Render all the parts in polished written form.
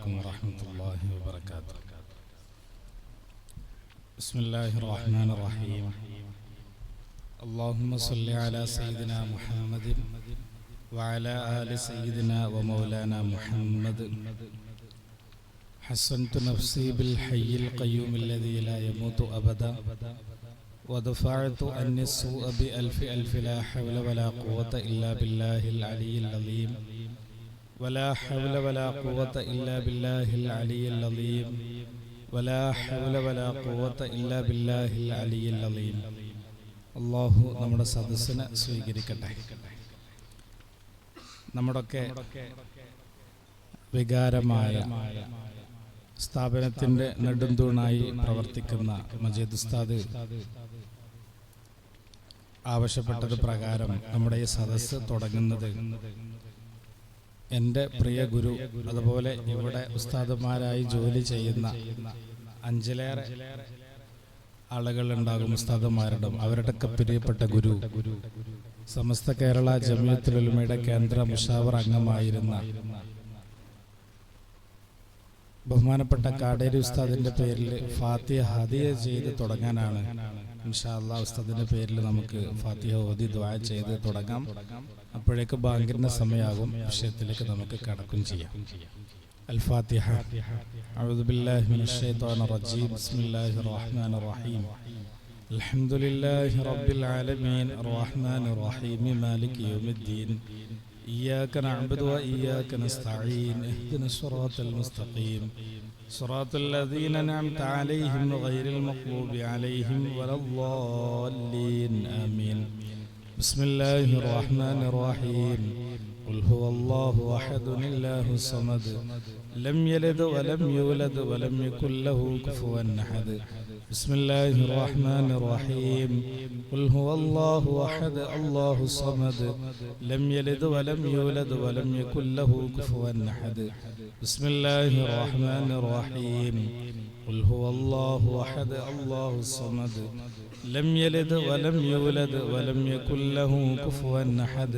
عليكم ورحمة الله وبركاته. بسم الله الرحمن الرحيم. اللهم صل على سيدنا محمد وعلى آل سيدنا ومولانا محمد. حسنت نفسي بالحي القيوم الذي لا يموت أبدا ودفعت عني السوء بألف ألف لا حول ولا قوة إلا بالله العلي العظيم ولا حول ولا قوة إلا بالله العلي العظيم ولا حول ولا قوة إلا بالله العلي العظيم. അല്ലാഹു നമ്മുടെ സദസ്സിനെ സ്വീകരിക്കട്ടെ. നമ്മുടെയൊക്കെ വികാരമായ സ്ഥാപനത്തിൻ്റെ നെടുന്തൂണായി പ്രവർത്തിക്കുന്ന മജീദ് ഉസ്താദ് ആവശ്യപ്പെട്ടത് പ്രകാരം നമ്മുടെ ഈ സദസ്സ് തുടങ്ങുന്നത് എൻ്റെ പ്രിയ ഗുരു, അതുപോലെ ഇവിടെ ഉസ്താദുമാരായി ജോലി ചെയ്യുന്ന 5-ലേറെ ആളുകളുണ്ടാകും ഉസ്താദുമാരുടെ, അവരുടെയൊക്കെ പ്രിയപ്പെട്ട ഗുരു, സമസ്ത കേരള ജമിയത്തുൽ ഉലമയുടെ കേന്ദ്ര മുഷാവർ അംഗമായിരുന്ന ബഹുമാനപ്പെട്ട കാടേരി ഉസ്താദിന്റെ പേരിൽ ഫാത്തിഹ ഹദിയ ചെയ്ത് തുടങ്ങാനാണ്. ഇൻഷാ അല്ലാഹ് ഉസ്താദിന്റെ പേരിൽ നമുക്ക് ഫാത്തിഹ ഓതി ദുആ ചെയ്ത് തുടങ്ങാം. അപ്പോഴേക്ക് ബാങ്കിന്റെ സമയമാകും. വിഷയത്തിലേക്ക് നമുക്ക് കടക്കും ചെയ്യാം. അൽ ഫാത്തിഹ. അഊദു ബില്ലാഹി മിനശ് ശൈത്വാനിർ റജീം. ബിസ്മില്ലാഹിർ റഹ്മാനിർ റഹീം. അൽഹംദുലില്ലാഹി റബ്ബിൽ ആലമീൻ അർറഹ്മാനിർ റഹീം മാലികി യൗമിദ്ദീൻ. إياك نعبد وإياك نستعين اهدنا الصراط المستقيم صراط الذين أنعمت عليهم غير المغضوب عليهم ولا الضالين آمين. بسم الله الرحمن الرحيم. قل هو الله أحد الله الصمد لم يلد ولم يولد ولم يكن له كفوا أحد. بسم الله الرحمن الرحيم. قل هو الله أحد الله الصمد لم يلد ولم يولد ولم يكن له كفوا أحد. بسم الله الرحمن الرحيم. قل هو الله أحد الله الصمد لم يلد ولم يولد ولم يكن له كفوا أحد.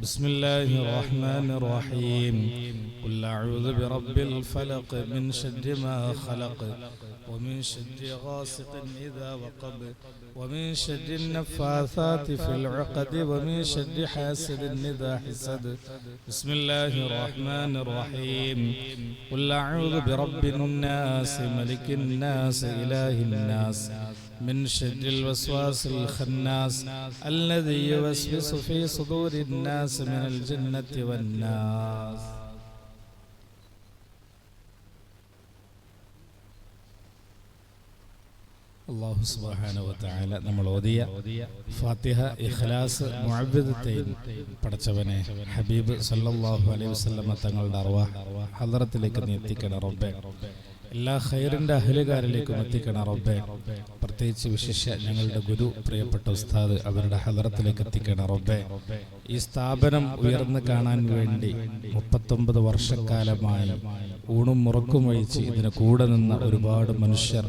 بسم الله الرحمن الرحيم. قل أعوذ برب الفلق من شر ما خلق ومن شر غاسق إذا وقب ومن شر النفاثات في العقد ومن شر حاسد إذا حسد. بسم الله الرحمن الرحيم. قل أعوذ برب الناس ملك الناس إله الناس من شر الوسواس الخناس الذي يوسوس في صدور الناس من الجنة والناس. അല്ലാഹു സുബ്ഹാനഹു വ തആല നമ്മൾ ഓതിയ ഫാത്തിഹ, ഇഖ്ലാസ്, മുഅവ്വിദത്തൈൻ പടച്ചവനെ ഹബീബ് സല്ലല്ലാഹു അലൈഹി വസല്ലമ തങ്ങളുടെ അർവാഹ് ഹദ്റത്തിലേക്ക് നീ എത്തിക്കണ റബ്ബേ. എല്ലാ ഖൈറിന്റെ അഹ്ലുകാരിലേക്കും എത്തിക്കണ റബ്ബേ. പ്രത്യേകിച്ച് വിശേഷ ഞങ്ങളുടെ ഗുരു പ്രിയപ്പെട്ട ഉസ്താദ്, അവരുടെ ഹദ്റത്തിലേക്ക് എത്തിക്കണ റബ്ബേ. ഈ സ്ഥാപനം ഉയർന്നു കാണാൻ വേണ്ടി 39 വർഷക്കാലമായി ഊണും മുറക്കും വഹിച്ച് ഇതിന് കൂടെ നിന്ന ഒരുപാട് മനുഷ്യർ,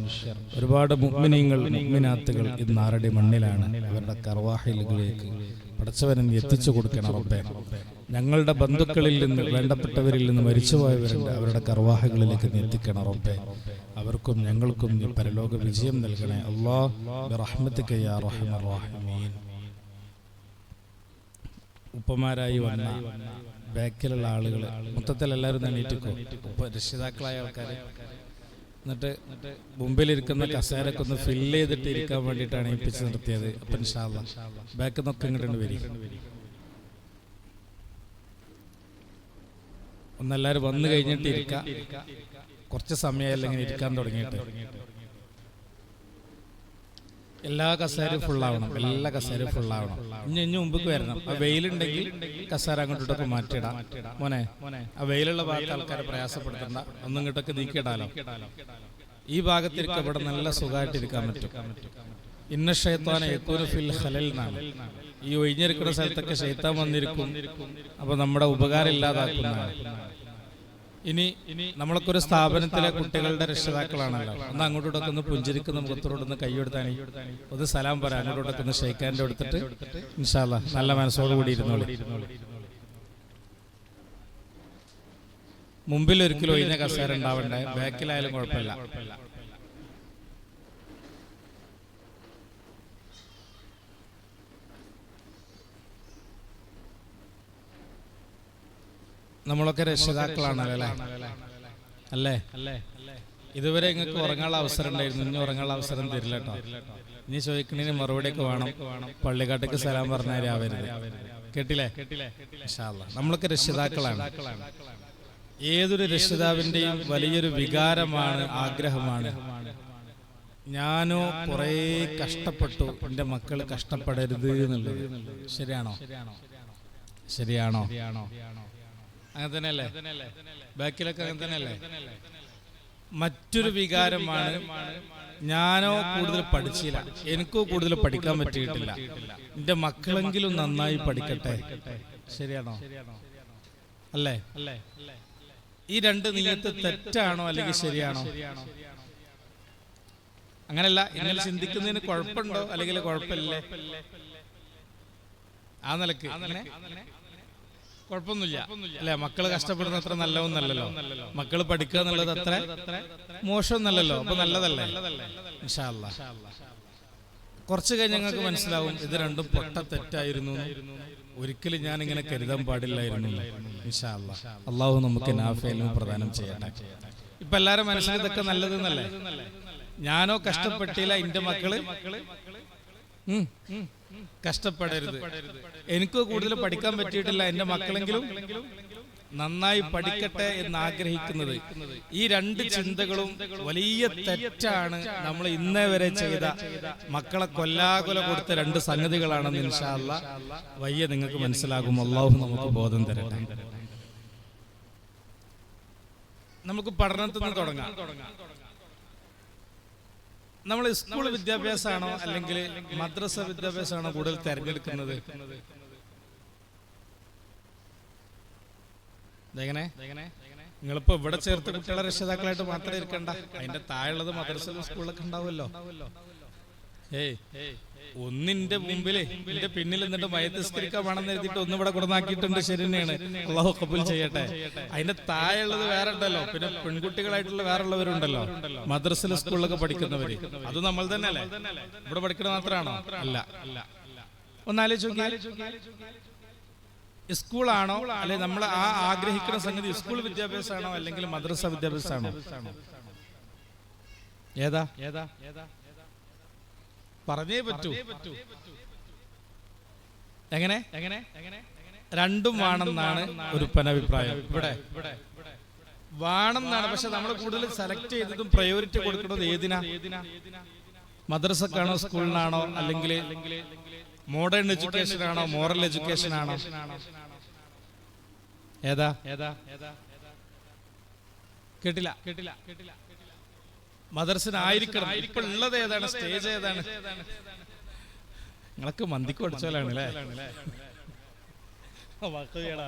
ഒരുപാട് മുഅ്മിനീങ്ങൾ, മുഅ്മിനാത്തുകൾ ഇന്ന് ആരുടെ മണ്ണിലാണ്. അവരുടെ അർവാഹിലേക്ക് പടച്ചവനെ എത്തിച്ചു കൊടുക്കണം റബ്ബേ. ഞങ്ങളുടെ ബന്ധുക്കളിൽ നിന്ന്, വേണ്ടപ്പെട്ടവരിൽ നിന്ന് മരിച്ചുപോയവരുണ്ട്, അവരുടെ അർവാഹുകളിലേക്ക് എത്തിക്കണം റബ്ബേ. അവർക്കും ഞങ്ങൾക്കും നീ പരലോക വിജയം നൽകണേ അല്ലാഹ് ബിറഹ്മതിക യാ അർഹമർ റഹീമീൻ. ഉപ്പമാരായി വന്ന ബാക്കിലുള്ള ആളുകൾ മൊത്തത്തിൽ എല്ലാവരും എണീറ്റിക്കോ. രക്ഷിതാക്കളായ ആൾക്കാർ എന്നിട്ട് മുമ്പിലിരിക്കുന്ന കസേരൊക്കെ ഒന്ന് ഫില്ല് ചെയ്തിട്ട് ഇരിക്കാൻ വേണ്ടിയിട്ടാണ് ഏൽപ്പിച്ച് നിർത്തിയത്. അപ്പം ഇൻഷാ അല്ലാഹ് ബാക്കിൽ നിന്നൊക്കെ ഇങ്ങോട്ട് വരും. ഒന്നെല്ലാവരും വന്നു കഴിഞ്ഞിട്ട് ഇരിക്കാം. കുറച്ച് സമയമല്ല ഇങ്ങനെ ഇരിക്കാൻ തുടങ്ങിയിട്ട്. എല്ലാ കസേരയും ഫുള്ളാവണം, എല്ലാ കസേരയും ഫുള്ളാവണം. ഇനി മുമ്പ് വരണം. ആ വെയിലുണ്ടെങ്കിൽ കസേര അങ്ങോട്ടൊക്കെ മാറ്റിയിടാം. മോനെ, ആ വെയിലുള്ള ഭാഗത്ത് ആൾക്കാരെ പ്രയാസപ്പെടുത്തണ്ട, ഒന്നും ഇങ്ങോട്ടൊക്കെ നീക്കിയിടാലോ. ഈ ഭാഗത്തിരിക്കുക, ഇവിടെ നല്ല സുഖമായിട്ടിരിക്കാൻ പറ്റും. ഇന്ന ശൈത്വാന യകൂനു ഫിൽ ഖലൽ എന്നാണ്. ഈ ഒഴിഞ്ഞിരിക്കുന്ന സ്ഥലത്തൊക്കെ ശൈത്താൻ വന്നിരിക്കും. അപ്പൊ നമ്മുടെ ഉപകാരം ഇല്ലാതാക്കുന്നതാണ്. ഇനി നമ്മളൊക്കെ ഒരു സ്ഥാപനത്തിലെ കുട്ടികളുടെ രക്ഷിതാക്കളാണല്ലോ. ഒന്ന് അങ്ങോട്ടോടൊക്കെ ഒന്ന് പുഞ്ചിരിക്കുന്ന മുഖത്തോടൊന്ന് കൈയെടുത്താണി ഒന്ന് സലാം പറയാം. അങ്ങോട്ടോടൊക്കെ ഒന്ന് ഷെയ്ക്കാൻ്റെ എടുത്തിട്ട് ഇൻഷാ അല്ലാഹ് നല്ല മനസ്സോട് കൂടി ഇരുന്നോളി. മുമ്പിൽ ഒരിക്കലും ഒഴിഞ്ഞ കസേര ഉണ്ടാവണ്ടേ, ബാക്കിലായാലും കുഴപ്പമില്ല. നമ്മളൊക്കെ രക്ഷിതാക്കളാണല്ലോ അല്ലേ? ഇതുവരെ നിങ്ങൾക്ക് ഉറങ്ങാനുള്ള അവസരം ഉണ്ടായിരുന്നു, ഇനി ഉറങ്ങാനുള്ള അവസരം തരില്ല കേട്ടോ. ഇനി ചോദിക്കണതിന് മറുപടിയൊക്കെ വേണം. പള്ളിക്കാട്ടേക്ക് സലാം പറഞ്ഞാൽ രാവരുത്. കേട്ടില്ലേ? ഇൻഷാ അല്ലാഹ്. നമ്മളൊക്കെ രക്ഷിതാക്കളാണ്. ഏതൊരു രക്ഷിതാവിന്റെയും വലിയൊരു വികാരമാണ്, ആഗ്രഹമാണ്. ഞാനോ കുറെ കഷ്ടപ്പെട്ടു, എന്റെ മക്കൾ കഷ്ടപ്പെടരുത് എന്നുള്ളത്. ശരിയാണോ? ശരിയാണോ? അങ്ങനെ തന്നെയല്ലേ? ബാക്കിലൊക്കെ അങ്ങനെ തന്നെയല്ലേ? മറ്റൊരു വികാരമാണ്, ഞാനോ കൂടുതൽ പഠിച്ചില്ല, എനിക്കോ കൂടുതൽ പഠിക്കാൻ പറ്റിയിട്ടില്ല, എന്റെ മക്കളെങ്കിലും നന്നായി പഠിക്കട്ടെ. ശരിയാണോ? അല്ലേ? ഈ രണ്ട് നിയത്ത് തെറ്റാണോ അല്ലെങ്കിൽ ശരിയാണോ? അങ്ങനല്ല. ഇങ്ങനെ ചിന്തിക്കുന്നതിന് കുഴപ്പമുണ്ടോ അല്ലെങ്കിൽ കുഴപ്പമില്ലേ? ആ നിലക്ക് കുഴപ്പമൊന്നുമില്ല അല്ലെ? മക്കള് കഷ്ടപ്പെടുന്ന അത്ര നല്ലതൊന്നല്ലല്ലോ. മക്കള് പഠിക്കുക എന്നുള്ളത് അത്ര മോശമൊന്നല്ലല്ലോ. അപ്പൊ നല്ലതല്ലേ? ഇൻഷാ അല്ലാഹ്. കുറച്ച് കഴിഞ്ഞ് ഞങ്ങൾക്ക് മനസ്സിലാവും ഇത് രണ്ടും പൊട്ട തെറ്റായിരുന്നു, ഒരിക്കലും ഞാൻ ഇങ്ങനെ കരുതാൻ പാടില്ലായിരുന്നു. ഇൻഷാ അല്ലാഹ്. അള്ളാഹു നമുക്ക് നാഫിലും പ്രദാനം ചെയ്യട്ടെ. ഇപ്പൊ എല്ലാരും മനസ്സിൽ ഇതൊക്കെ നല്ലതെന്നല്ലേ? ഞാനോ കഷ്ടപ്പെട്ടില്ല, എന്റെ മക്കള് കഷ്ടപ്പെടരുത്, എനിക്ക് കൂടുതൽ പഠിക്കാൻ പറ്റിയിട്ടില്ല, എന്റെ മക്കളെങ്കിലും നന്നായി പഠിക്കട്ടെ എന്ന് ആഗ്രഹിക്കുന്നത്, ഈ രണ്ട് ചിന്തകളും വലിയ തെറ്റാണ്. നമ്മൾ ഇന്നേ വരെ ചെയ്ത മക്കളെ കൊല്ലാകൊല കൊടുത്ത രണ്ട് സംഗതികളാണെന്ന് ഇൻഷാ അല്ലാഹ് വയ്യ നിങ്ങൾക്ക് മനസ്സിലാകും. അല്ലാഹു നമുക്ക് ബോധം തരട്ടെ. നമുക്ക് പഠനത്തിൽ നിന്ന് തുടങ്ങാം. നമ്മൾ സ്കൂൾ വിദ്യാഭ്യാസമാണോ അല്ലെങ്കിൽ മദ്രസ വിദ്യാഭ്യാസമാണോ കൂടുതൽ തെരഞ്ഞെടുക്കുന്നത്? എങ്ങനെ? നിങ്ങളിപ്പോ ഇവിടെ ചേർത്ത് കുട്ടികളെ രക്ഷിതാക്കളായിട്ട് മാത്രമേ ഇരിക്കണ്ട, അതിന്റെ താഴെയുള്ളത് മദ്രസയിലും സ്കൂളിലൊക്കെ ഉണ്ടാവുമല്ലോ. ഒന്നിന്റെ മുമ്പില് എന്റെ പിന്നിൽ എന്നിട്ട് മയത്തിസ്കരിക്കാൻ വേണമെന്ന് എഴുതിയിട്ട് ഒന്നും ഇവിടെ കൊടുന്നാക്കിയിട്ടുണ്ട്. ശരി തന്നെയാണ്, അല്ലാഹു ഖബൂൽ ചെയ്യട്ടെ. അതിന്റെ താഴെയുള്ളത് വേറെ ഉണ്ടല്ലോ, പിന്നെ പെൺകുട്ടികളായിട്ടുള്ള വേറെ ഉള്ളവരുണ്ടല്ലോ, മദ്രസയിലും സ്കൂളിലൊക്കെ പഠിക്കുന്നവര്. അത് നമ്മൾ തന്നെ അല്ലേ? ഇവിടെ പഠിക്കുന്നത് മാത്രമാണോ? അല്ല. ഒന്നാലോചിച്ച് സ്കൂളാണോ അല്ലെ നമ്മൾ ആ ആഗ്രഹിക്കുന്ന സംഗതി സ്കൂൾ വിദ്യാഭ്യാസമാണോ അല്ലെങ്കിൽ മദ്രസ വിദ്യാഭ്യാസമാണോ? ഏതാ? പറഞ്ഞേ പറ്റൂ. എങ്ങനെ? രണ്ടും വേണമെന്നാണ് ഒരു അഭിപ്രായം. ഇവിടെ വേണം എന്നാണ്. പക്ഷെ നമ്മൾ കൂടുതൽ സെലക്ട് ചെയ്തതും പ്രയോറിറ്റി കൊടുക്കുന്നത് ഏതിനാ? മദ്രസക്കാണോ സ്കൂളിനാണോ അല്ലെങ്കിൽ മോഡേൺ എഡ്യൂക്കേഷൻ ആണോ മോറൽ എഡ്യൂക്കേഷൻ ആണോ? ഏതാ? കേട്ടില്ല. മദ്രസനായിരിക്കണം. ഇപ്പൊ ഉള്ളത് ഏതാണ്? സ്റ്റേജ് ഏതാണ്? നിങ്ങളൊക്കെ മന്തിക്ക് പഠിച്ചോലാണ് അല്ലേ?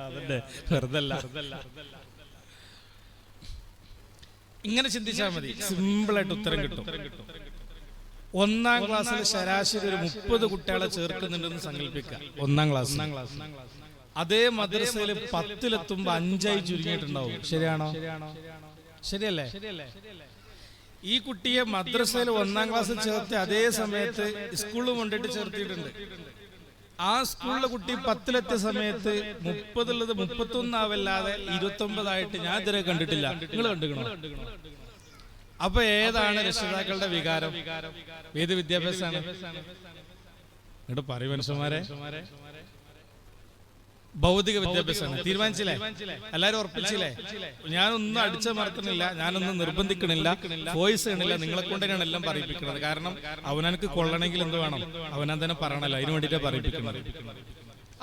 അതിന്റെ വെറുതല്ല. ഇങ്ങനെ ചിന്തിച്ചാൽ മതി, സിമ്പിൾ ആയിട്ട് ഉത്തരം കിട്ടും. ഒന്നാം ക്ലാസ്സിൽ ശരാശരി ഒരു 30 കുട്ടികളെ ചേർക്കുന്നുണ്ടെന്ന് സങ്കല്പിക്കുക. ഒന്നാം ക്ലാസ്. അതേ മദ്രസയിൽ 10-ലെത്തുമ്പോ 5 ചുരുങ്ങിയിട്ടുണ്ടാവും. ശരിയാണോ? ശരിയല്ലേ? ഈ കുട്ടിയെ മദ്രസയിൽ 1-ാം ക്ലാസ്സിൽ ചേർത്ത് അതേ സമയത്ത് സ്കൂളിൽ കൊണ്ടിട്ട് ചേർത്തിയിട്ടുണ്ട്. ആ സ്കൂളിലെ കുട്ടി 10-ലെത്തിയ സമയത്ത് 30 31 ആവല്ലാതെ 29 ഞാൻ ഇതുവരെ കണ്ടിട്ടില്ല. നിങ്ങൾ കണ്ടുകണോ? അപ്പൊ ഏതാണ് രക്ഷിതാക്കളുടെ വികാരം? ഏത് വിദ്യാഭ്യാസമാണ്? എന്നിട്ട് പറയും മനുഷ്യന്മാരെ, ഭൗതിക വിദ്യാഭ്യാസമാണ്. തീരുമാനിച്ചില്ലേ? എല്ലാരും ഉറപ്പിച്ചില്ലേ? ഞാനൊന്നും അടിച്ച മറക്കുന്നില്ല, ഞാനൊന്നും നിർബന്ധിക്കണില്ല, വോയിസ് ചെയ്യണില്ല. നിങ്ങളെ കൊണ്ട് തന്നെയാണ് എല്ലാം പറയിപ്പിക്കുന്നത്. കാരണം അവനക്ക് കൊള്ളണമെങ്കിൽ എന്ത് വേണം? അവനാൻ തന്നെ പറയണല്ലോ, അതിനു വേണ്ടിയിട്ടാണ് പറയിപ്പിക്കുന്നത്.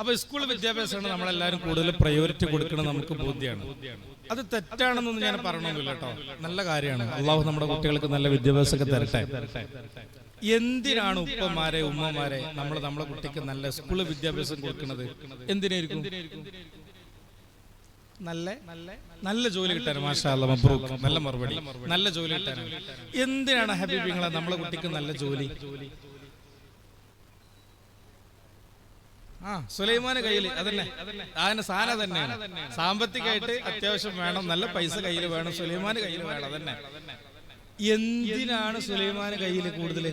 അപ്പൊ സ്കൂൾ വിദ്യാഭ്യാസമാണ് നമ്മളെല്ലാവരും കൂടുതൽ പ്രയോറിറ്റി കൊടുക്കണം. നമുക്ക് ബോധ്യമാണ്. അത് തെറ്റാണെന്നൊന്നും ഞാൻ പറയണമെന്നില്ല കേട്ടോ, നല്ല കാര്യമാണ്. അള്ളാഹു നമ്മുടെ കുട്ടികൾക്ക് നല്ല വിദ്യാഭ്യാസമൊക്കെ തരട്ടെ. എന്തിനാണ് ഉപ്പമാരെ ഉമ്മമാരെ നമ്മളെ കുട്ടിക്ക് നല്ല സ്കൂൾ വിദ്യാഭ്യാസം കൊടുക്കുന്നത്? എന്തിനായിരിക്കും? നല്ല ജോലി കിട്ടാൻ. മാഷാ അല്ലാഹ്, മബ്രൂക്ക്. നല്ല മറുപടി. നല്ല ജോലി കിട്ടാനാണ്. എന്തിനാണ് ഹബീബിങ്ങളെ നമ്മളെ കുട്ടിക്ക് നല്ല ജോലി? സുലൈമാന് കയ്യിൽ അതന്നെ അതിന് സാധനം തന്നെയാണ്. സാമ്പത്തികമായിട്ട് അത്യാവശ്യം വേണം, നല്ല പൈസ കയ്യിൽ വേണം, സുലൈമാന് കയ്യിൽ വേണം. അതന്നെ. എന്തിനാണ് സുലൈമാന് കയ്യിൽ കൂടുതൽ?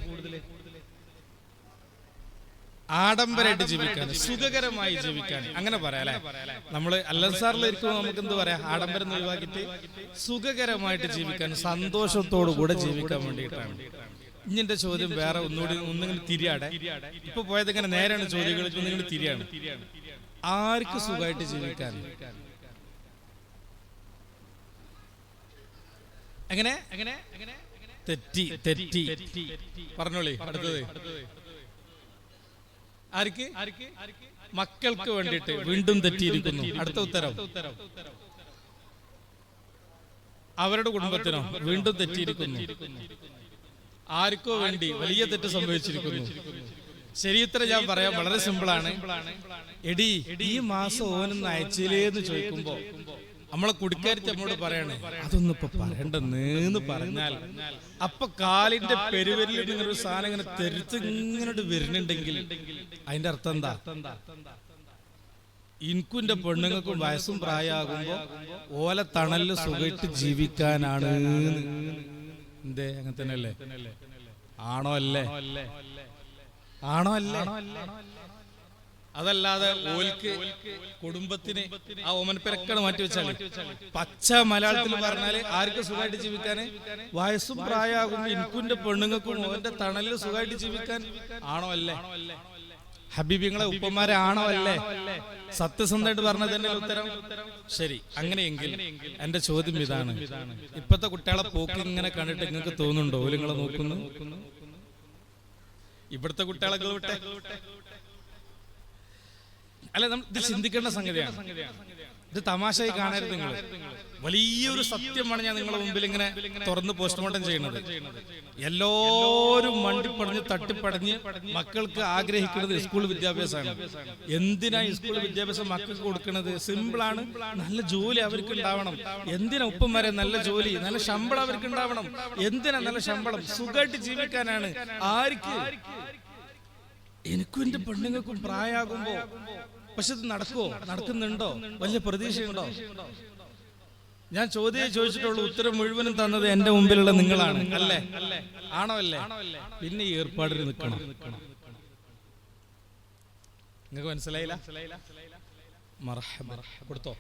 ആഡംബരമായിട്ട് ജീവിക്കാൻ, സുഖകരമായി ജീവിക്കാൻ, അങ്ങനെ പറയാം അല്ലെ. നമ്മള് അല്ലസാറിലിരിക്കുമ്പോൾ നമുക്ക് എന്ത് പറയാം? ആഡംബരം ഒഴിവാക്കിയിട്ട് സുഖകരമായിട്ട് ജീവിക്കാൻ, സന്തോഷത്തോടു കൂടെ ജീവിക്കാൻ വേണ്ടിയിട്ടാണ്. ഇഞ്ഞിന്റെ ചോദ്യം വേറെ ഒന്നിങ്ങനെ തിരിയാടെ. ഇപ്പൊ പോയത് ഇങ്ങനെ നേരെയാണ് ചോദ്യങ്ങൾ, ഒന്നിങ്ങനെ തിരിയാണ്. ആർക്ക് സുഖമായിട്ട് ജീവിക്കാൻ? എങ്ങനെ തെറ്റി തെറ്റി പറഞ്ഞോളി. അടുത്തത് ആർക്ക്? മക്കൾക്ക് വേണ്ടിയിട്ട് വീണ്ടും തെറ്റിയിരിക്കുന്നു. അടുത്ത ഉത്തരം അവരുടെ കുടുംബത്തിനോ വീണ്ടും തെറ്റിയിരിക്കുന്നു. ആർക്കോ വേണ്ടി വലിയ തെറ്റ് സംഭവിച്ചിരിക്കുന്നു. ശരി ഉത്തരം ഞാൻ പറയാം, വളരെ സിമ്പിളാണ്. എടി ഈ മാസം ഓനൊന്ന് അയച്ചില്ലേന്ന് ചോദിക്കുമ്പോ നമ്മളെ കുടിക്കാരിച്ച് നമ്മോട് പറയണേ അതൊന്നും ഇപ്പൊ പറയണ്ടെന്ന് പറഞ്ഞാൽ അപ്പൊ കാലിന്റെ പെരുവരിൽ നിങ്ങളൊരു സാധനം ഇങ്ങനെ തെരുത്ത് ഇങ്ങനെ വരുന്നുണ്ടെങ്കിൽ അതിന്റെ അർത്ഥം എന്താ? ഇൻകുന്റെ പെണ്ണുങ്ങൾക്കും വയസ്സും പ്രായമാകുമ്പോ ഓല തണലില് സുഖമായിട്ട് ജീവിക്കാനാണ്. എന്തേ അങ്ങനെ തന്നെയല്ലേ? ആണോ അല്ലേ? ആണോ അല്ലേ? അതല്ലാതെ ഓൽക്ക് കുടുംബത്തിന് ആ ഓമനപ്പേരൊക്കെ മാറ്റി വെച്ചാൽ പച്ച മലയാളത്തിൽ പറഞ്ഞാല് ആർക്ക് സുഖമായിട്ട് ജീവിക്കാന്? വയസ്സും പ്രായമാകുമ്പോ ഇൻകുന്റെ പെണ്ണുങ്ങൾക്കും ഓന്റെ തണലിൽ സുഖമായിട്ട് ജീവിക്കാൻ. ആണോ അല്ലേ? ഹബീബിങ്ങളെ ഉപ്പമാരെ ആണോ അല്ലേ? സത്യസന്ധമായിട്ട് പറഞ്ഞത് തന്നെ ഉത്തരം. ശരി, അങ്ങനെയെങ്കിൽ എന്റെ ചോദ്യം ഇതാണ്. ഇപ്പത്തെ കുട്ടികളെ പോക്ക് ഇങ്ങനെ കണ്ടിട്ട് നിങ്ങൾക്ക് തോന്നുന്നുണ്ടോ ഓല് നിങ്ങളെ നോക്കുന്നു? ഇവിടുത്തെ കുട്ടികളെ കേട്ടെ അല്ല, ഇത് ചിന്തിക്കേണ്ട സംഗതിയാണ്. ഇത് തമാശയായി കാണരുത്. നിങ്ങൾ വലിയൊരു സത്യമാണ് ഞാൻ നിങ്ങളുടെ മുമ്പിൽ ഇങ്ങനെ തുറന്ന് പോസ്റ്റ്മോർട്ടം ചെയ്യുന്നത്. എല്ലാവരും മണ്ടിപ്പടഞ്ഞ് തട്ടിപ്പടഞ്ഞ് മക്കൾക്ക് ആഗ്രഹിക്കുന്നത് സ്കൂൾ വിദ്യാഭ്യാസമാണ്. എന്തിനാ ഈ സ്കൂൾ വിദ്യാഭ്യാസം മക്കൾക്ക് കൊടുക്കുന്നത്? സിമ്പിളാണ്. നല്ല ജോലി അവർക്ക് ഉണ്ടാവണം. എന്തിനാ ഉപ്പന്മാരെ? നല്ല ജോലി, നല്ല ശമ്പളം അവർക്ക് ഉണ്ടാവണം. എന്തിനാ നല്ല ശമ്പളം? സുഖമായിട്ട് ജീവിക്കാനാണ്. ആർക്ക്? എനിക്കും എന്റെ പെണ്ണുങ്ങൾക്കും പ്രായമാകുമ്പോ. പക്ഷെ ഇത് നടക്കുവോ? നടക്കുന്നുണ്ടോ? വലിയ പ്രതീക്ഷയുണ്ടോ? ഞാൻ ചോദ്യം ചോദിച്ചിട്ടുള്ളൂ, ഉത്തരം മുഴുവനും തന്നത് എന്റെ മുമ്പിലുള്ള നിങ്ങളാണ്. അല്ലേ? ആണോ അല്ലേ? പിന്നെ ഈ ഏർപ്പാടിൽ നിൽക്കണം. നിങ്ങൾക്ക് മനസ്സിലായില്ല? കൊടുത്തോ?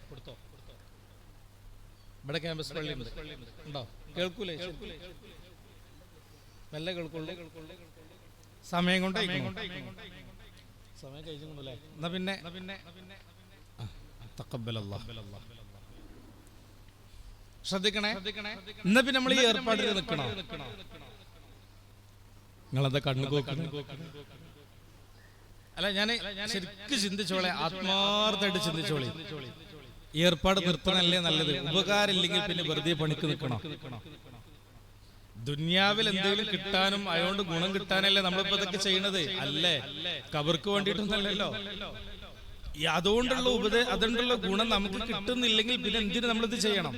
ഇവിടെ ക്യാമ്പസ് പള്ളി ഉണ്ടോ? കേൾക്കൂലേ? മെല്ലെ കേൾക്കുള്ളൂ. സമയം കൊണ്ട് സമയം കഴിച്ചുകൊണ്ടല്ലേ? എന്നാ പിന്നെ ശ്രദ്ധിക്കണേ. എന്നാ പിന്നെ നമ്മൾ ഈ ഏർപ്പാടിൽ നിൽക്കണോ? നിങ്ങളെന്താ കണ്ണു നോക്കണം? അല്ല, ഞാൻ ശരിക്കും ചിന്തിച്ചോളെ, ആത്മാർത്ഥമായിട്ട് ചിന്തിച്ചോളി. ഈ ഏർപ്പാട് നിർത്തണല്ലേ നല്ലത്? ഉപകാരം ഇല്ലെങ്കിൽ പിന്നെ വെറുതെ പണിക്ക് നിൽക്കണോ? ദുനിയാവിൽ എന്തെങ്കിലും കിട്ടാനും അതുകൊണ്ട് ഗുണം കിട്ടാനല്ലേ നമ്മളിപ്പോ ഇതൊക്കെ ചെയ്യണത്? അല്ലേ? കബർക്ക് വേണ്ടിയിട്ടൊന്നല്ലല്ലോ. അതുകൊണ്ടുള്ള ഗുണം നമുക്ക് കിട്ടുന്നില്ലെങ്കിൽ പിന്നെ എന്തിനു നമ്മളിത് ചെയ്യണം?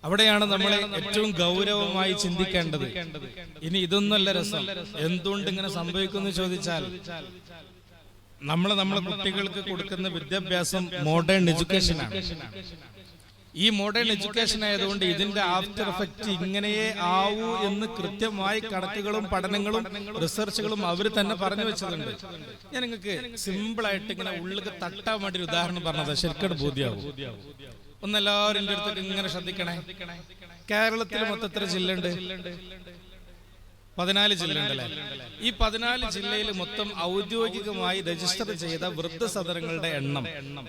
അവിടെയാണ് നമ്മളെ ഏറ്റവും ഗൗരവമായി ചിന്തിക്കേണ്ടത്. ഇനി ഇതൊന്നുമല്ല രസം. എന്തുകൊണ്ട് ഇങ്ങനെ സംഭവിക്കുമെന്ന് ചോദിച്ചാൽ, നമ്മളെ കുട്ടികൾക്ക് കൊടുക്കുന്ന വിദ്യാഭ്യാസം മോഡേൺ എഡ്യൂക്കേഷനാണ്. ഈ മോഡേൺ എഡ്യൂക്കേഷൻ ആയതുകൊണ്ട് ഇതിന്റെ ആഫ്റ്റർ എഫക്റ്റ് ഇങ്ങനെയേ ആവൂ എന്ന് കൃത്യമായി കണക്കുകളും പഠനങ്ങളും റിസർച്ചുകളും അവർ തന്നെ പറഞ്ഞു വെച്ചതുണ്ട്. ഞാൻ നിങ്ങൾക്ക് സിമ്പിൾ ആയിട്ട് ഇങ്ങനെ ഉള്ളിലേക്ക് തട്ടാൻ വേണ്ടി ഒരു ഉദാഹരണം പറഞ്ഞത് ശരിക്കും ബോധ്യാവും. ഒന്നെല്ലാവരും എൻ്റെ അടുത്തേക്ക് ഇങ്ങനെ ശ്രദ്ധിക്കണേ. കേരളത്തിൽ മൊത്തം ജില്ലയുണ്ട്? 14 ജില്ലയുണ്ടല്ലേ? ഈ 14 ജില്ലയിൽ മൊത്തം ഔദ്യോഗികമായി രജിസ്റ്റർ ചെയ്ത വൃദ്ധസദനങ്ങളുടെ എണ്ണം,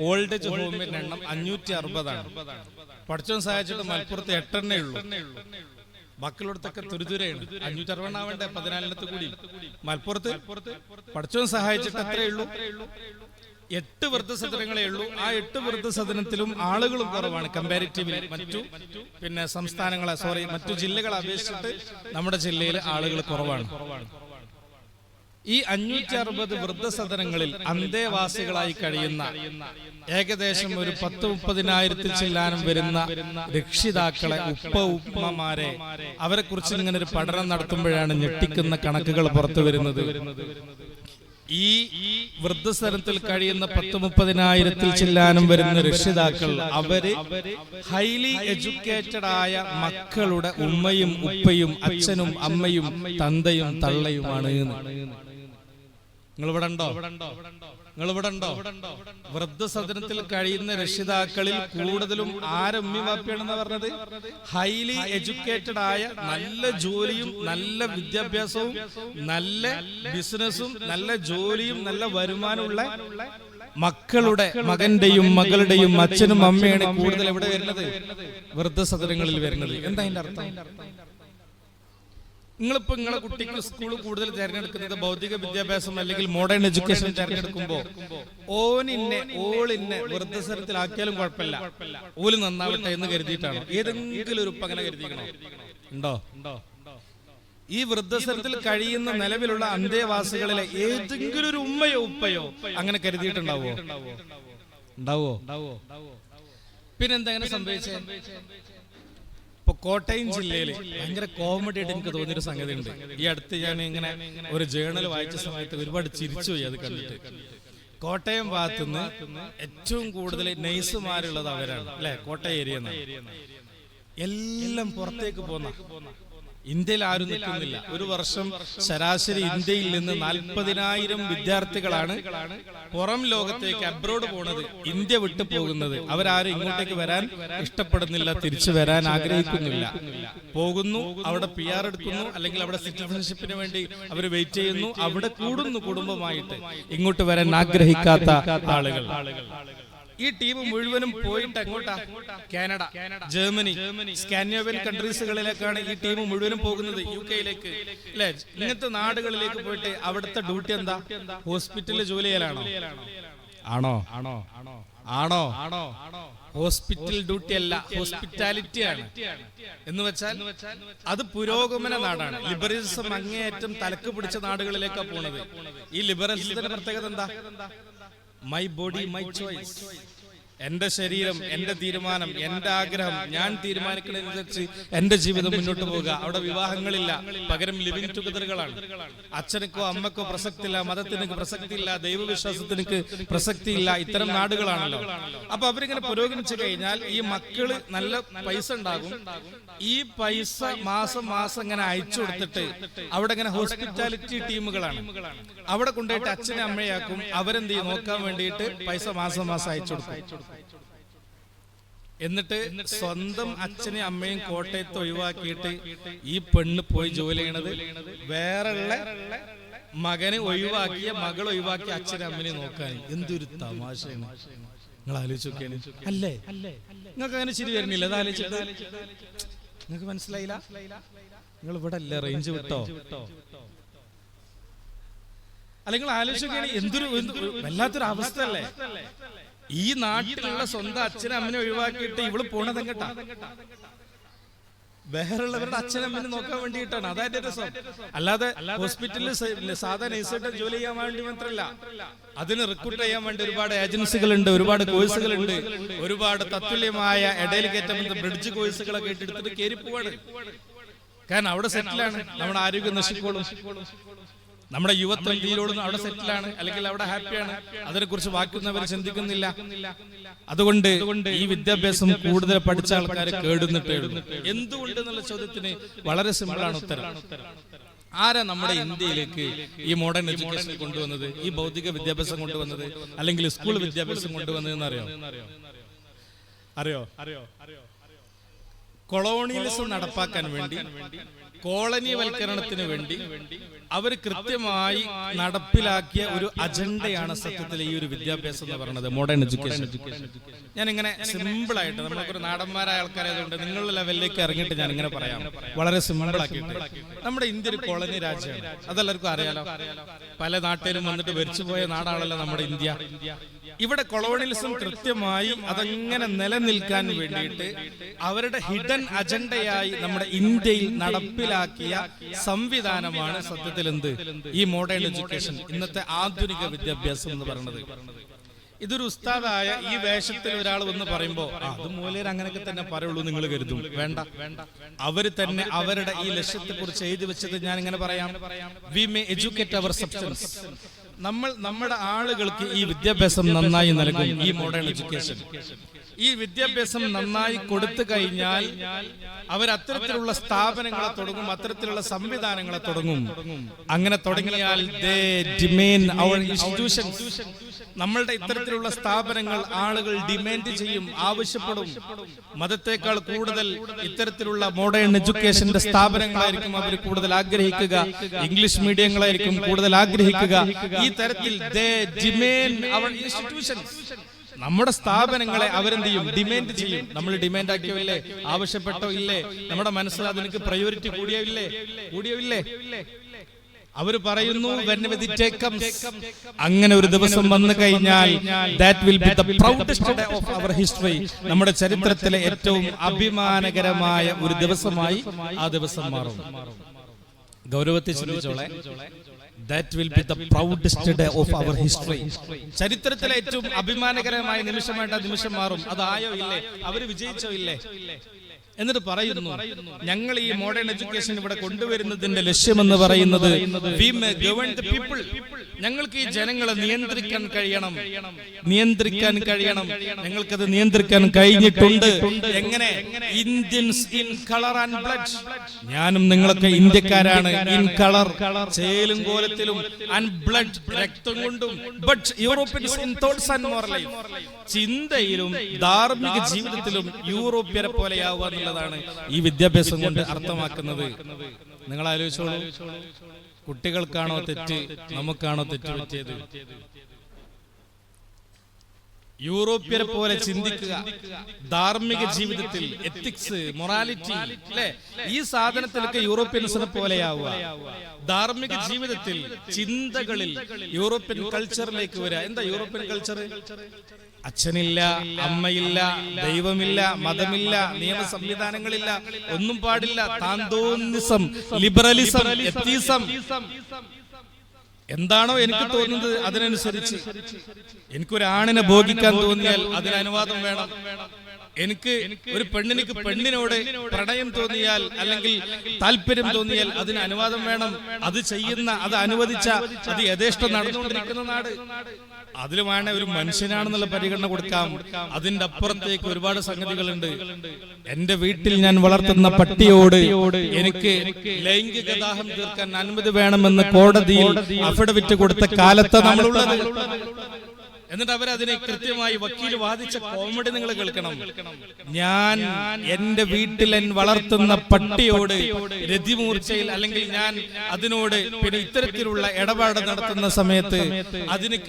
ഓൾഡ് ഏജ് ഹോമിന്റെ എണ്ണം 560 പഠിച്ചോ സഹായിച്ചിട്ട് മലപ്പുറത്ത് 8 ഉള്ളൂ. ബാക്കിയുള്ളടത്തൊക്കെ തുരുതുരയാണ്. 560 ആവേണ്ട 14 കൂടി. മലപ്പുറത്ത് പഠിച്ചോ സഹായിച്ചിട്ട് എത്രയേ ഉള്ളൂ? 8 വൃദ്ധസദനങ്ങളേ ഉള്ളൂ. ആ 8 വൃദ്ധസദനത്തിലും ആളുകളും കുറവാണ് കമ്പാരിറ്റീവ്ലി മറ്റു ജില്ലകളെ അപേക്ഷിച്ചിട്ട് നമ്മുടെ ജില്ലയിൽ ആളുകൾ കുറവാണ്. ഈ 560 വൃദ്ധസദനങ്ങളിൽ അന്തേവാസികളായി കഴിയുന്ന ഏകദേശം ഒരു 10-30,000 ചില്ലാനം വരുന്ന രക്ഷിതാക്കളെ, ഉപ്പമാരെ, അവരെ കുറിച്ച് ഇങ്ങനെ ഒരു പഠനം നടത്തുമ്പോഴാണ് ഞെട്ടിക്കുന്ന കണക്കുകൾ പുറത്തു വരുന്നത്. ഈ വൃദ്ധസദനത്തിൽ കഴിയുന്ന 10-30,000 ചില്ലാനും വരുന്ന രക്ഷിതാക്കൾ അവര് ഹൈലി എഡ്യൂക്കേറ്റഡ് ആയ മക്കളുടെ ഉമ്മയും ഉപ്പയും അച്ഛനും അമ്മയും തന്തയും തള്ളയുമാണ്. നിങ്ങളിവിടെ ഉണ്ടോ? വൃദ്ധസദനത്തിൽ കഴിയുന്ന രക്ഷിതാക്കളിൽ കൂടുതലും ആരമ്മി വാപ്പിയാണെന്ന് പറഞ്ഞത് ഹൈലി എഡ്യൂക്കേറ്റഡ് ആയ നല്ല ജോലിയും നല്ല വിദ്യാഭ്യാസവും നല്ല ബിസിനസ്സും നല്ല ജോലിയും നല്ല വരുമാനമുള്ള മക്കളുടെ മകന്റെയും മകളുടെയും അച്ഛനും അമ്മയാണ് കൂടുതൽ എവിടെ വരുന്നത്? വൃദ്ധസദനങ്ങളിൽ വരുന്നത്. എന്താ അതിന്റെ അർത്ഥം? നിങ്ങളിപ്പോ നിങ്ങളെ കുട്ടിക്ക് സ്കൂൾ കൂടുതൽ തിരഞ്ഞെടുക്കുന്നത് ഭൗതിക വിദ്യാഭ്യാസം അല്ലെങ്കിൽ മോഡേൺ എഡ്യൂക്കേഷൻ തിരഞ്ഞെടുക്കുമ്പോ ഓളിന്നെ വൃദ്ധസദനത്തിലാക്കിയാലും കുഴപ്പമില്ല, ഓല് നന്നാവട്ടെ എന്ന് കരുതിയിട്ടാണ്? ഏതെങ്കിലും ഒരു ഉപ്പ അങ്ങനെ കരുതിക്കണോ? ഉണ്ടോ? ഈ വൃദ്ധസദനത്തിൽ കഴിയുന്ന നിലവിലുള്ള അന്തേവാസികളിലെ ഏതെങ്കിലും ഒരു ഉമ്മയോ ഉപ്പയോ അങ്ങനെ കരുതിയിട്ടുണ്ടാവോ? പിന്നെന്താ അങ്ങനെ സംഭവിച്ചേ? ഇപ്പൊ കോട്ടയം ജില്ലയില് ഭയങ്കര കോമഡി ആയിട്ട് എനിക്ക് തോന്നിയൊരു സംഗതി ഉണ്ട്. ഈ അടുത്ത് ഞാൻ ഇങ്ങനെ ഒരു ജേണൽ വായിച്ച സമയത്ത് ഒരുപാട് ചിരിച്ചുപോയി അത് കണ്ടിട്ട്. കോട്ടയം ഭാഗത്തുനിന്ന് ഏറ്റവും കൂടുതൽ നഴ്സുമാരുള്ളത് അവരാണ് അല്ലെ? കോട്ടയം ഏരിയ എല്ലാം പുറത്തേക്ക് പോന്ന, ഇന്ത്യയിൽ ആരും നിൽക്കുന്നില്ല. ഒരു വർഷം ശരാശരി ഇന്ത്യയിൽ നിന്ന് 40,000 വിദ്യാർത്ഥികളാണ് പുറം ലോകത്തേക്ക് അബ്രോഡ് പോണത്, ഇന്ത്യ വിട്ടു പോകുന്നത്. അവരാരും ഇങ്ങോട്ടേക്ക് വരാൻ ഇഷ്ടപ്പെടുന്നില്ല, തിരിച്ചു വരാൻ ആഗ്രഹിക്കുന്നില്ല. പോകുന്നു, അവിടെ PR എടുക്കുന്നു, അല്ലെങ്കിൽ അവിടെ സിറ്റിസൺഷിപ്പിന് വേണ്ടി അവർ വെയിറ്റ് ചെയ്യുന്നു, അവിടെ കൂടുന്നു കുടുംബമായിട്ട്. ഇങ്ങോട്ട് വരാൻ ആഗ്രഹിക്കാത്ത ആളുകൾ. ഈ ടീം മുഴുവനും പോയിട്ട് അങ്ങോട്ടാ? കാനഡ, ജർമ്മനി, സ്കാൻഡിനേവിയൻ കൺട്രീസുകളിലേക്കാണ് ഈ ടീം മുഴുവനും പോകുന്നത്. UK-യിലേക്ക് അല്ലെ? ഇങ്ങനത്തെ നാടുകളിലേക്ക് പോയിട്ട് അവിടുത്തെ ഡ്യൂട്ടി എന്താ? ഹോസ്പിറ്റലിൽ ജോലി ചെയ്യലാണോ? ആണോ? ഹോസ്പിറ്റൽ ഡ്യൂട്ടി അല്ല, ഹോസ്പിറ്റാലിറ്റി ആണ്. എന്ന് വെച്ചാൽ അത് പുരോഗമന നാടാണ്. ലിബറലിസം അങ്ങേയറ്റം തലക്ക് പിടിച്ച നാടുകളിലേക്കാണ് പോണത്. ഈ ലിബറലിസത്തിന്റെ പ്രത്യേകത എന്താ? My body my choice. എന്റെ ശരീരം, എന്റെ തീരുമാനം, എന്റെ ആഗ്രഹം, ഞാൻ തീരുമാനിക്കുന്നതിനനുസരിച്ച് എന്റെ ജീവിതം മുന്നോട്ട് പോവുക. അവിടെ വിവാഹങ്ങളില്ല, പകരം ലിവിംഗ് ടുഗദറുകളാണ്. അച്ഛനക്കോ അമ്മക്കോ പ്രസക്തിയില്ല, മതത്തിന് പ്രസക്തിയില്ല, ദൈവവിശ്വാസത്തിന് പ്രസക്തിയില്ല. ഇത്തരം നാടുകളാണല്ലോ. അപ്പൊ അവരിങ്ങനെ പുരോഗമിച്ചു കഴിഞ്ഞാൽ ഈ മക്കള് നല്ല പൈസ ഉണ്ടാകും. ഈ പൈസ മാസം ഇങ്ങനെ അയച്ചു കൊടുത്തിട്ട് അവിടെ ഇങ്ങനെ ഹോസ്പിറ്റാലിറ്റി ടീമുകളാണ്. അവിടെ കൊണ്ടുപോയിട്ട് അച്ഛനെ അമ്മയാക്കും. അവരെന്ത് ചെയ്യും? നോക്കാൻ വേണ്ടിയിട്ട് പൈസ മാസം അയച്ചു കൊടുക്കും. എന്നിട്ട് സ്വന്തം അച്ഛനെയും അമ്മയും കോട്ടയത്ത് ഒഴിവാക്കിയിട്ട് ഈ പെണ്ണ് പോയി ജോലി ചെയ്യണത് വേറെയുള്ള മകനെ ഒഴിവാക്കിയ, മകൾ ഒഴിവാക്കിയ അച്ഛനെ അമ്മനെ നോക്കാൻ. എന്തൊരു തമാശയാണ് നിങ്ങൾ ആലോചിച്ച് നോക്കിയാണ്. അല്ലേ? നിങ്ങൾക്ക് അങ്ങനെ ശരി വരുന്നില്ല? അത് ആലോചിച്ചിട്ട് നിങ്ങൾക്ക് മനസ്സിലായില്ല? നിങ്ങൾ ഇവിടെ അല്ലേ? റേഞ്ച് വിട്ടോ? അല്ലെങ്കിൽ ആലോചിക്കുകയാണ്, എന്തൊരു വല്ലാത്തൊരു അവസ്ഥ അല്ലേ? ഈ നാട്ടിലുള്ള സ്വന്തം അച്ഛനും അമ്മനെ ഒഴിവാക്കിയിട്ട് ഇവള് പോണത് എങ്ങട്ടാ? വേറെയുള്ളവരുടെ അച്ഛനമ്മനെ നോക്കാൻ വേണ്ടിയിട്ടാണ്. അതായത് രസം. അല്ലാതെ ഹോസ്പിറ്റലിൽ സാധാരണ നഴ്സായിട്ട് ജോലി ചെയ്യാൻ വേണ്ടി മാത്രമല്ല, അതിന് റിക്രൂട്ട് ചെയ്യാൻ വേണ്ടി ഒരുപാട് ഏജൻസികളുണ്ട്, ഒരുപാട് കോഴ്സുകളുണ്ട്, ഒരുപാട് തത്തുല്യമായ ഇടയിൽ കയറ്റം ബ്രിഡ്ജ് കോഴ്സുകളൊക്കെ എടുത്തിട്ട് കയറി പോവാണ്. കാരണം അവിടെ സെറ്റിലാണ്. നമ്മുടെ ആരോഗ്യം നശിക്കോളും, നമ്മുടെ യുവത്വം തീരോടും അവിടെ സെറ്റിലാണ്, അല്ലെങ്കിൽ അവിടെ ഹാപ്പിയാണ്. അതിനെ കുറിച്ച് ബാക്കിയുള്ളവർ ചിന്തിക്കുന്നില്ല. അതുകൊണ്ട് ഈ വിദ്യാഭ്യാസം കൂടുതൽ പഠിച്ച ആൾക്കാർ കേടുന്നിട്ടേ ഉള്ളൂ. എന്തുകൊണ്ട് എന്നുള്ള ചോദ്യത്തിന് വളരെ സിമ്പിളാണ് ഉത്തരം. ആരാ നമ്മുടെ ഇന്ത്യയിലേക്ക് ഈ മോഡേൺ എഡ്യൂക്കേഷൻ കൊണ്ടുവന്നത്, ഈ ഭൗതിക വിദ്യാഭ്യാസം കൊണ്ടുവന്നത്, അല്ലെങ്കിൽ സ്കൂൾ വിദ്യാഭ്യാസം കൊണ്ടുവന്നതെന്ന് അറിയോ? കൊളോണിയലിസം നടപ്പാക്കാൻ വേണ്ടി, കോളനിവൽക്കരണത്തിന് വേണ്ടി അവർ കൃത്യമായി നടപ്പിലാക്കിയ ഒരു അജണ്ടയാണ് സത്യത്തിൽ ഈ ഒരു വിദ്യാഭ്യാസം എന്ന് പറയുന്നത്, മോഡേൺ എഡ്യൂക്കേഷൻ. ഞാൻ ഇങ്ങനെ സിമ്പിൾ ആയിട്ട്, നമ്മളൊക്കെ നാടന്മാരായ ആൾക്കാരായതുകൊണ്ട് നിങ്ങളുടെ ലെവലിലേക്ക് ഇറങ്ങിയിട്ട് ഞാൻ ഇങ്ങനെ പറയാം, വളരെ സിമ്പിൾ ആക്കിയിട്ട്. നമ്മുടെ ഇന്ത്യ ഒരു കോളനി രാജ്യമാണ്, അതെല്ലാവർക്കും അറിയാലോ. പല നാട്ടിലും വന്നിട്ട് ഭരിച്ചുപോയ നാടാണല്ലോ നമ്മുടെ ഇന്ത്യ. ഇവിടെ കൊളോണിയലിസം കൃത്യമായി അതങ്ങനെ നിലനിൽക്കാൻ വേണ്ടിയിട്ട് അവരുടെ ഹിഡൻ അജണ്ടയായി നമ്മുടെ ഇന്ത്യയിൽ നടപ്പിലാക്കിയ സംവിധാനമാണ് സത്യത്തിൽ ഈ മോഡേൺ എഡ്യൂക്കേഷൻ, ഇന്നത്തെ ആധുനിക വിദ്യാഭ്യാസം എന്ന് പറയുന്നത്. ഇതൊരു ഉസ്താദായ ഈ വേഷത്തിൽ ഒരാൾ വന്ന് പറയുമ്പോ അത് മൂലർ അങ്ങനെയൊക്കെ തന്നെ പറയുള്ളൂ നിങ്ങൾ കരുതും. വേണ്ട, അവര് തന്നെ അവരുടെ ഈ ലക്ഷ്യത്തെ കുറിച്ച് എഴുതി വെച്ചത് ഞാൻ ഇങ്ങനെ പറയാം. We may educate our substance, നമ്മുടെ ആളുകൾക്ക് ഈ വിദ്യാഭ്യാസം നന്നായി നൽകും. ഈ മോഡേൺ എഡ്യൂക്കേഷൻ, ഈ വിദ്യാഭ്യാസം നന്നായി കൊടുത്തു കഴിഞ്ഞാൽ അവർ അത്തരത്തിലുള്ള സ്ഥാപനങ്ങളെ തുടങ്ങും, അത്തരത്തിലുള്ള സംവിധാനങ്ങളെ തുടങ്ങും. അങ്ങനെ തുടങ്ങിയാൽ നമ്മളുടെ ഇത്തരത്തിലുള്ള സ്ഥാപനങ്ങൾ ആളുകൾ ഡിമാൻഡ് ചെയ്യും, ആവശ്യപ്പെടും. മതത്തെക്കാൾ കൂടുതൽ ഇത്തരത്തിലുള്ള മോഡേൺ എഡ്യൂക്കേഷന്റെ സ്ഥാപനങ്ങളായിരിക്കും അവർ കൂടുതൽ ആഗ്രഹിക്കുക, ഇംഗ്ലീഷ് മീഡിയങ്ങളായിരിക്കും കൂടുതൽ ആഗ്രഹിക്കുക. ഈ തരത്തിൽ നമ്മുടെ സ്ഥാപനങ്ങളെ അവരെന്ത് ചെയ്യും? ഡിമാൻഡ് ചെയ്യും. നമ്മൾ ഡിമാൻഡ് ആക്കിയോ ഇല്ലേ? ആവശ്യപ്പെട്ടോ ഇല്ലേ? നമ്മുടെ മനസ്സിൽ അതിനൊക്കെ പ്രയോറിറ്റി കൂടിയോ ഇല്ലേ? അവർ പറയുന്നു അങ്ങനെ ഒരു ദിവസം വന്നു കഴിഞ്ഞാൽ that will be the proudest day of our history, നമ്മുടെ ചരിത്രത്തിലെ ഏറ്റവും അഭിമാനകരമായ ഒരു ദിവസമായി ആ ദിവസം മാറും. ഗൗരവത്തിൽ ചിന്തിച്ചോളെ, that will be the proudest day of our history. ചരിത്രത്തിലെ ഏറ്റവും അഭിമാനകരമായ നിമിഷമായിട്ട് ആ നിമിഷം മാറും. അതായോ ഇല്ലേ? അവര് വിജയിച്ചോ ഇല്ലേ? എന്നിട്ട് പറയുന്നു, ഞങ്ങൾ ഈ മോഡേൺ എഡ്യൂക്കേഷൻ ഇവിടെ കൊണ്ടുവരുന്നതിന്റെ ലക്ഷ്യമെന്ന് പറയുന്നത് we may govern the people. ഞങ്ങൾക്ക് ഈ ജനങ്ങളെ നിയന്ത്രിക്കാൻ കഴിയണം. ഞങ്ങൾക്കത് നിയന്ത്രിക്കാൻ കഴിഞ്ഞിട്ടുണ്ട്. എങ്ങനെ? Indians in colour and blood. ഞാനും നിങ്ങളൊക്കെ ഇന്ത്യക്കാരാണ്, ഇൻ കളർ, ചേലും കോലത്തിലും, ആൻഡ് ബ്ലഡ്, രക്തം കൊണ്ടും, but Europeans in thoughts and moral life. ചിന്തയിലും ധാർമ്മിക ജീവിതത്തിലും യൂറോപ്യരെ പോലെയാവുക എന്നുള്ളതാണ് ഈ വിദ്യാഭ്യാസം കൊണ്ട് അർത്ഥമാക്കുന്നത്. നിങ്ങൾ ആലോചിച്ചോളൂ, കുട്ടികൾക്കാണോ തെറ്റ്, നമുക്കാണോ തെറ്റ് പറ്റിയത്? യൂറോപ്യരെ പോലെ ചിന്തിക്കുക, ധാർമ്മിക ജീവിതത്തിൽ, എത്തിക്സ്, മൊറാലിറ്റി, അല്ലെ, ഈ സാധനത്തിലൊക്കെ യൂറോപ്യൻസിനെ പോലെയാവുക. ധാർമ്മിക ജീവിതത്തിൽ, ചിന്തകളിൽ യൂറോപ്യൻ കൾച്ചറിലേക്ക് വരിക. എന്താ യൂറോപ്യൻ കൾച്ചർ? അച്ഛനില്ല, അമ്മയില്ല, ദൈവമില്ല, മതമില്ല, നിയമ സംവിധാനങ്ങളില്ല, ഒന്നും പാടില്ല. താന്തോന്നിസം, ലിബറലിസം, എത്തീസം. എന്താണോ എനിക്ക് തോന്നുന്നത് അതിനനുസരിച്ച്. എനിക്കൊരാണിനെ ഭോഗിക്കാൻ തോന്നിയാൽ അതിന് അനുവാദം വേണം. എനിക്ക് ഒരു പെണ്ണിനോട് പ്രണയം തോന്നിയാൽ അല്ലെങ്കിൽ താല്പര്യം തോന്നിയാൽ അതിന് അനുവാദം വേണം. അത് ചെയ്യുന്ന, അത് അനുവദിച്ച, അത് യഥേഷ്ടം നടന്നുകൊണ്ടിരിക്കുന്ന നാട്. അതിൽ വേണേ ഒരു മനുഷ്യനാണെന്നുള്ള പരിഗണന കൊടുക്കാം. അതിന്റെ അപ്പുറത്തേക്ക് ഒരുപാട് സംഗതികളുണ്ട്. എന്റെ വീട്ടിൽ ഞാൻ വളർത്തുന്ന പട്ടിയോട് എനിക്ക് ലൈംഗിക ദാഹം തീർക്കാൻ അനുമതി വേണമെന്ന് കോടതിയിൽ അഫിഡവിറ്റ് കൊടുത്ത കാലത്ത് നമ്മളുള്ളത്. എന്നിട്ട് അവരതിനെ കൃത്യമായി വക്കീൽ വാദിച്ച കോമഡി നിങ്ങൾ കേൾക്കണം. ഞാൻ എന്റെ വീട്ടിൽ വളർത്തുന്ന പട്ടിയോട് രതിമൂർച്ചയിൽ, അല്ലെങ്കിൽ ഞാൻ അതിനോട് പിന്നെ ഇത്തരത്തിലുള്ള ഇടപാട് നടത്തുന്ന സമയത്ത്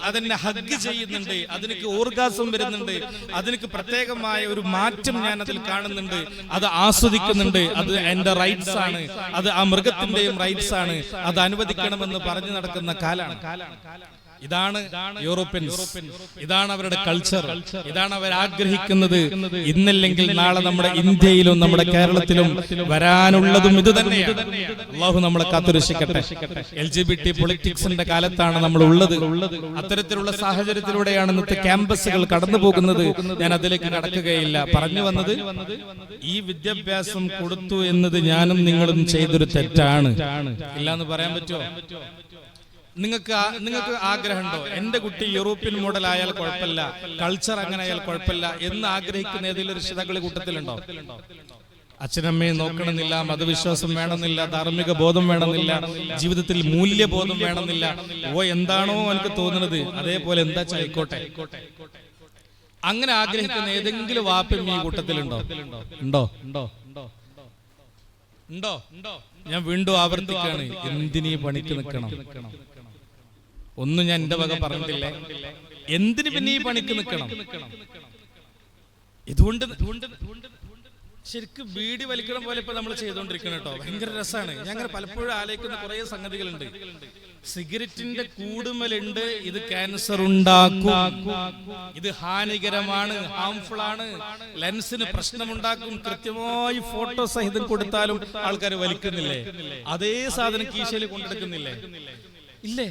അതെന്നെ ഹഗ് ചെയ്യുന്നുണ്ട്, അതിനൊക്കെ ഓർഗാസം വരുന്നുണ്ട്, അതിനൊക്കെ പ്രത്യേകമായ ഒരു മാറ്റം ഞാൻ അതിൽ കാണുന്നുണ്ട്, അത് ആസ്വദിക്കുന്നുണ്ട്, അത് എന്റെ റൈറ്റ്സ് ആണ്, അത് ആ മൃഗത്തിന്റെയും റൈറ്റ്സ് ആണ്, അത് അനുവദിക്കണമെന്ന് പറഞ്ഞു നടക്കുന്ന കാലാണ്. ഇതാണ് യൂറോപ്യൻസ്, ഇതാണ് അവരുടെ കൾച്ചർ, ഇതാണ് അവർ ആഗ്രഹിക്കുന്നത്. ഇന്നല്ലെങ്കിൽ നാളെ നമ്മുടെ ഇന്ത്യയിലും നമ്മുടെ കേരളത്തിലും വരാനുള്ളതും ഇത് തന്നെയാണ്. അല്ലാഹു നമ്മളെ കാത്തുരക്ഷിക്കട്ടെ. LGBT പൊളിറ്റിക്സിന്റെ കാലത്താണ് നമ്മൾ ഉള്ളത്. അത്തരത്തിലുള്ള സാഹചര്യത്തിലൂടെയാണ് ഇന്നത്തെ ക്യാമ്പസുകൾ കടന്നു പോകുന്നത്. ഞാൻ അതിലേക്ക് കടക്കുകയില്ല. പറഞ്ഞു വന്നത്, ഈ വിദ്യാഭ്യാസം കൊടുത്തു എന്നത് ഞാനും നിങ്ങളും ചെയ്തൊരു തെറ്റാണ്. ഇല്ലാന്ന് പറയാൻ പറ്റുമോ? നിങ്ങൾക്ക് ആഗ്രഹമുണ്ടോ എന്റെ കുട്ടി യൂറോപ്യൻ മോഡൽ ആയാൽ കുഴപ്പമില്ല, കൾച്ചർ അങ്ങനെ ആയാൽ കുഴപ്പമില്ല എന്ന് ആഗ്രഹിക്കുന്ന ഏതെങ്കിലും രക്ഷിതാക്കളെ കൂട്ടത്തിലുണ്ടോ? അച്ഛനമ്മയെ നോക്കണമെന്നില്ല, മതവിശ്വാസം വേണമെന്നില്ല, ധാർമ്മിക ബോധം വേണമെന്നില്ല, ജീവിതത്തിൽ മൂല്യബോധം വേണമെന്നില്ല. എന്താണോ എനിക്ക് തോന്നുന്നത് അതേപോലെ എന്താ ആയിക്കോട്ടെ, അങ്ങനെ ആഗ്രഹിക്കുന്ന ഏതെങ്കിലും വാപ്പയും ഈ കൂട്ടത്തിലുണ്ടോ? ഉണ്ടോ? ഞാൻ വീണ്ടും ആവർത്തിക്കാണ്, എന്തിനീ പണിക്ക് നിൽക്കണം? ഒന്നും ഞാൻ എന്റെ വക പറഞ്ഞിട്ടില്ലേ. എന്തിന് പിന്നെ ഈ പണിക്ക് നിൽക്കണം? ഇതുകൊണ്ട് ശരിക്കും ബീഡി വലിക്കണം പോലെ ഇപ്പൊ നമ്മൾ ചെയ്തോണ്ടിരിക്കണം കേട്ടോ. ഭയങ്കര രസമാണ്. ഞാൻ അങ്ങനെ പലപ്പോഴും ആലോചിക്കുന്ന കുറെ സംഗതികളുണ്ട്. സിഗരറ്റിന്റെ കൂടുമലുണ്ട്, ഇത് ക്യാൻസർ ഉണ്ടാക്കും, ഇത് ഹാനികരമാണ്, ഹാംഫുൾ ആണ്, ലെൻസിന് പ്രശ്നമുണ്ടാക്കും. കൃത്യമായി ഫോട്ടോ സഹിതം കൊടുത്താലും ആൾക്കാർ വലിക്കുന്നില്ലേ? അതേ സാധനം കീശയിൽ കൊണ്ടെടുക്കുന്നില്ലേ? ഇല്ലേ?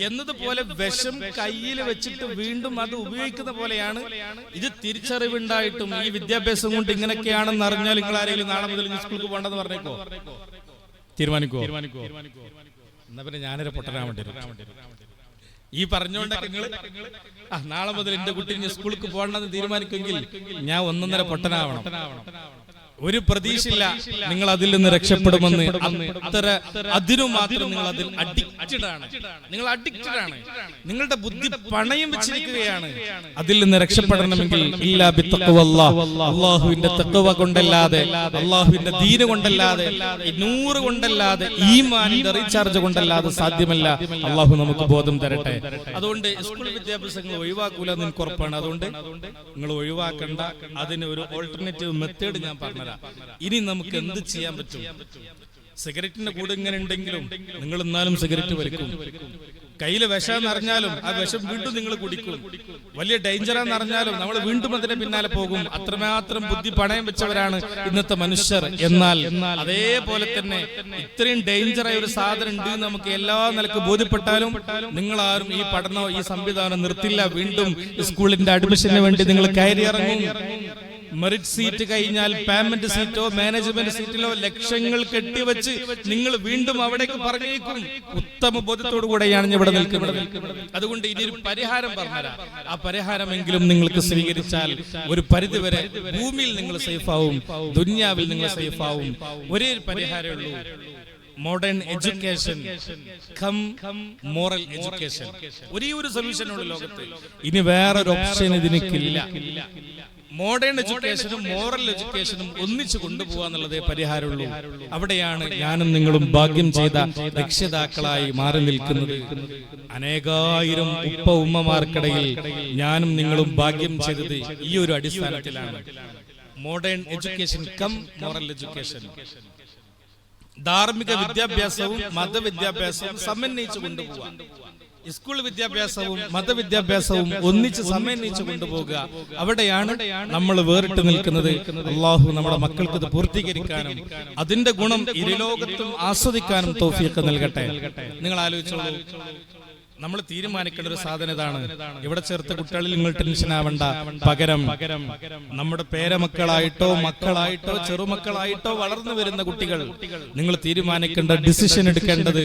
എന്നതുപോലെ വിഷം കയ്യിൽ വെച്ചിട്ട് വീണ്ടും അത് ഉപയോഗിക്കുന്ന പോലെയാണ് ഇത്. തിരിച്ചറിവുണ്ടായിട്ടും ഈ വിദ്യാഭ്യാസം കൊണ്ട് ഇങ്ങനെയൊക്കെയാണെന്ന് അറിഞ്ഞാൽ നിങ്ങൾ ആരെങ്കിലും നാളെ മുതൽ സ്കൂൾക്ക് പോകണ്ടെന്ന് പറഞ്ഞേക്കോ? തീരുമാനിക്കോ? എന്നാ പിന്നെ ഞാനൊരു പൊട്ടനാൻ വേണ്ടി. ഈ പറഞ്ഞുകൊണ്ടൊക്കെ നിങ്ങൾ നാളെ മുതൽ എന്റെ കുട്ടി സ്കൂളിലേക്ക് പോകണമെന്ന് തീരുമാനിക്കുമെങ്കിൽ ഞാൻ 1.5 പൊട്ടനാവണം. ഒരു പ്രതീക്ഷയില്ല നിങ്ങൾ അതിൽ നിന്ന് രക്ഷപ്പെടുമെന്ന്. അത്ര അതിനു മാത്രം നിങ്ങൾ അതിൽ അഡിക്റ്റഡ് ആണ്. നിങ്ങൾ അഡിക്റ്റഡ് ആണ്. നിങ്ങളുടെ ബുദ്ധി പണയം വെച്ചിരിക്കുകയാണ്. അതിൽ നിന്ന് രക്ഷപ്പെടണമെങ്കിൽ ഇല്ലാ ബിത്തഖ്വല്ലാഹ്, അല്ലാഹുവിന്റെ തഖ്വ കൊണ്ടല്ലാതെ, അല്ലാഹുവിന്റെ ദീൻ കൊണ്ടല്ലാതെ, നൂറ് കൊണ്ടല്ലാതെ, ഈമാനിന്റെ റീചാർജ് കൊണ്ടല്ലാതെ സാധ്യമല്ല. അല്ലാഹു നമുക്ക് ബോധം തരട്ടെ. അതുകൊണ്ട് സ്കൂൾ വിദ്യാഭ്യാസങ്ങൾ ഒഴിവാക്കൂല എന്ന് എനിക്ക് ഉറപ്പാണ്. അതുകൊണ്ട് നിങ്ങൾ ഒഴിവാക്കണ്ട. അതിന് ഒരു ഓൾട്ടർനേറ്റീവ് മെത്തേഡ് ഞാൻ പറഞ്ഞു. ഇനി നമുക്ക് എന്ത് ചെയ്യാൻ പറ്റും? സിഗരറ്റിന്റെ കൂടെ ഇങ്ങനെ ഉണ്ടെങ്കിലും നിങ്ങൾ എന്നാലും സിഗരറ്റ് വലിക്കും. കയ്യിൽ വിഷം അറിഞ്ഞാലും ആ വിഷം വീണ്ടും നിങ്ങൾ കുടിക്കും. വലിയ ഡേഞ്ചറാന്ന് അറിഞ്ഞാലും നമ്മൾ വീണ്ടും അതിന്റെ പിന്നാലെ പോകും. അത്രമാത്രം ബുദ്ധി പണയം വെച്ചവരാണ് ഇന്നത്തെ മനുഷ്യർ. എന്നാൽ അതേപോലെ തന്നെ ഇത്രയും ഡേഞ്ചറായ ഒരു സാധനം ഉണ്ട് നമുക്ക് എല്ലാ നിലക്ക് ബോധ്യപ്പെട്ടാലും നിങ്ങളാരും ഈ പഠനം, ഈ സംവിധാനം നിർത്തില്ല. വീണ്ടും സ്കൂളിന്റെ അഡ്മിഷന് വേണ്ടി നിങ്ങൾ കയറി ഇറങ്ങും. മെറിറ്റ് സീറ്റ് കഴിഞ്ഞാൽ പേയ്മെന്റ് സീറ്റോ മാനേജ്മെന്റ് സീറ്റിലോ ലക്ഷങ്ങൾ കെട്ടിവെച്ച് നിങ്ങൾ വീണ്ടും അവിടേക്ക് പറഞ്ഞേക്കും. ഉത്തമ ബോധ്യത്തോടു കൂടെയാണ് ഇവിടെ നിൽക്കുന്നത്. അതുകൊണ്ട് ഇനി ഒരു പരിഹാരം പറഞ്ഞുതരാം. ആ പരിഹാരമെങ്കിലും നിങ്ങൾക്ക് സ്വീകരിച്ചാൽ ഒരു പരിധിവരെ ഭൂമിയിൽ നിങ്ങൾ സേഫ് ആവും, ദുനിയാവിൽ നിങ്ങൾ സേഫ് ആവും. ഒരേ ഒരു പരിഹാരമേ ഉള്ളൂ, modern education cum moral education. ഒരേ ഒരു സൊല്യൂഷനുള്ള ലോകത്ത്. ഇനി വേറൊരു ഓപ്ഷൻ ഇതിനില്ല. മോഡേൺ എഡ്യൂക്കേഷനും മോറൽ എഡ്യൂക്കേഷനും ഒന്നിച്ചു കൊണ്ടുപോകാന്നുള്ളതേ പരിഹാരമുള്ളൂ. അവിടെയാണ് ഞാനും നിങ്ങളും ഭാഗ്യം ചെയ്ത രക്ഷിതാക്കളായി മാറി നിൽക്കുന്നത്. അനേകായിരം ഉമ്മമാർക്കിടയിൽ ഞാനും നിങ്ങളും ഭാഗ്യം ചെയ്തത് ഈ ഒരു അടിസ്ഥാനത്തിലാണ്. Modern education cum moral education. ധാർമ്മിക വിദ്യാഭ്യാസവും മതവിദ്യാഭ്യാസവും സമന്വയിച്ചു കൊണ്ടുപോകാം. സ്കൂൾ വിദ്യാഭ്യാസവും മതവിദ്യാഭ്യാസവും ഒന്നിച്ച് സമന്വയിച്ചു കൊണ്ടുപോകുക. അവിടെയാണ് നമ്മൾ വേറിട്ട് നിൽക്കുന്നത്. അള്ളാഹു നമ്മുടെ മക്കൾക്ക് ഇത് പൂർത്തീകരിക്കാനും അതിന്റെ ഗുണം ഇരുലോകത്തും ആസ്വദിക്കാനും തൗഫീഖ് നൽകട്ടെ. നിങ്ങൾ ആലോചിച്ചോളൂ, നമ്മൾ തീരുമാനിക്കേണ്ട ഒരു സാധനം ഇതാണ്. ഇവിടെ ചേർത്ത കുട്ടികളിൽ നിങ്ങൾ ടെൻഷൻ ആവണ്ട. പകരം നമ്മുടെ പേരമക്കളായിട്ടോ മക്കളായിട്ടോ ചെറുമക്കളായിട്ടോ വളർന്നു വരുന്ന കുട്ടികൾ, നിങ്ങൾ തീരുമാനിക്കേണ്ട, ഡിസിഷൻ എടുക്കേണ്ടത്,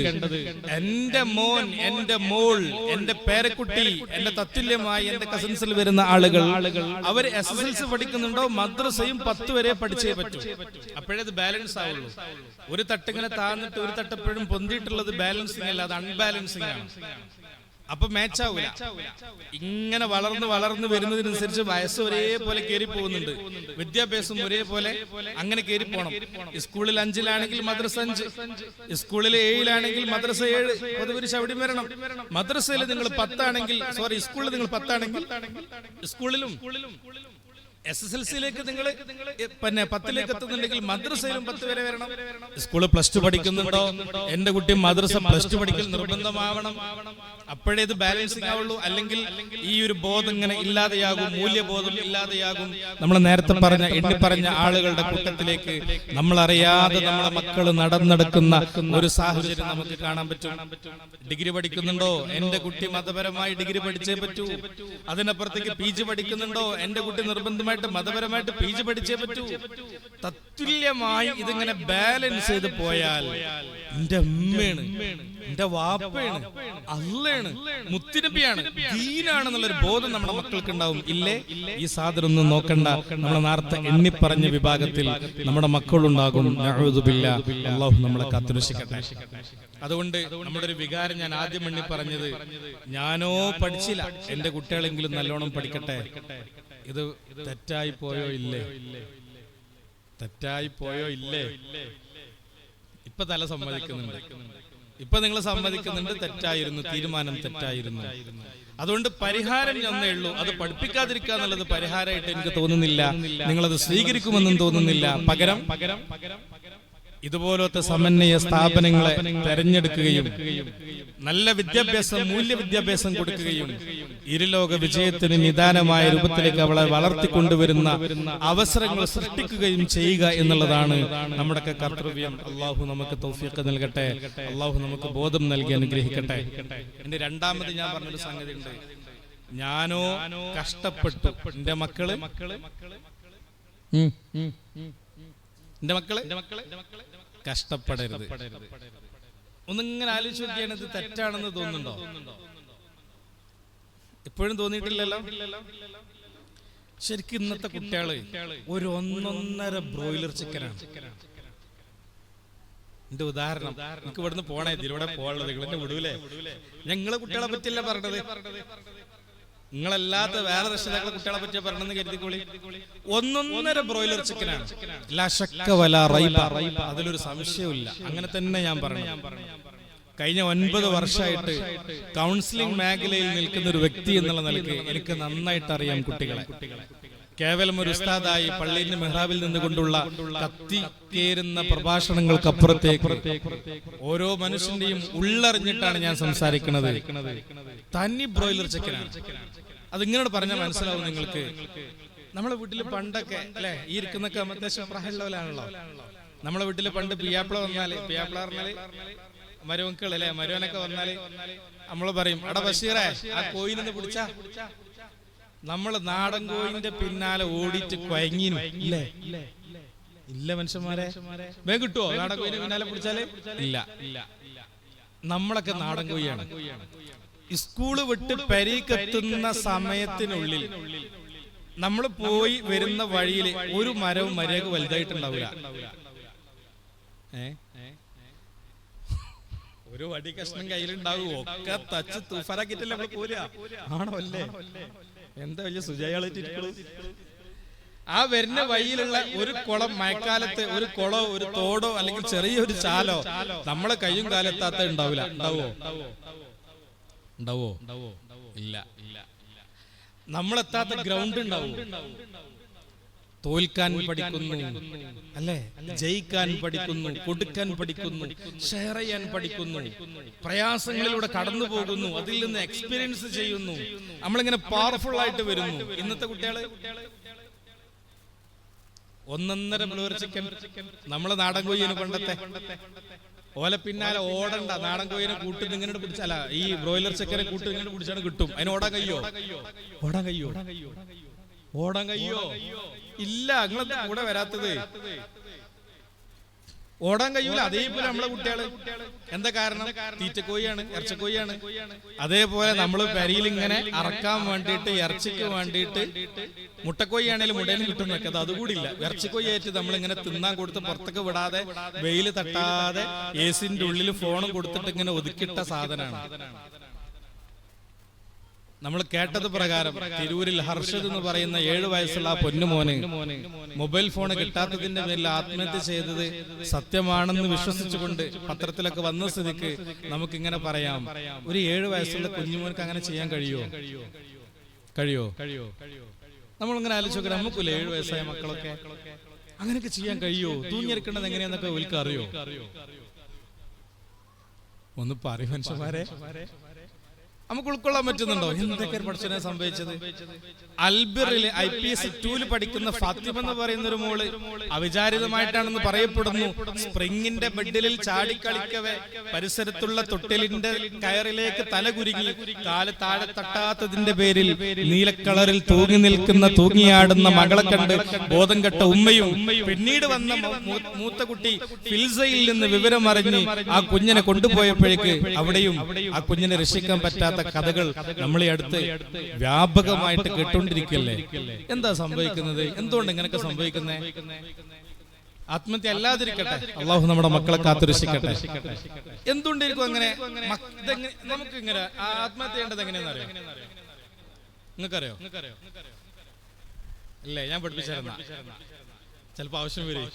എന്റെ മോൻ, എന്റെ മോൾ, എന്റെ പേരക്കുട്ടി, എന്റെ തത്തുല്യമായി എന്റെ കസിൻസിൽ വരുന്ന ആളുകൾ അവർ SSLC പഠിക്കുന്നുണ്ടോ, മദ്രസയും 10 വരെ പഠിച്ചേ പറ്റൂ. അപ്പോഴേ അത് ബാലൻസ് ആവുള്ളൂ. ഒരു തട്ടിങ്ങനെ താന്നിട്ട് ഒരു തട്ടെപ്പോഴും പൊന്തിയിട്ടുള്ളത് ബാലൻസിങ് അല്ല, അത് അൺബാലൻസിങ് ആണ്. അപ്പൊ മാച്ച് ആവൂല. ഇങ്ങനെ വളർന്ന് വരുന്നതിനനുസരിച്ച് വയസ്സ് ഒരേപോലെ കയറി പോകുന്നുണ്ട്, വിദ്യാഭ്യാസം ഒരേപോലെ അങ്ങനെ കയറി പോകണം. സ്കൂളിൽ 5-ലാണെങ്കിൽ മദ്രസ 5, സ്കൂളിൽ 7-ലാണെങ്കിൽ മദ്രസ 7. പൊതുവരിച്ച് അവിടെ വരണം. മദ്രസയിൽ നിങ്ങൾ 10 ആണെങ്കിൽ, സ്കൂളിൽ നിങ്ങൾ 10 ആണെങ്കിൽ സ്കൂളിലും SSLC-യിലേക്ക് നിങ്ങൾ പിന്നെ 10-ലേക്ക് എത്തുന്നുണ്ടെങ്കിൽ മദ്രസയിലും 10 വരെ വരണം. സ്കൂള് +2 പഠിക്കുന്നുണ്ടോ, എന്റെ കുട്ടി മദ്രസ +2 പഠിക്കൽ നിർബന്ധമാവണം. അപ്പോഴേ ഇത് ബാലൻസിങ് ആവുള്ളൂ. അല്ലെങ്കിൽ ഈ ഒരു ബോധം ഇങ്ങനെ ഇല്ലാതെയാകും, മൂല്യബോധം ഇല്ലാതെയാകും. നമ്മൾ നേരത്തെ എണ്ണിപ്പറഞ്ഞ ആളുകളുടെ കൂട്ടത്തിലേക്ക് നമ്മളറിയാതെ നമ്മളെ മക്കൾ നടന്നെടുക്കുന്ന ഒരു സാഹചര്യം നമുക്ക് കാണാൻ പറ്റും. ഡിഗ്രി പഠിക്കുന്നുണ്ടോ, എന്റെ കുട്ടി മതപരമായി ഡിഗ്രി പഠിച്ചേ പറ്റൂ. അതിനപ്പുറത്തേക്ക് PG പഠിക്കുന്നുണ്ടോ, എന്റെ കുട്ടി നിർബന്ധമായിട്ട് മതപരമായിട്ട് PG പഠിച്ചേ പറ്റൂ. തത്തുല്യമായി ഇതിങ്ങനെ ബാലൻസ് ചെയ്ത് പോയാൽ എന്റെ അമ്മയാണ്, എന്റെ വാപ്പയാണ്, അള്ളയാണ്, മുത്തുനബിയാണ്, ദീനാണെന്നുള്ളൊരു ബോധം നമ്മുടെ മക്കൾക്ക് ഉണ്ടാവും. ഇല്ലേ? ഈ സാധനം ഒന്നും നോക്കണ്ട. നമ്മളെ നേരത്തെ എണ്ണിപ്പറഞ്ഞ വിഭാഗത്തിൽ നമ്മുടെ മക്കളുണ്ടാകും. നഊദുബില്ലാ. അല്ലാഹു നമ്മളെ കാത്തുരക്ഷിക്കട്ടെ. അതുകൊണ്ട് നമ്മുടെ ഒരു വികാരം ഞാൻ ആദ്യം എണ്ണി പറഞ്ഞത്, ഞാനോ പഠിച്ചില്ല, എന്റെ കുട്ടികളെങ്കിലും നല്ലോണം പഠിക്കട്ടെ. ഇത് തെറ്റായി പോയോ ഇല്ലേ? തെറ്റായി പോയോ ഇല്ലേ? ഇപ്പൊ തല സമ്മതിക്കുന്നുണ്ട്. ഇപ്പൊ നിങ്ങൾ സമ്മതിക്കുന്നുണ്ട്, തെറ്റായിരുന്നു, തീരുമാനം തെറ്റായിരുന്നു. അതുകൊണ്ട് പരിഹാരം ഒന്നേ ഉള്ളൂ, അത് പഠിപ്പിക്കാതിരിക്കുക എന്നുള്ളത് പരിഹാരമായിട്ട് എനിക്ക് തോന്നുന്നില്ല. നിങ്ങളത് സ്വീകരിക്കുമെന്നും തോന്നുന്നില്ല. പകരം ഇതുപോലത്തെ സമന്വയ സ്ഥാപനങ്ങളെ തെരഞ്ഞെടുക്കുകയും നല്ല വിദ്യാഭ്യാസം, മൂല്യ വിദ്യാഭ്യാസം കൊടുക്കുകയും ഇരുലോക വിജയത്തിന് നിദാനമായ രൂപത്തിലേക്ക് അവളെ വളർത്തിക്കൊണ്ടുവരുന്ന അവസരങ്ങൾ സൃഷ്ടിക്കുകയും ചെയ്യുക എന്നുള്ളതാണ് നമ്മുടെയൊക്കെ കർത്തവ്യം. അള്ളാഹു നമുക്ക് തൗഫീഖ് നൽകട്ടെ. അള്ളാഹു നമുക്ക് ബോധം നൽകി അനുഗ്രഹിക്കട്ടെ. എന്റെ രണ്ടാമത് ഞാൻ പറഞ്ഞൊരു സംഗതി ഉണ്ട്. ഞാനോ കഷ്ടപ്പെട്ടു, എന്റെ മക്കള് കഷ്ടപ്പെടരുത്. ഒന്നിങ്ങനെ ആലോചിച്ച് നോക്കിയാണ് ഇത് തെറ്റാണെന്ന് തോന്നുന്നുണ്ടോ? എപ്പോഴും തോന്നിയിട്ടില്ലല്ലോ? ശരിക്കും ഇന്നത്തെ കുട്ടികള് ഒരു 1.5 ബ്രോയിലർ ചിക്കനാണ്. എന്റെ ഉദാഹരണം, എനിക്ക് ഇവിടുന്ന് പോണേ, ഇതിലൂടെ പോകാനുള്ളത്, നിങ്ങളെന്നെ വിടൂലേ? ഞങ്ങളെ കുട്ടികളെ പറ്റിയല്ല പറഞ്ഞത്, നിങ്ങളല്ലാത്ത വേറെ രക്ഷിതാക്കളെ കുട്ടികളെ പറ്റിയ പറഞ്ഞെന്ന് കരുതിക്കോളി. 1.5 ബ്രോയിലർ ചിക്കനാണ്. അതിലൊരു സംശയമില്ല. അങ്ങനെ തന്നെ ഞാൻ പറഞ്ഞു. കഴിഞ്ഞ 9 വർഷമായിട്ട് കൗൺസിലിംഗ് മേഖലയിൽ നിൽക്കുന്ന ഒരു വ്യക്തി എന്നുള്ള നിലയ്ക്ക് എനിക്ക് നന്നായിട്ട് അറിയാം കുട്ടികളെ. കേവലം ഒരു ഉസ്താദായി പള്ളിയിലെ മെഹ്റാബിൽ നിന്നുകൊണ്ടുള്ള കത്തിക്കേറുന്ന പ്രഭാഷണങ്ങൾക്കപ്പുറത്തേക്ക് ഓരോ മനുഷ്യന്റെയും ഉള്ളറിഞ്ഞിട്ടാണ് ഞാൻ സംസാരിക്കുന്നത്. തനി ബ്രോയിലർ ചിക്കനാണ്. അതിങ്ങനെ പറഞ്ഞാൽ മനസ്സിലാവും നിങ്ങൾക്ക്. നമ്മളെ വീട്ടില് പണ്ടൊക്കെ അല്ലെ, ഈ ഇരിക്കുന്നൊക്കെ അത്യാവശ്യം പ്രായമുള്ളവരാണല്ലോ. നമ്മളെ വീട്ടില് പണ്ട് പിയാപ്പിള വന്നാല്, പിയാപ്പിള പറഞ്ഞാല് മരുമക്കൾ അല്ലെ, മരുവനൊക്കെ വന്നാല് നമ്മള് പറയും, എടാ ബഷീറേ ആ കോയിനൊന്ന് പിടിച്ചാ. നമ്മള് നാടൻ കോയിന്റെ പിന്നാലെ ഓടിയിട്ട് കൊയങ്ങിനും ഇല്ലേ? ഇല്ല മനുഷ്യന്മാരെ, വേഗം കിട്ടുവോ നാടൻ കോയിന്റെ പിന്നാലെ പിടിച്ചാല്? ഇല്ല. നമ്മളൊക്കെ നാടൻ കോയിയാണ്. സ്കൂള് വിട്ട് പെരീക്കെത്തുന്ന സമയത്തിനുള്ളിൽ നമ്മൾ പോയി വരുന്ന വഴിയിൽ ഒരു മരവും മര്യാദ വലുതായിട്ടുണ്ടാവില്ല. ഒരു വടി കഷ്ണം കയ്യിലുണ്ടാവും. ഒക്കെ തച്ച് തുഫറാക്കിട്ടല്ലേ നമ്മള് പോരാ. ആണോ അല്ലേ? എന്താ വലിയ സുജയാളിട്ടിരിക്കണു. ആ വരുന്ന വഴിയിലുള്ള ഒരു കുളം, മഴക്കാലത്ത് ഒരു കുളോ ഒരു തോടോ അല്ലെങ്കിൽ ചെറിയൊരു ചാലോ നമ്മളെ കയ്യും കാലെത്താത്ത ഉണ്ടാവില്ല. ഉണ്ടാവോ? ഇല്ല. നമ്മളെത്താത്ത ഗ്രൗണ്ട് ഉണ്ടാവും. തോൽക്കാൻ പഠിക്കുന്നു അല്ലെ, ജയിക്കാൻ പഠിക്കുന്നു, കൊടുക്കാൻ പഠിക്കുന്നു, ഷെയർ ചെയ്യാൻ പഠിക്കുന്നു, പ്രയാസങ്ങളിലൂടെ കടന്നു പോകുന്നു, അതിൽ നിന്ന് എക്സ്പീരിയൻസ് ചെയ്യുന്നു. നമ്മളിങ്ങനെ പവർഫുൾ ആയിട്ട് വരുന്നു. ഇന്നത്തെ കുട്ടികള് 1.5 ബ്രോയിലർ ചിക്കൻ. നമ്മള് നാടൻ കോഴിന് പണ്ടത്തെ ഓലെ പിന്നാലെ ഓടണ്ട. നാടൻ കോഴിനെ കൂട്ടുന്ന ഇങ്ങനെ പിടിച്ചാല, ഈ ബ്രോയിലർ ചിക്കനെ കൂട്ട് ഇങ്ങനെ പിടിച്ചാണ് കിട്ടും. അതിന് ഓടാൻ കഴിയോ? ഇല്ല. നിങ്ങളെന്താ കൂടെ വരാത്തത്? ഓടാൻ കഴിയൂല. അതേപോലെ നമ്മളെ കുട്ടികള് എന്താ കാരണം? തീറ്റക്കോഴിയാണ്, ഇറച്ചിക്കോഴിയാണ്. അതേപോലെ നമ്മള് പെരിയിൽ ഇങ്ങനെ അറക്കാൻ വേണ്ടിയിട്ട്, ഇറച്ചിക്ക് വേണ്ടിയിട്ട്, മുട്ടക്കോഴിയാണേലും മുടയിൽ കിട്ടുന്നൊക്കെ അതുകൂടി ഇല്ല. ഇറച്ചിക്കോഴിയായിട്ട് നമ്മളിങ്ങനെ തിന്നാൻ കൊടുത്ത് പുറത്തേക്ക് വിടാതെ, വെയില് തട്ടാതെ, ഏസിന്റെ ഉള്ളിൽ ഫോണും കൊടുത്തിട്ട് ഇങ്ങനെ ഒതുക്കിട്ട സാധനമാണ്. നമ്മൾ കേട്ടത് പ്രകാരം തിരൂരിൽ ഹർഷദ് എന്ന് പറയുന്ന 7 വയസ്സുള്ള ആ പൊന്നുമോന് മൊബൈൽ ഫോൺ കിട്ടാത്തതിന്റെ പേരിൽ ആത്മഹത്യ ചെയ്തത് സത്യമാണെന്ന് വിശ്വസിച്ചുകൊണ്ട് പത്രത്തിലൊക്കെ വന്ന സ്ഥിതിക്ക് നമുക്കിങ്ങനെ പറയാം, ഒരു 7 വയസ്സുള്ള കുഞ്ഞുമോനക്ക് അങ്ങനെ ചെയ്യാൻ കഴിയോ? നമ്മളിങ്ങനെ ആലോചിച്ച് നമുക്കില്ല 7 വയസ്സായ മക്കളൊക്കെ അങ്ങനെയൊക്കെ ചെയ്യാൻ കഴിയോ? തൂങ്ങിയിരിക്കേണ്ടത് എങ്ങനെയാന്നൊക്കെ ഓൽക്ക് അറിയോ? ഒന്ന് പറയും മനുഷ്യന്മാരെ. നമുക്ക് ഉൾക്കൊള്ളാൻ പറ്റുന്നുണ്ടോ എന്തൊക്കെ പഠിച്ചതിനെ സംഭവിച്ചത്? അൽബിറിൽ IPS 2 പഠിക്കുന്ന ഫാത്തിമ എന്ന് പറയുന്ന ഒരു മോള് അവിചാരിതമായിട്ടാണെന്ന് പറയപ്പെടുന്നു. സ്പ്രിങ്ങിന്റെ ബെഡിലിൽ ചാടിക്കളിക്കവേ പരിസരത്തുള്ള തൊട്ടിലിന്റെ കയറിലേക്ക് തല കുരുങ്ങി കാല് താഴെ തട്ടാത്തതിന്റെ പേരിൽ നീലക്കളറിൽ തൂങ്ങിയാടുന്ന മകളെ കണ്ട് ബോധം കെട്ട ഉമ്മയും പിന്നീട് വന്ന മൂത്ത കുട്ടി ഫിൽസയിൽ നിന്ന് വിവരം അറിഞ്ഞ് ആ കുഞ്ഞിനെ കൊണ്ടുപോയപ്പോഴേക്ക് അവിടെയും ആ കുഞ്ഞിനെ രക്ഷിക്കാൻ പറ്റാത്ത കഥകൾ നമ്മളെ അടുത്ത് വ്യാപകമായിട്ട് കേട്ടോണ്ടിരിക്കല്ലേ. എന്താ സംഭവിക്കുന്നത്? എന്തുകൊണ്ട് ഇങ്ങനെയൊക്കെ സംഭവിക്കുന്നേ? ആത്മഹത്യ അല്ലാതിരിക്കട്ടെ, അള്ളാഹു നമ്മുടെ മക്കളെ കാത്തുരക്ഷിക്കട്ടെ. എന്തുകൊണ്ടിരിക്കും അങ്ങനെ? നമുക്ക് ഇങ്ങനെ ആത്മഹത്യ ചെയ്യേണ്ടത് എങ്ങനെയാണെന്ന് അറിയാം? നിങ്ങൾക്കറിയോ? അല്ലേ? ഞാൻ പഠിപ്പിച്ചിരുന്ന ചിലപ്പോ ആവശ്യം വരും.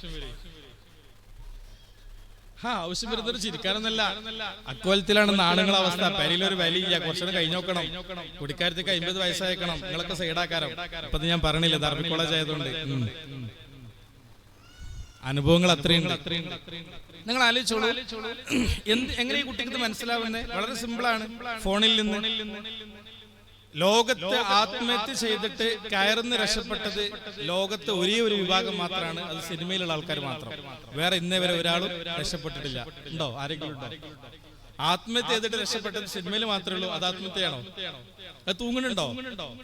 ആവശ്യം വരുന്നൊരു ചിരിക്കാനൊന്നല്ല, അക്കോലത്തിലാണ് ആണുങ്ങളെ അവസ്ഥ. പെരയിലൊരു വലിയ കുറച്ചു കഴിഞ്ഞ് നോക്കണം. കുടിക്കാരത്തേക്ക് 50 വയസ്സായേക്കണം. നിങ്ങളൊക്കെ സൈഡാക്കാരം. ഇപ്പൊ ഞാൻ പറഞ്ഞില്ല, ദർബി കോളേജ് ആയതുകൊണ്ട് അനുഭവങ്ങൾ അത്രയുണ്ട്. നിങ്ങൾ ആലോചിച്ചോളൂ, എങ്ങനെ ഈ കുട്ടിക്ക് മനസ്സിലാവുന്നത്? വളരെ സിമ്പിളാണ്. ഫോണിൽ നിന്ന് ലോകത്ത് ആത്മഹത്യ ചെയ്തിട്ട് കയറുന്ന് രക്ഷപ്പെട്ടത് ലോകത്ത് ഒരേ ഒരു വിഭാഗം മാത്രമാണ്. അത് സിനിമയിലുള്ള ആൾക്കാർ മാത്രം. വേറെ ഇന്നേ വരെ ഒരാളും രക്ഷപ്പെട്ടിട്ടില്ല. ഉണ്ടോ? ആരെങ്കിലും ഉണ്ടോ? ആത്മഹത്യ ചെയ്തിട്ട് രക്ഷപ്പെട്ടത് സിനിമയിൽ മാത്രമേ ഉള്ളൂ. അത് ആത്മഹത്യയാണോ? അത് തൂങ്ങുന്നുണ്ടോ?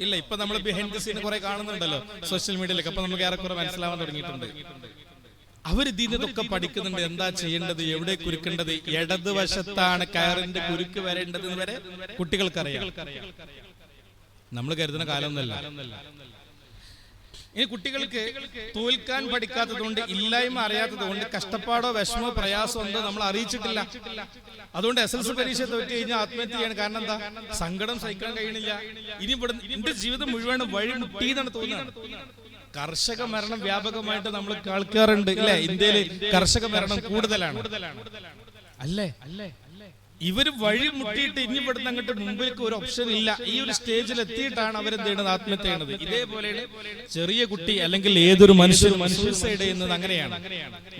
ഇല്ല. ഇപ്പൊ നമ്മൾ ബിഹൈൻഡ് ദി സീൻ കുറെ കാണുന്നുണ്ടല്ലോ സോഷ്യൽ മീഡിയയിലൊക്കെ. അപ്പൊ നമുക്ക് ഏറെക്കുറെ മനസ്സിലാവാൻ തുടങ്ങിയിട്ടുണ്ട്. അവർ ഇതിനൊക്കെ പഠിക്കുന്നുണ്ട്. എന്താ ചെയ്യേണ്ടത്, എവിടെ കുരുക്കേണ്ടത്, ഇടതുവശത്താണ് കയറിന്റെ കുരുക്ക് വരേണ്ടത് വരെ കുട്ടികൾക്കറിയാം. നമ്മൾ കരുതുന്ന കാലമൊന്നുമല്ല. ഇനി കുട്ടികൾക്ക് തോൽക്കാൻ പഠിക്കാത്തതുകൊണ്ട്, ഇല്ലായ്മ അറിയാത്തതുകൊണ്ട്, കഷ്ടപ്പാടോ വിഷമോ പ്രയാസമോ എന്തോ നമ്മൾ അറിയിച്ചിട്ടില്ല. അതുകൊണ്ട് SLC പരീക്ഷ തോറ്റ് കഴിഞ്ഞാൽ ആത്മഹത്യ ചെയ്യാണ്. കാരണം എന്താ? സങ്കടം സഹിക്കാൻ കഴിയണില്ല. ഇനി ഇവിടെ എന്റെ ജീവിതം മുഴുവൻ വഴി മുട്ടിയെന്നാണ് തോന്നുന്നത്. കർഷക മരണം വ്യാപകമായിട്ട് നമ്മൾ കേൾക്കാറുണ്ട് ഇല്ലേ? ഇന്ത്യയിൽ കർഷക മരണം കൂടുതലാണ് അല്ലേ? ഇവര് വഴി മുട്ടിയിട്ട് ഇനി ഇവിടുന്ന് അങ്ങോട്ട് മുമ്പിലേക്ക് ഒരു ഓപ്ഷൻ ഇല്ല. ഈ ഒരു സ്റ്റേജിൽ എത്തിയിട്ടാണ് അവരെന്ത് ചെയ്യുന്നത്? ആത്മഹത്യ ചെയ്യുന്നത്. ഇതേപോലെയാണ് ചെറിയ കുട്ടി അല്ലെങ്കിൽ ഏതൊരു മനുഷ്യനും സൂസൈഡ് ചെയ്യുന്നത്. അങ്ങനെയാണ്.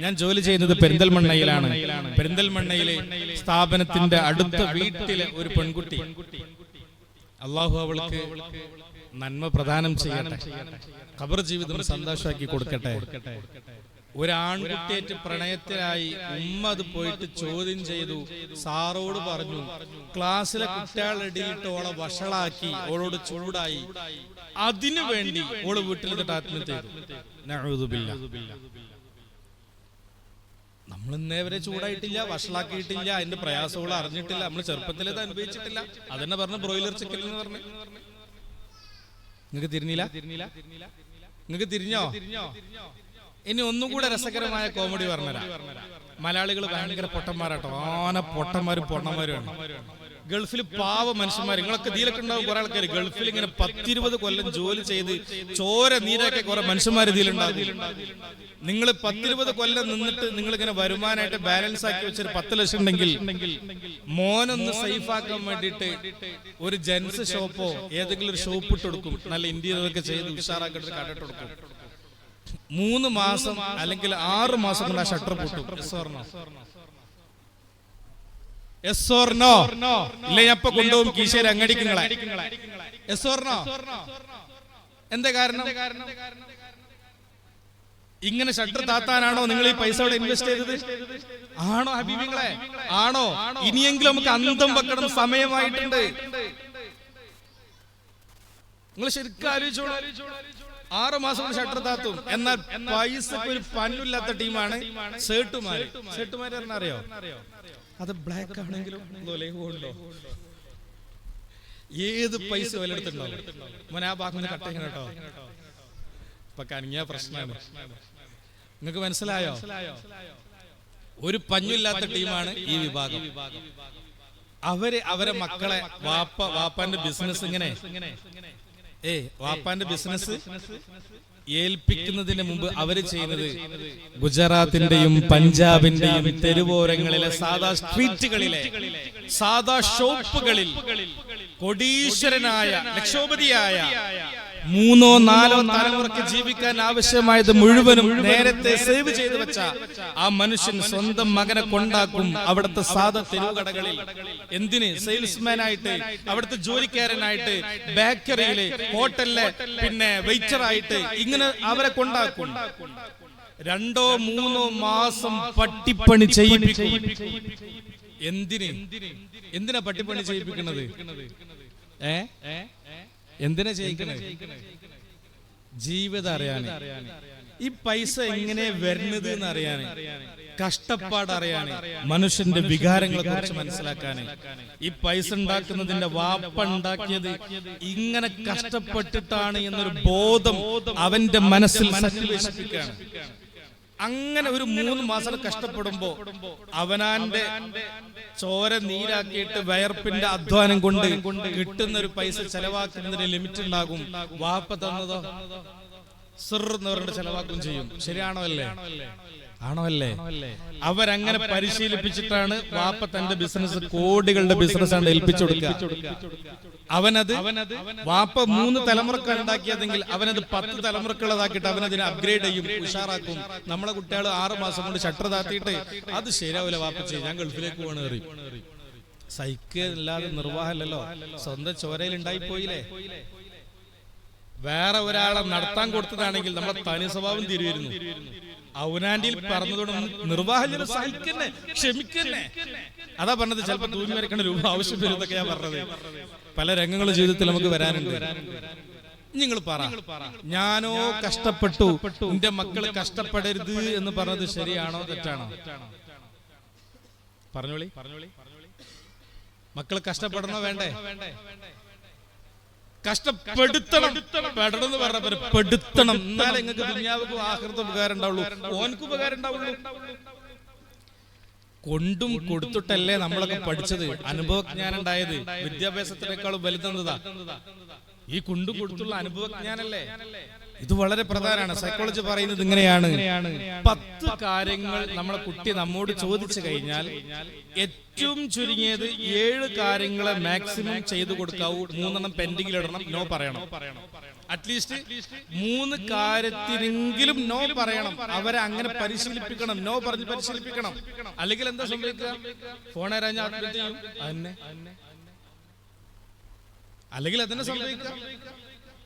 ഞാൻ ജോലി ചെയ്യുന്നത് പെരിന്തൽമണ്ണയിലാണ്. പെരിന്തൽമണ്ണയിലെ സ്ഥാപനത്തിന്റെ അടുത്ത വീട്ടിലെ ഒരു പെൺകുട്ടി, അള്ളാഹു അവൾക്ക് നന്മ പ്രദാനം ചെയ്യട്ടെ, ഖബർ ജീവിതം സന്തോഷമാക്കി കൊടുക്കട്ടെ. ഒരാൺകുട്ടിയേറ്റ് പ്രണയത്തിലായി ഉമ്മ അത് പോയിട്ട് ചോദ്യം ചെയ്തു, സാറോട് പറഞ്ഞു, ക്ലാസ്സിലെ കുട്ടികളുടെ ഇടയിലിട്ട് ഓളെ വഷളാക്കി, ഓളോട് ചൂടായി. അതിനു വേണ്ടി ഓള് വീട്ടിലിട്ട് ആത്മഹത്യ ചെയ്തു. നഊദുബില്ലാ. നമ്മൾ ഇന്നേ വരെ ചൂടായിട്ടില്ല, വഷളാക്കിയിട്ടില്ല, അതിന്റെ പ്രയാസങ്ങൾ അറിഞ്ഞിട്ടില്ല, നമ്മൾ ചെറുപ്പത്തിലേത് അനുഭവിച്ചിട്ടില്ല. അതെന്നെ പറഞ്ഞ ബ്രോയിലർ ചിക്കൻ എന്ന് പറഞ്ഞു. നിങ്ങൾക്ക് തിരിഞ്ഞില്ല? നിങ്ങൾക്ക് തിരിഞ്ഞോ? ഇനി ഒന്നും കൂടെ രസകരമായ കോമഡി പറഞ്ഞുതരാം. മലയാളികൾ ഭയങ്കര പൊട്ടന്മാരാട്ടോ, ആന പൊട്ടന്മാരും പൊണ്ണന്മാരുമാണ്. ഗൾഫിൽ പാവ മനുഷ്യന്മാർ, നിങ്ങളൊക്കെ ഇതിലൊക്കെ ഉണ്ടാവും കുറെ ആൾക്കാർ. ഗൾഫിൽ ഇങ്ങനെ 10-20 കൊല്ലം ജോലി ചെയ്ത് ചോര നീരൊക്കെ കുറെ മനുഷ്യന്മാർ ഇതിലുണ്ടാകും. നിങ്ങൾ 10-20 കൊല്ലം നിന്നിട്ട് നിങ്ങൾ ഇങ്ങനെ വരുമാനമായിട്ട് ബാലൻസ് ആക്കി വെച്ചൊരു 10 ലക്ഷം ഉണ്ടെങ്കിൽ മോനൊന്ന് സേഫ് ആക്കാൻ വേണ്ടിയിട്ട് ഒരു ജെൻസ് ഷോപ്പോ ഏതെങ്കിലും ഒരു ഷോപ്പ് ഇട്ട് കൊടുക്കും. നല്ല ഇന്ത്യയിലൊക്കെ ചെയ്ത് ഉഷാറാക്കിട്ട് കണ്ടിട്ട് കൊടുക്കും. 3 മാസം അല്ലെങ്കിൽ 6 മാസം കൊണ്ട് ആ ഷട്ടർ പൊട്ടും. ഇല്ല ഞാൻ ഇപ്പൊ കൊണ്ടുപോകും കീശേരി അങ്ങടിക്ക് നിങ്ങളെ. എന്താ കാരണം? ഇങ്ങനെ ഷട്ടർ താത്താനാണോ നിങ്ങൾ ഈ പൈസ അവിടെ ഇൻവെസ്റ്റ് ചെയ്തത്? ആണോ ഹബീബിങ്ങളെ? ആണോ? ഇനിയെങ്കിലും നമുക്ക് അന്തം വെക്കണം, സമയമായിട്ടുണ്ട്. നിങ്ങൾ ശരിക്കും ആലോചിച്ചോളൂ. 6 മാസം കൊണ്ട് ഷട്ടർ താത്തും. എന്നാൽ പൈസക്ക് ഒരു പന്നില്ലാത്ത ടീമാണ് സേട്ടുമാര്. സേട്ടുമാര് പറഞ്ഞ അറിയോ? അത് ബ്ലാക്ക് ആണെങ്കിലും ഉണ്ടോ? ഏത് പൈസ വിലെടുത്തുണ്ടോ മോനെ ആ ഭാഗം കട്ട കേട്ടോ. ഇപ്പൊ കനിങ്ങിയ പ്രശ്നമാണ്. നിങ്ങൾക്ക് മനസ്സിലായോ? ഒരു പഞ്ഞില്ലാത്ത ടീമാണ് ഈ വിഭാഗം. അവരെ മക്കളെ വാപ്പാന്റെ ബിസിനസ് ഇങ്ങനെ വാപ്പാന്റെ ബിസിനസ് ഏൽപ്പിക്കുന്നതിന് മുമ്പ് അവര് ചെയ്യുന്നത് ഗുജറാത്തിന്റെയും പഞ്ചാബിന്റെയും തെരുവോരങ്ങളിലെ സാധാ സ്ട്രീറ്റുകളിലെ സാധാ ഷോപ്പുകളിൽ കോടീശ്വരനായ ലക്ഷോപതിയായ 3-4 തലമുറക്ക് ജീവിക്കാൻ ആവശ്യമായത് മുഴുവനും നേരത്തെ സേവ് ചെയ്തു വെച്ച ആ മനുഷ്യൻ സ്വന്തം മകനെ കൊണ്ടാക്കും അവിടുത്തെ സാധാ തെരുവുകടകളിൽ. എന്തിന്? സെയിൽസ്മാൻ ആയിട്ട്, അവിടുത്തെ ജോലിക്കാരനായിട്ട്, ബേക്കറിയില്, ഹോട്ടലിലെ പിന്നെ വെയിറ്റർ ആയിട്ട് ഇങ്ങനെ അവരെ കൊണ്ടാക്കും. 2-3 മാസം പട്ടിപ്പണി ചെയ്യിപ്പിക്കും. എന്തിനാ പട്ടിപ്പണി ചെയ്യിപ്പിക്കുന്നത്? എന്തിനാ ചെയ്യിക്കണേ? ജീവിതം അറിയാൻ, ഈ പൈസ എങ്ങനെ വരുന്നത് എന്ന് അറിയാന്, കഷ്ടപ്പാട് അറിയാന്, മനുഷ്യന്റെ വികാരങ്ങളെ കുറിച്ച് മനസ്സിലാക്കാന്. ഈ പൈസ ഉണ്ടാക്കുന്നതിന്റെ വാപ്പ ഉണ്ടാക്കിയത് ഇങ്ങനെ കഷ്ടപ്പെട്ടിട്ടാണ് എന്നൊരു ബോധം അവന്റെ മനസ്സിൽ സന്നിവേശിപ്പിക്കുകയാണ്. അങ്ങനെ ഒരു 3 മാസം കഷ്ടപ്പെടുമ്പോ അവനാന്റെ ചോര നീരാക്കിയിട്ട് വയർപ്പിന്റെ അധ്വാനം കൊണ്ട് കിട്ടുന്ന ഒരു പൈസ ചെലവാക്കുന്നതിന് ലിമിറ്റ് ഉണ്ടാകും. വാപ്പ തന്നതോ എന്ന് പറഞ്ഞിട്ട് ചെലവാക്കും ചെയ്യും. ശരിയാണോ അല്ലേ? ആണോ അല്ലേ? അവരങ്ങനെ പരിശീലിപ്പിച്ചിട്ടാണ് വാപ്പ തന്റെ ബിസിനസ്, കോടികളുടെ ബിസിനസ്സാണ് ഏൽപ്പിച്ചു കൊടുക്കുക. അവനത് വാപ്പ 3 തലമുറക്ക് ഉണ്ടാക്കിയതെങ്കിൽ അവനത് 10 തലമുറക്കുള്ളതാക്കിയിട്ട് അവനതിനെ അപ്ഗ്രേഡ് ചെയ്യും, ഉഷാറാക്കും. നമ്മളെ കുട്ടികൾ 6 മാസം കൊണ്ട് ഷട്ടർ താത്തിയിട്ട് അത് ശരിയാവില്ല വാപ്പ ചെയ്യും, ഞാൻ ഗൾഫിലേക്ക് പോകണം കയറി. സൈക്കിളില്ലാതെ നിർവാഹമല്ലല്ലോ, സ്വന്തം ചോരയിൽ ഉണ്ടായിപ്പോയില്ലേ. വേറെ ഒരാളെ നടത്താൻ കൊടുത്തതാണെങ്കിൽ നമ്മളെ തനി സ്വഭാവം തിരിവരുന്നു. ഔനാന്റിയിൽ പറഞ്ഞതോടൊന്നും നിർവാഹം സഹിക്കന്നെ, ക്ഷമിക്കന്നെ. അതാ പറഞ്ഞത്. ചിലപ്പോ തൂങ്ങി വരയ്ക്കേണ്ട രൂപ ആവശ്യം വരുന്നതൊക്കെ ഞാൻ പറഞ്ഞത്. പല രംഗങ്ങളും ജീവിതത്തിൽ നമുക്ക് വരാനുണ്ട്. നിങ്ങൾ പറ, ഞാനോ കഷ്ടപ്പെട്ടു, എന്റെ മക്കൾ കഷ്ടപ്പെടരുത് എന്ന് പറഞ്ഞത് ശരിയാണോ തെറ്റാണോ? പറഞ്ഞോളി. മക്കൾ കഷ്ടപ്പെടണോ വേണ്ടേ? കഷ്ടപ്പെടുത്തണം. പെടണം എന്ന് പറഞ്ഞ പെടുത്തണം. എന്നാലേ നിങ്ങൾക്ക് ദുനിയാവുക്ക് ആഖിറത്തും ഉപകാരം ഉണ്ടാവുള്ളൂ, ഓനക്ക് ഉപകാരം ഉണ്ടാവുള്ളൂ. കൊണ്ടും കൊടുത്തിട്ടല്ലേ നമ്മളൊക്കെ പഠിച്ചത്. അനുഭവജ്ഞാനം ഉണ്ടായത് വിദ്യാഭ്യാസത്തിനേക്കാളും വലുതെന്നതാ ഈ കൊണ്ടും കൊടുത്തുള്ള അനുഭവജ്ഞാനല്ലേ. ഇത് വളരെ പ്രധാനമാണ്. സൈക്കോളജി പറയുന്നത് ഇങ്ങനെയാണ്, 10 കാര്യങ്ങൾ നമ്മളെ കുട്ടി നമ്മോട് ചോദിച്ചു കഴിഞ്ഞാൽ ഏറ്റവും ചുരുങ്ങിയത് 7 കാര്യങ്ങളെ മാക്സിമം ചെയ്തു കൊടുക്കാവൂ, 3 പെൻഡിങ്ങിൽ ഇടണം, നോ പറയണം. അറ്റ്ലീസ്റ്റ് 3 കാര്യത്തിനെങ്കിലും നോ പറയണം. അവരെ അങ്ങനെ പരിശീലിപ്പിക്കണം, നോ പറഞ്ഞ് പരിശീലിപ്പിക്കണം. അല്ലെങ്കിൽ എന്താ സംഭവിക്കുക? ഫോൺ അറിഞ്ഞ ആത്മഹത്യ ചെയ്യും തന്നെ. അല്ലെങ്കിൽ അതന്നെ സംഭവിക്കുക.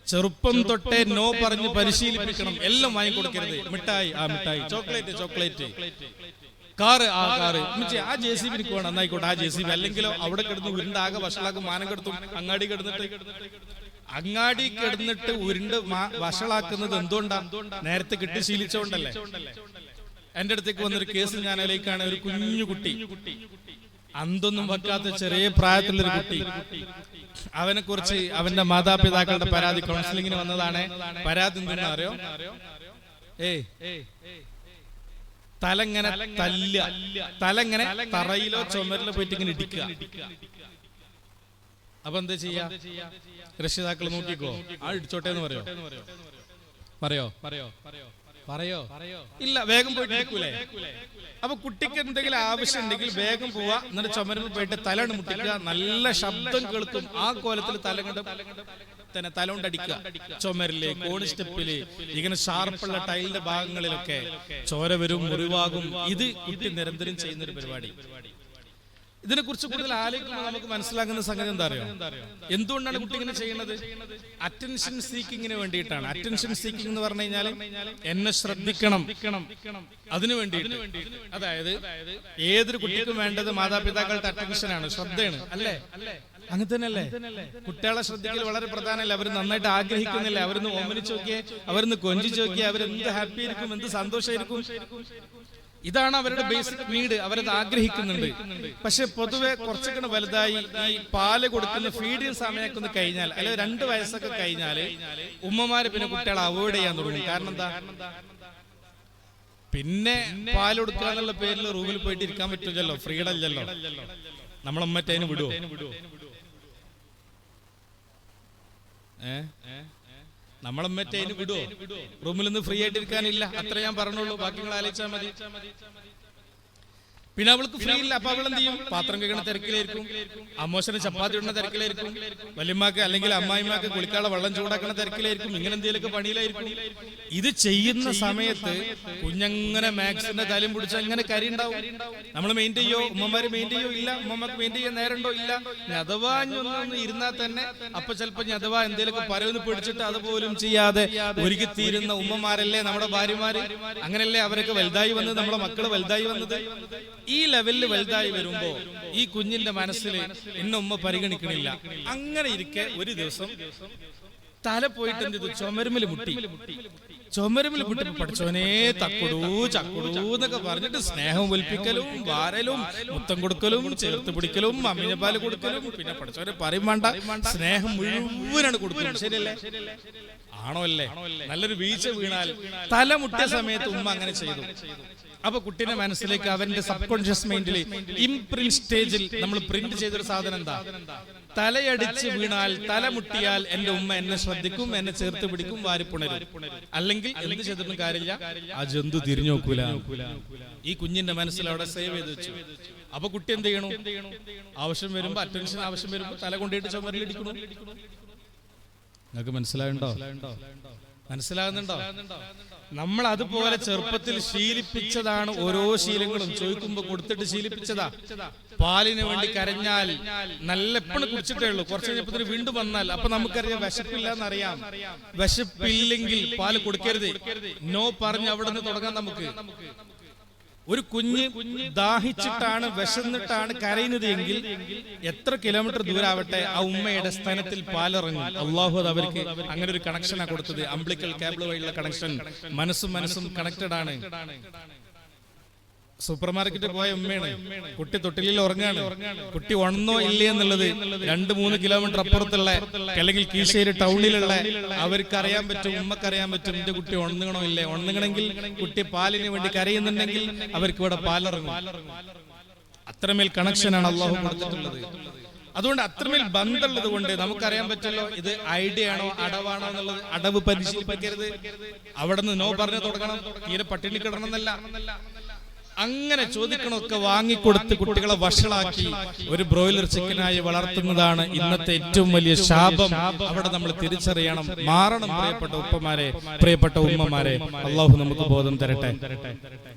ചെറുപ്പം തൊട്ടേ നോ പറഞ്ഞ് പരിശീലിപ്പിക്കണം. എല്ലാം വാങ്ങിക്കൊടുക്കരുത്. മിഠായി ആ മിഠായി, ചോക്ലേറ്റ്, കാറ് ആ കാറ്, ആ JCB എനിക്ക് വേണം, എന്നായിക്കോട്ടെ ആ JCB. അല്ലെങ്കിലോ അവിടെ കിടന്ന് ഉരുണ്ട് ആകെ വഷളാക്കും, മാനം കെടുത്തും. അങ്ങാടി കിടന്നിട്ട് ഉരുണ്ട് വഷളാക്കുന്നത് എന്തുകൊണ്ടാ? നേരത്തെ കിട്ടി ശീലിച്ചോണ്ടല്ലേ. എന്റെ അടുത്തേക്ക് വന്നൊരു കേസ് ഞാൻ അതിലേക്കാണ്. ഒരു കുഞ്ഞു കുട്ടി, അന്തൊന്നും വെക്കാത്ത ചെറിയ പ്രായത്തിലുള്ളൊരു കുട്ടി. അവനെ കുറിച്ച് അവന്റെ മാതാപിതാക്കളുടെ പരാതി കൗൺസിലിങ്ങിന് വന്നതാണ്. പരാതി എന്തെന്ന് അറിയോ? തലങ്ങനെ തലങ്ങനെ തറയിലോ ചുമരിലോ പോയിട്ട് ഇങ്ങനെ ഇടിക്കുക. അപ്പൊ എന്താ ചെയ്യാ? രക്ഷിതാക്കൾ നോക്കിക്കോ, ആ ഇടിച്ചോട്ടെ എന്ന് പറയോ? ഇല്ല, വേഗം പോയിട്ട് ഇടിക്കൂലേ? അപ്പൊ കുട്ടിക്ക് എന്തെങ്കിലും ആവശ്യം ഉണ്ടെങ്കിൽ വേഗം പോവാ, എന്നിട്ട് ചുമരിൽ പോയിട്ട് തലണ്ട് മുട്ടിക്കുക. നല്ല ശബ്ദം കേൾക്കും. ആ കോലത്തിൽ തല കൊണ്ടടിക്കുക. ചുമരില്, കോണി സ്റ്റെപ്പില്, ഇങ്ങനെ ഷാർപ്പുള്ള ടൈലിന്റെ ഭാഗങ്ങളിലൊക്കെ ചോര വരും, മുറിവാകും. ഇത് കുട്ടി നിരന്തരം ചെയ്യുന്ന ഒരു പരിപാടി. ഇതിനെ കുറിച്ച് കൂടുതൽ ആലോചിക്കുമ്പോൾ നമുക്ക് മനസ്സിലാക്കുന്ന സംഗതി എന്താ അറിയോ? എന്തുകൊണ്ടാണ് കുട്ടി ഇങ്ങനെ ചെയ്യുന്നത്? അറ്റൻഷൻ സീക്കിങ്ങിന് വേണ്ടിയിട്ടാണ്. അറ്റൻഷൻ സീക്കിംഗ് എന്ന് പറഞ്ഞു കഴിഞ്ഞാൽ എന്നെ ശ്രദ്ധിക്കണം, അതിനു വേണ്ടിയിട്ട്. അതായത് ഏതൊരു കുട്ടിക്കും വേണ്ടത് മാതാപിതാക്കളുടെ അറ്റൻഷനാണ്, ശ്രദ്ധയാണ്, അല്ലേ? അങ്ങനെ തന്നെയല്ലേ? കുട്ടികളെ ശ്രദ്ധിക്കൽ വളരെ പ്രധാനമല്ലേ? അവർ നന്നായിട്ട് ആഗ്രഹിക്കുന്നില്ല, അവരൊന്ന് ഓമനിച്ച് നോക്കിയേ, അവരൊന്ന് കൊഞ്ചിച്ച് നോക്കിയേ, അവരെന്ത് ഹാപ്പി ആയിരിക്കും, എന്ത് സന്തോഷമായിരിക്കും. ഇതാണ് അവരുടെ ബേസിക് നീഡ്. അവരത് ആഗ്രഹിക്കുന്നുണ്ട്. പക്ഷെ പൊതുവെ കുറച്ചൊക്കെ വലുതായി ഈ പാല് കൊടുക്കുന്ന ഫീഡിങ് സമയമൊക്കെ ഒന്ന് കഴിഞ്ഞാൽ, അല്ലെങ്കിൽ 2 വയസ്സൊക്കെ കഴിഞ്ഞാല് ഉമ്മമാര് പിന്നെ കുട്ടികളെ അവോയ്ഡ് ചെയ്യാൻ തുടങ്ങും. കാരണം എന്താ? പിന്നെ പാല് കൊടുക്കുക എന്നുള്ള പേരിൽ റൂമിൽ പോയിട്ട് ഇരിക്കാൻ പറ്റില്ലല്ലോ, ഫ്രീഡം ഇല്ലല്ലോ. നമ്മളമ്മറ്റതിന് വിടുവോ? നമ്മളമ്മറ്റതിന് വിടുവോ? റൂമിൽ നിന്ന് ഫ്രീ ആയിട്ട് ഇരിക്കാനില്ല. അത്ര ഞാൻ പറഞ്ഞുള്ളൂ, ബാക്കി നിങ്ങൾ ആലോചിച്ചാൽ മതി. പിന്നെ അവൾക്ക് ഫ്രീ ഇല്ല. അപ്പൊ അവൾ എന്ത് ചെയ്യും? പാത്രം കഴിക്കണ തിരക്കിലായിരിക്കും, അമ്മോശന് ചപ്പാത്തി ഇടുന്ന തിരക്കിലായിരിക്കും, വല്യമ്മക്ക് അല്ലെങ്കിൽ അമ്മായിമാക്ക് കുളിക്കാനുള്ള വെള്ളം ചൂടാക്കുന്ന തിരക്കിലായിരിക്കും, ഇങ്ങനെ എന്തെങ്കിലുമൊക്കെ പണിയിലായിരിക്കും. ഇത് ചെയ്യുന്ന സമയത്ത് കുഞ്ഞങ്ങനെ മാക്സിന്റെ തലയും പിടിച്ച് അങ്ങനെ കരി ഉണ്ടാവും. നമ്മൾ മെയിൻറ്റെയിൻ ചെയ്യോ? ഉമ്മമാര് മെയിൻറ്റെയിൻ ചെയ്യോ? ഇല്ല. ഉമ്മമാർക്ക് മെയിൻറ്റെയിൻ ചെയ്യാൻ നേരണ്ടോ? ഇല്ല. അഥവാ ഒന്ന് ഇരുന്നാൽ തന്നെ അപ്പൊ ചിലപ്പോ അഥവാ എന്തെങ്കിലുമൊക്കെ പരവന്ന് പിടിച്ചിട്ട് അതുപോലും ചെയ്യാതെ ഒരുക്കി തീരുന്ന ഉമ്മമാരല്ലേ നമ്മുടെ ഭാര്യമാര്. അങ്ങനല്ലേ അവരൊക്കെ വലുതായി വന്നത്, നമ്മുടെ മക്കള് വലുതായി വന്നത്. ഈ ലെവലിൽ വലുതായി വരുമ്പോ ഈ കുഞ്ഞിന്റെ മനസ്സിൽ എന്നെ ഉമ്മ പരിഗണിക്കണില്ല. അങ്ങനെ ഇരിക്കെ ഒരു ദിവസം തല പോയിട്ട് എന്ത് ചെയ്തു? ചുമരുമിൽ മുട്ടി. പഠിച്ചോനെ തക്കുടൂ ചക്കുടൂ എന്നൊക്കെ പറഞ്ഞിട്ട് സ്നേഹം ഒലിപ്പിക്കലും വാരലും മുത്തം കൊടുക്കലും ചേർത്ത് പിടിക്കലും അമ്മിഞ്ഞപ്പാല് കൊടുക്കലും, പിന്നെ പഠിച്ചോനെ പറയും വേണ്ട, സ്നേഹം മുഴുവനാണ് കൊടുക്കുന്നത്. ശരിയല്ലേ? ആണോ അല്ലേ? നല്ലൊരു വീഴ്ച വീണാൽ തല മുട്ടിയ സമയത്ത് ഉമ്മ അങ്ങനെ ചെയ്തു. അപ്പൊ കുട്ടിയുടെ മനസ്സിലേക്ക് അവന്റെ സബ് കോൺഷ്യസ് മൈൻഡിൽ ഇംപ്രിന്റ് സ്റ്റേജിൽ നമ്മൾ പ്രിന്റ് ചെയ്തൊരു സാധനം എന്താ? തലയടിച്ച് വീണാൽ, തല മുട്ടിയാൽ എന്റെ ഉമ്മ എന്നെ ശ്രദ്ധിക്കും, എന്നെ ചേർത്ത് പിടിക്കും, വാരിപ്പുണരും. അല്ലെങ്കിൽ എന്ത് ചെയ്തിട്ടും കാര്യമില്ല, ആ ജന്തു തിരിഞ്ഞു നോക്കൂല. ഈ കുഞ്ഞിന്റെ മനസ്സിൽ അവിടെ സേവ് ചെയ്ത് വെച്ചു. അപ്പൊ കുട്ടി എന്ത് ചെയ്യണം? ആവശ്യം വരുമ്പോ, അറ്റൻഷൻ ആവശ്യം വരുമ്പോ തല കൊണ്ടിട്ട് ചുമരിലിടിക്കണം. നിങ്ങൾക്ക് മനസ്സിലാകുന്നുണ്ടോ? നമ്മൾ അതുപോലെ ചെറുപ്പത്തിൽ ശീലിപ്പിച്ചതാണ് ഓരോ ശീലങ്ങളും. ചോദിക്കുമ്പോ കൊടുത്തിട്ട് ശീലിപ്പിച്ചതാ. പാലിന് വേണ്ടി കരഞ്ഞാൽ നല്ല എപ്പോഴും കുടിച്ചിട്ടേ ഉള്ളൂ. കുറച്ച് കഴിഞ്ഞപ്പോ വീണ്ടും വന്നാൽ അപ്പൊ നമുക്കറിയാം വിശപ്പില്ല എന്നറിയാം. വിശപ്പില്ലെങ്കിൽ പാല് കൊടുക്കരുത്, നോ പറഞ്ഞ് അവിടെ നിന്ന് തുടങ്ങാൻ. നമുക്ക് ഒരു കുഞ്ഞ് ദാഹിച്ചിട്ടാണ്, വിശന്നിട്ടാണ് കരയുന്നത് എങ്കിൽ എത്ര കിലോമീറ്റർ ദൂരാവട്ടെ ആ ഉമ്മയുടെ സ്ഥാനത്തിൽ പാലിറങ്ങും. അള്ളാഹു അത് അവർക്ക് അങ്ങനെ ഒരു കണക്ഷനാണ് കൊടുത്തത്. അംബ്ലിക്കൽ കേബിൾ വഴിയുള്ള കണക്ഷൻ. മനസ്സും കണക്റ്റഡ് ആണ്. സൂപ്പർ മാർക്കറ്റിൽ പോയ ഉമ്മയാണ്, കുട്ടി തൊട്ടിലിൽ ഉറങ്ങാണ്. കുട്ടി ഉണന്നോ ഇല്ലേ എന്നുള്ളത് 2-3 കിലോമീറ്റർ അപ്പുറത്തുള്ള അല്ലെങ്കിൽ കീശേരി ടൗണിലുള്ള അവർക്ക് അറിയാൻ പറ്റും, ഉമ്മക്കറിയാൻ പറ്റും എന്റെ കുട്ടി ഉണങ്ങണോ ഇല്ലേ. ഉണങ്ങണമെങ്കിൽ കുട്ടി പാലിന് വേണ്ടി കരയുന്നുണ്ടെങ്കിൽ അവർക്ക് ഇവിടെ പാലിറങ്ങും. അത്രമേൽ കണക്ഷനാണ് അള്ളാഹു കൊടുത്തിട്ടുള്ളത്. അതുകൊണ്ട് അത്രമേൽ ബന്ധമുള്ളത് കൊണ്ട് നമുക്കറിയാൻ പറ്റല്ലോ ഇത് ഐഡിയ ആണോ അടവാണോ എന്നുള്ളത്. അടവ് പരിശീലിപ്പിക്കരുത്, അവിടെ നിന്ന് നോ പറഞ്ഞു തുടങ്ങണം, തീരെ പട്ടിണി കിടണം എന്നല്ല. അങ്ങനെ ചോദിക്കണമൊക്കെ വാങ്ങിക്കൊടുത്ത് കുട്ടികളെ വഷളാക്കി ഒരു ബ്രോയിലർ ചിക്കനായി വളർത്തുന്നതാണ് ഇന്നത്തെ ഏറ്റവും വലിയ ശാപം. അവിടെ നമ്മൾ തിരിച്ചറിയണം, മാറണം. പ്രിയപ്പെട്ട ഉപ്പമാരെ, പ്രിയപ്പെട്ട ഉമ്മമാരെ, അള്ളാഹു നമുക്ക് ബോധം തരട്ടെ.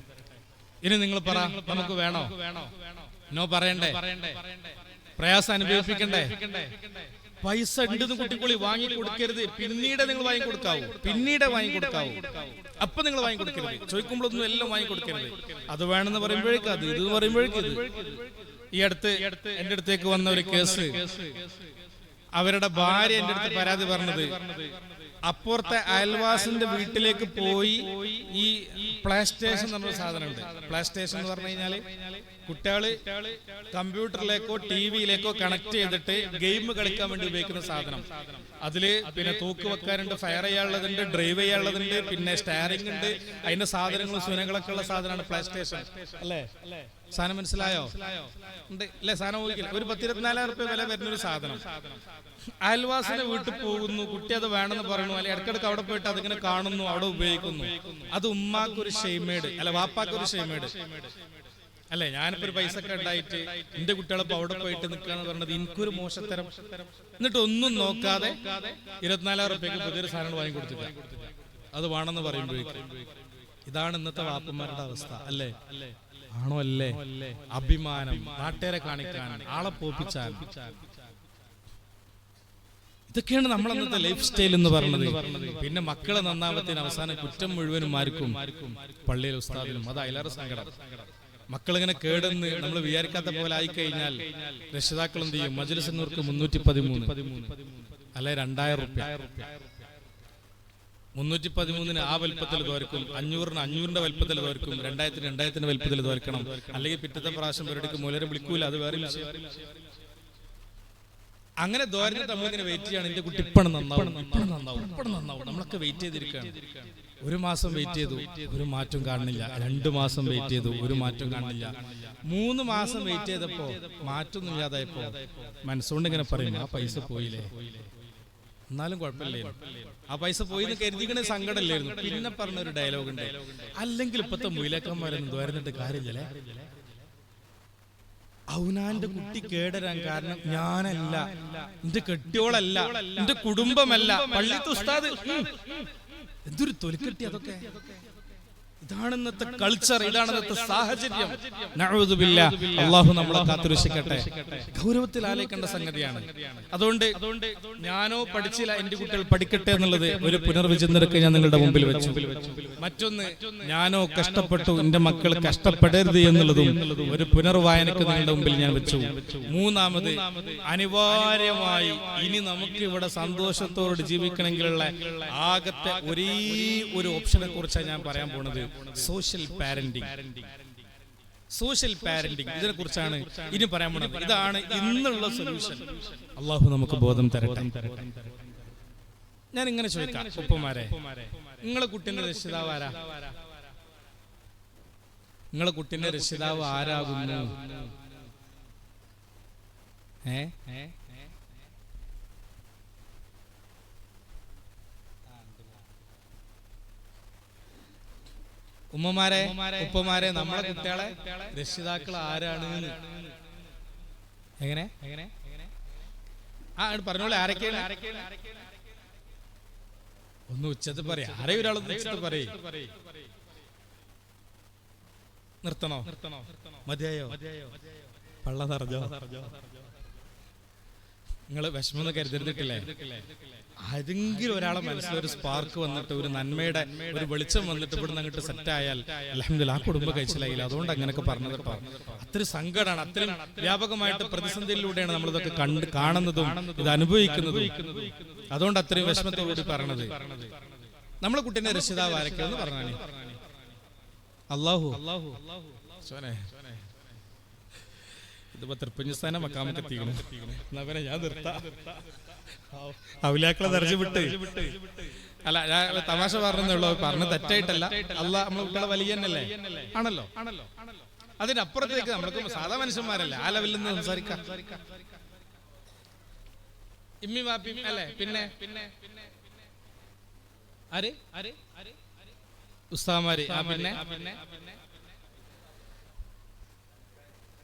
ഇനി നിങ്ങൾ പറ, നമുക്ക് വേണോ? നോ പറയണ്ടേ? പ്രയാസം അനുഭവിപ്പിക്കണ്ടേ? പൈസ ഉണ്ടെന്ന് കുട്ടികളി വാങ്ങി കൊടുക്കരുത്. പിന്നീട് നിങ്ങൾ വാങ്ങിക്കൊടുക്കാവൂ, അപ്പൊ നിങ്ങൾ വാങ്ങിക്കൊടുക്കരുത്. ചോദിക്കുമ്പോഴൊന്നും എല്ലാം വാങ്ങിക്കൊടുക്കരുത്. അത് വേണമെന്ന് പറയുമ്പോഴേക്കും അത്, ഇത് പറയുമ്പോഴേക്കും ഇത്. ഈ അടുത്ത് എന്റെ അടുത്തേക്ക് വന്ന ഒരു കേസ്, അവരുടെ ഭാര്യ എന്റെ അടുത്ത് പരാതി പറഞ്ഞത്, അപ്പുറത്തെ അയൽവാസിന്റെ വീട്ടിലേക്ക് പോയി ഈ പ്ലേ സ്റ്റേഷൻ എന്നൊരു സാധനമുണ്ട്. പ്ലേ സ്റ്റേഷൻ എന്ന് പറഞ്ഞു കഴിഞ്ഞാല് കുട്ടികള് കമ്പ്യൂട്ടറിലേക്കോ ടിവിയിലേക്കോ കണക്ട് ചെയ്തിട്ട് ഗെയിം കളിക്കാൻ വേണ്ടി ഉപയോഗിക്കുന്ന സാധനം. അതില് പിന്നെ തൂക്ക് വെക്കാനുണ്ട്, ഫയർ ചെയ്യാനുള്ളതുണ്ട്, ഡ്രൈവ് ചെയ്യാനുള്ളതുണ്ട്, പിന്നെ സ്റ്റാരിംഗ് ഉണ്ട്. അതിന്റെ സാധനങ്ങളും സുനകളൊക്കെ ഉള്ള സാധനമാണ് പ്ലേ സ്റ്റേഷൻ. അല്ലേ? സാധനം മനസ്സിലായോ? ഉണ്ട് അല്ലെ? സാധനം ഉപയോഗിക്കില്ല. ഒരു 10-24,000 രൂപ വില വരുന്നൊരു സാധനം. അയൽവാസിന്റെ വീട്ടിൽ പോകുന്നു, കുട്ടി അത് വേണമെന്ന് പറയുന്നു, അല്ലെ ഇടക്കിടക്ക് അവിടെ പോയിട്ട് അതിങ്ങനെ കാണുന്നു, അവിടെ ഉപയോഗിക്കുന്നു. അത് ഉമ്മാക്കൊരു ഷെയ്മേട്, അല്ല വാപ്പാക്കൊരു ഷെയ്മേട് അല്ലെ? ഞാനിപ്പോ ഒരു പൈസ ഒക്കെ ഉണ്ടായിട്ട് എന്റെ കുട്ടികളപ്പോ അവിടെ പോയിട്ട് നിൽക്കാന്ന് പറഞ്ഞത് എനിക്കൊരു മോശത്തരം. എന്നിട്ട് ഒന്നും നോക്കാതെ 24,000 രൂപയ്ക്ക് പുതിയൊരു സാധനം വാങ്ങിക്കൊടുത്തില്ല, അത് വേണമെന്ന് പറയുമ്പോഴേക്കും. ഇതാണ് ഇന്നത്തെ വാപ്പന്മാരുടെ അവസ്ഥ, അല്ലേ? ആണോ? അല്ലേ? അഭിമാനം, നാട്ടുകാരെ കാണിക്കാൻ, ആളെ പോപ്പിച്ചാൽ, ഇതൊക്കെയാണ് നമ്മൾ അന്നത്തെ ലൈഫ് സ്റ്റൈൽ എന്ന് പറയുന്നത്. പിന്നെ മക്കളെ നന്നാമത്തിന് അവസാനം കുറ്റം മുഴുവനും ആർക്കും? പള്ളിയിലെ ഉസ്താദിനും. അത് അതിലേറെ സങ്കടം. മക്കളിങ്ങനെ കേടെന്ന് നമ്മൾ വിചാരിക്കാത്ത പോലെ ആയിക്കഴിഞ്ഞാൽ രക്ഷിതാക്കൾ എന്ത് ചെയ്യും? മജ്‌ലിസ് നൂർക്ക് 313 അല്ലെ 2,000 രൂപ. 313 ആ വലുപ്പത്തിൽ തോർക്കും, 500-ന് 500-ന്റെ വലുപ്പത്തിൽ തോർക്കും, 2,000-ന് 2,000-ന്റെ വലുപ്പത്തിൽ തോർക്കണം. അല്ലെങ്കിൽ പിറ്റത്തെ പ്രാവശ്യം പേരെടുക്കും മൂലരെ വിളിക്കൂല, അത് വേറെ വിഷയം. അങ്ങനെ ദോരഞ്ഞിട്ട് നമ്മളിങ്ങനെ വെയിറ്റ് ചെയ്യാണ്, എന്റെ കുട്ടി ഇപ്പഴും നന്നാവും. നമ്മളൊക്കെ വെയിറ്റ് ചെയ്തിരിക്കുകയാണ്. 1 മാസം വെയിറ്റ് ചെയ്തു, ഒരു മാറ്റം കാണുന്നില്ല. 2 മാസം വെയിറ്റ് ചെയ്തു, ഒരു മാറ്റം കാണുന്നില്ല. 3 മാസം വെയിറ്റ് ചെയ്തപ്പോ മാറ്റൊന്നും ഇല്ലാതായപ്പോ മനസ്സുകൊണ്ട് ഇങ്ങനെ പറയും, ആ പൈസ പോയില്ലേ, എന്നാലും കുഴപ്പമില്ലേ, ആ പൈസ പോയി എന്ന് കരുതിക്കണേ സങ്കടമില്ലായിരുന്നു. പിന്നെ പറഞ്ഞൊരു ഡയലോഗ് ഉണ്ട്, അല്ലെങ്കിൽ ഇപ്പത്തെ മുയിലക്കന്മാരൊന്നും ദോരന്നിട്ട് കാര്യമില്ലേ, അവനാന്റെ കുട്ടി കേടരാൻ കാരണം ഞാനല്ല, എന്റെ കെട്ടിയോളല്ല, എന്റെ കുടുംബമല്ല, പള്ളിത്തെ ഉസ്താദ്. എന്തൊരു തൊലിക്കെട്ടി അതൊക്കെ! ഇതാണ് ഇന്നത്തെ കൾച്ചർ, ഇതാണ് ഇന്നത്തെ സാഹചര്യം. നഊദു ബില്ലാഹ്, അല്ലാഹു നമ്മളെ കാത്തുരക്ഷിക്കട്ടെ. ഗൗരവത്തിൽ ആലോചിക്കേണ്ട സംഗതിയാണ്. അതുകൊണ്ട് ഞാനോ പഠിച്ചില്ല, എന്റെ കുട്ടികൾ പഠിക്കട്ടെ എന്നുള്ളത് ഒരു പുനർവിചിന്തനക്ക് ഞാൻ നിങ്ങളുടെ മുമ്പിൽ വെച്ചു. മറ്റൊന്ന്, ഞാനോ കഷ്ടപ്പെട്ടു, എന്റെ മക്കൾ കഷ്ടപ്പെടരുത് എന്നുള്ളതും ഒരു പുനർവായനക്ക് നിങ്ങളുടെ മുമ്പിൽ ഞാൻ വെച്ചു. മൂന്നാമത്, അനിവാര്യമായി ഇനി നമുക്ക് ഇവിടെ സന്തോഷത്തോടെ ജീവിക്കണമെങ്കിലുള്ള ആകത്തെ ഒരേ ഒരു ഓപ്ഷനെ കുറിച്ചാണ് ഞാൻ പറയാൻ പോണത്. Social parenting. ഇതിനെ കുറിച്ചാണ് ഇനി പറയാൻ പോണത്. ഇതാണ് ഇന്നുള്ള സൊല്യൂഷൻ. അള്ളാഹു നമുക്ക് ബോധം തരട്ടെ. ഞാൻ ഇങ്ങനെ ചോദിക്കാം, ഉപ്പമാരെ, നിങ്ങളെ കുട്ടിന്റെ രക്ഷിതാവ് ആരാ? നിങ്ങളെ കുട്ടിന്റെ രക്ഷിതാവ് ആരാകുന്നു? ഉമ്മമാരെ, ഉപ്പമാരെ, നമ്മളെ കുട്ടികളെ രക്ഷിതാക്കൾ ആരാണ്? എങ്ങനെ പറഞ്ഞോളെ, ആരൊക്കെയാണ്? ഒന്ന് ഉച്ചത്തിൽ പറയാം, ആരെയും ഒരാളൊന്ന് ഉച്ചത്തിൽ പറയും. നിർത്തണോ? മതിയായോ? പള്ള നിറഞ്ഞോ? നിങ്ങൾ വിഷമൊന്നും കരുതരുതിട്ടില്ലേ? ആരെങ്കിലും ഒരാളെ മനസ്സിലൊരു സ്പാർക്ക് വന്നിട്ട്, ഒരു നന്മയുടെ ഒരു വെളിച്ചം വന്നിട്ട് ഇവിടുന്ന് അങ്ങോട്ട് സെറ്റ് ആയാൽ അൽഹംദുലില്ലാ, ആ കുടുംബം കഴിച്ചിലായില്ല. അതുകൊണ്ട് അങ്ങനെയൊക്കെ പറഞ്ഞത് കേട്ടോ. അത്രയും സങ്കടമാണ്, അത്രയും വ്യാപകമായിട്ട് പ്രതിസന്ധിയിലൂടെയാണ് നമ്മളിതൊക്കെ കാണുന്നതും ഇത് അനുഭവിക്കുന്നതും. അതുകൊണ്ട് അത്രയും വിഷമത്തോടുകൂടി പറഞ്ഞത്. നമ്മളെ കുട്ടീന്റെ രക്ഷിതാവ് ആരൊക്കെയെന്ന് പറഞ്ഞാൽ, അല്ലാഹു ഇതിപ്പോ തൃപ്പഞ്ചസ്ഥാനം മക്കാമൊക്കെ എത്തിക്കണം. എന്നാ പിന്നെ ഞാൻ നിർത്താം. ഔലിയാക്കളെ ദർജ വിട്ട് അല്ല, ഞാൻ തമാശ പറഞ്ഞുള്ളൂ, പറഞ്ഞ് തെറ്റായിട്ടല്ല. അള്ളാഹ് നമ്മളെ കുട്ടികളെ വലിയ തന്നെയല്ലേ ആണല്ലോ. അതിനപ്പുറത്തേക്ക് നമ്മൾക്ക് സാധാ മനുഷ്യന്മാരല്ലേ, ആ ലെവലിൽ നിന്ന് സംസാരിക്കാം. ഇമ്മി വാപ്പി അല്ലേ, പിന്നെ ആര് ഉസ്താമാര്, പിന്നെ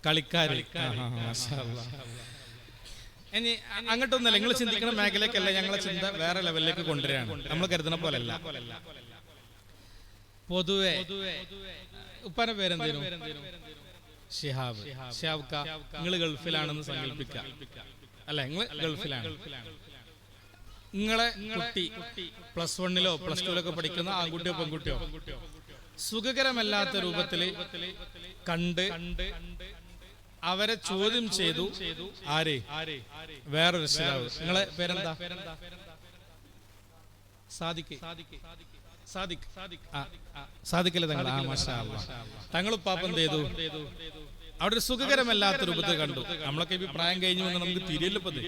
കളിക്കാര്. ഇനി അങ്ങോട്ടൊന്നല്ല, നിങ്ങൾ ചിന്തിക്കുന്ന മേഖലയ്ക്കല്ല, ഞങ്ങളെ ചിന്ത വേറെ ലെവലിലേക്ക് കൊണ്ടുവരികയാണ്. നമ്മൾ കരുതുന്ന പോലല്ല. പൊതുവെ ഉപ്പാന്റെ പേരെന്തേലും ഷിഹാബ്. നിങ്ങൾ ഗൾഫിലാണെന്ന് സങ്കല്പിക്കുക അല്ലെ, നിങ്ങൾ ഗൾഫിലാണ്. നിങ്ങളെ കുട്ടി +1 +2 പഠിക്കുന്ന ആൺകുട്ടിയോ പെൺകുട്ടിയോ സുഖകരമല്ലാത്ത രൂപത്തില് കണ്ട് അവരെ ചോദ്യം ചെയ്തു. ആര്? വേറൊരു രക്ഷിതാവ്. നിങ്ങളെ പേരെന്താ? സാദിഖല്ലേ തങ്ങൾ? തങ്ങളുപ്പാപ്പ എന്ത് ചെയ്തു? അവിടെ ഒരു സുഖകരമല്ലാത്ത രൂപത്തിൽ കണ്ടു. നമ്മളൊക്കെ ഈ പ്രായം കഴിഞ്ഞു എന്ന് നമുക്ക് തിരിയല്ലപ്പത്.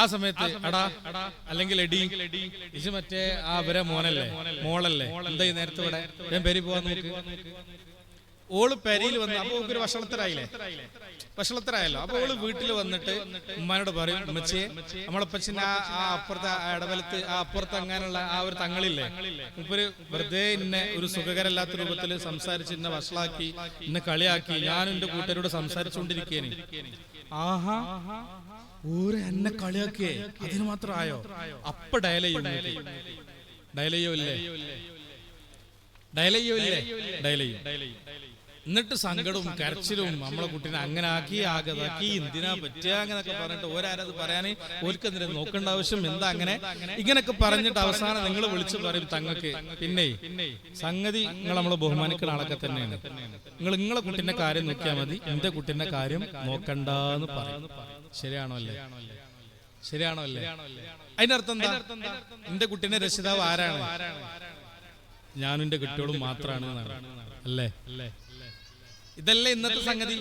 ആ സമയത്ത് അടാ അല്ലെങ്കിൽ എടി ഇത് മറ്റേ ആ അവരെ മോനല്ലേ മോളല്ലേ, എന്താ ഈ നേരത്തെ ഇവിടെ ഞാൻ പേര് പോവാൻ നോക്ക്. ഓള് പെരയിൽ വന്ന് അപ്പൊ ഒരു വഷളത്തരായല്ലോ. അപ്പൊ ഓള് വീട്ടിൽ വന്നിട്ട് ഉമ്മാനോട് പറയും, ഉമ്മച്ചിയെ നമ്മളപ്പച്ചിന്റെ ആ അപ്പുറത്തെ ഇടവലത്ത് ആ അപ്പുറത്ത് അങ്ങനെയുള്ള ആ ഒരു തങ്ങളില്ലേ, മുപ്പൊരു വെറുതെ ഇന്നെ ഒരു സുഖകരമല്ലാത്ത രൂപത്തിൽ സംസാരിച്ച് ഇന്നെ വഷളാക്കി, ഇന്നെ കളിയാക്കി. ഞാനും എന്റെ കൂട്ടുകാരോട് സംസാരിച്ചുകൊണ്ടിരിക്കേന്. ആഹാ, ഓര് എന്നെ കളിയാക്കിയേ, അതിന് മാത്രം ആയോ? അപ്പൊ ഡയലയോ എന്നിട്ട് സങ്കടവും കരച്ചിലും നമ്മളെ കുട്ടീനെ അങ്ങനെ ആക്കി ആകതാക്കി എന്തിനാ പറ്റുക അങ്ങനൊക്കെ പറഞ്ഞിട്ട് ഓരാരത് പറയാന് ഓർക്കെന്തിനാ നോക്കേണ്ട ആവശ്യം എന്താ, അങ്ങനെ ഇങ്ങനൊക്കെ പറഞ്ഞിട്ട് അവസാനം നിങ്ങൾ വിളിച്ചു പറയും തങ്ങൾക്ക്, പിന്നെ സംഗതി നിങ്ങൾ നമ്മളെ ബഹുമാനിക്കുന്ന ആളൊക്കെ തന്നെയാണ്, നിങ്ങളെ കുട്ടീന്റെ കാര്യം നോക്കിയാൽ മതി, എന്റെ കുട്ടീന്റെ കാര്യം നോക്കണ്ടെന്ന് പറയും. ശരിയാണോ അല്ലേ? അതിന്റെ അർത്ഥം എന്താ? എന്റെ കുട്ടീന്റെ രക്ഷിതാവ് ആരാണ്? ഞാനും എന്റെ കുട്ടിയോടും മാത്രമാണ് അല്ലേ? ഇതല്ലേ ഇന്നത്തെ സംഗതി.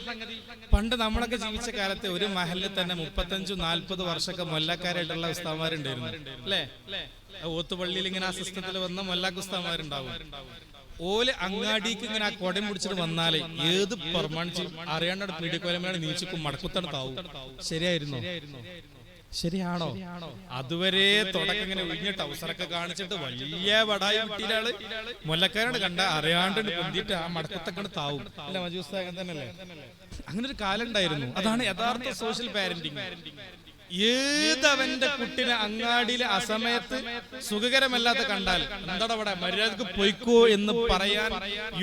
പണ്ട് നമ്മളൊക്കെ ജീവിച്ച കാലത്ത് ഒരു മഹലിൽ തന്നെ 35-40 വർഷമൊക്കെ മൊല്ലക്കാരായിട്ടുള്ള ഉസ്താമാരുണ്ടായിരുന്നു അല്ലേ? ഓത്തുപള്ളിയിൽ ഇങ്ങനെ ആ സിസ്റ്റത്തിൽ വന്ന മൊല്ലാക്ക് ഉസ്താമാരുണ്ടാവും. ഓല് അങ്ങാടിക്ക് ഇങ്ങനെ ആ കൊടം പിടിച്ചിട്ട് വന്നാലേ ഏത് പ്രമാണിച്ച് അറിയാണ്ട് പീഡിക്കോലമാണ് നീച്ചിക്കും മടക്കുത്തണത്താവും. ശരിയാണോ? അതുവരെ തുടക്കം ഇങ്ങനെ ഒഴിഞ്ഞിട്ട് അവസരമൊക്കെ കാണിച്ചിട്ട് വലിയ വടായി കുട്ടിയിലാള് മൊല്ലക്കാരോട് കണ്ട അറിയാണ്ട് പൊന്തിട്ട് ആ മടക്കത്തൊക്കെ താവും അല്ല മജൂസ്താകൻ തന്നെയല്ലേ? അങ്ങനെ ഒരു കാലം ഉണ്ടായിരുന്നു. അതാണ് യഥാർത്ഥ സോഷ്യൽ പാരന്റിങ്. ഏതവന്റെ കുട്ടിനെ അങ്ങാടിയിലെ അസമയത്ത് സുഖകരമല്ലാത്ത കണ്ടാൽ എന്താണ് അവിടെ മര്യാദക്ക് പൊയ്ക്കോ എന്ന് പറയാൻ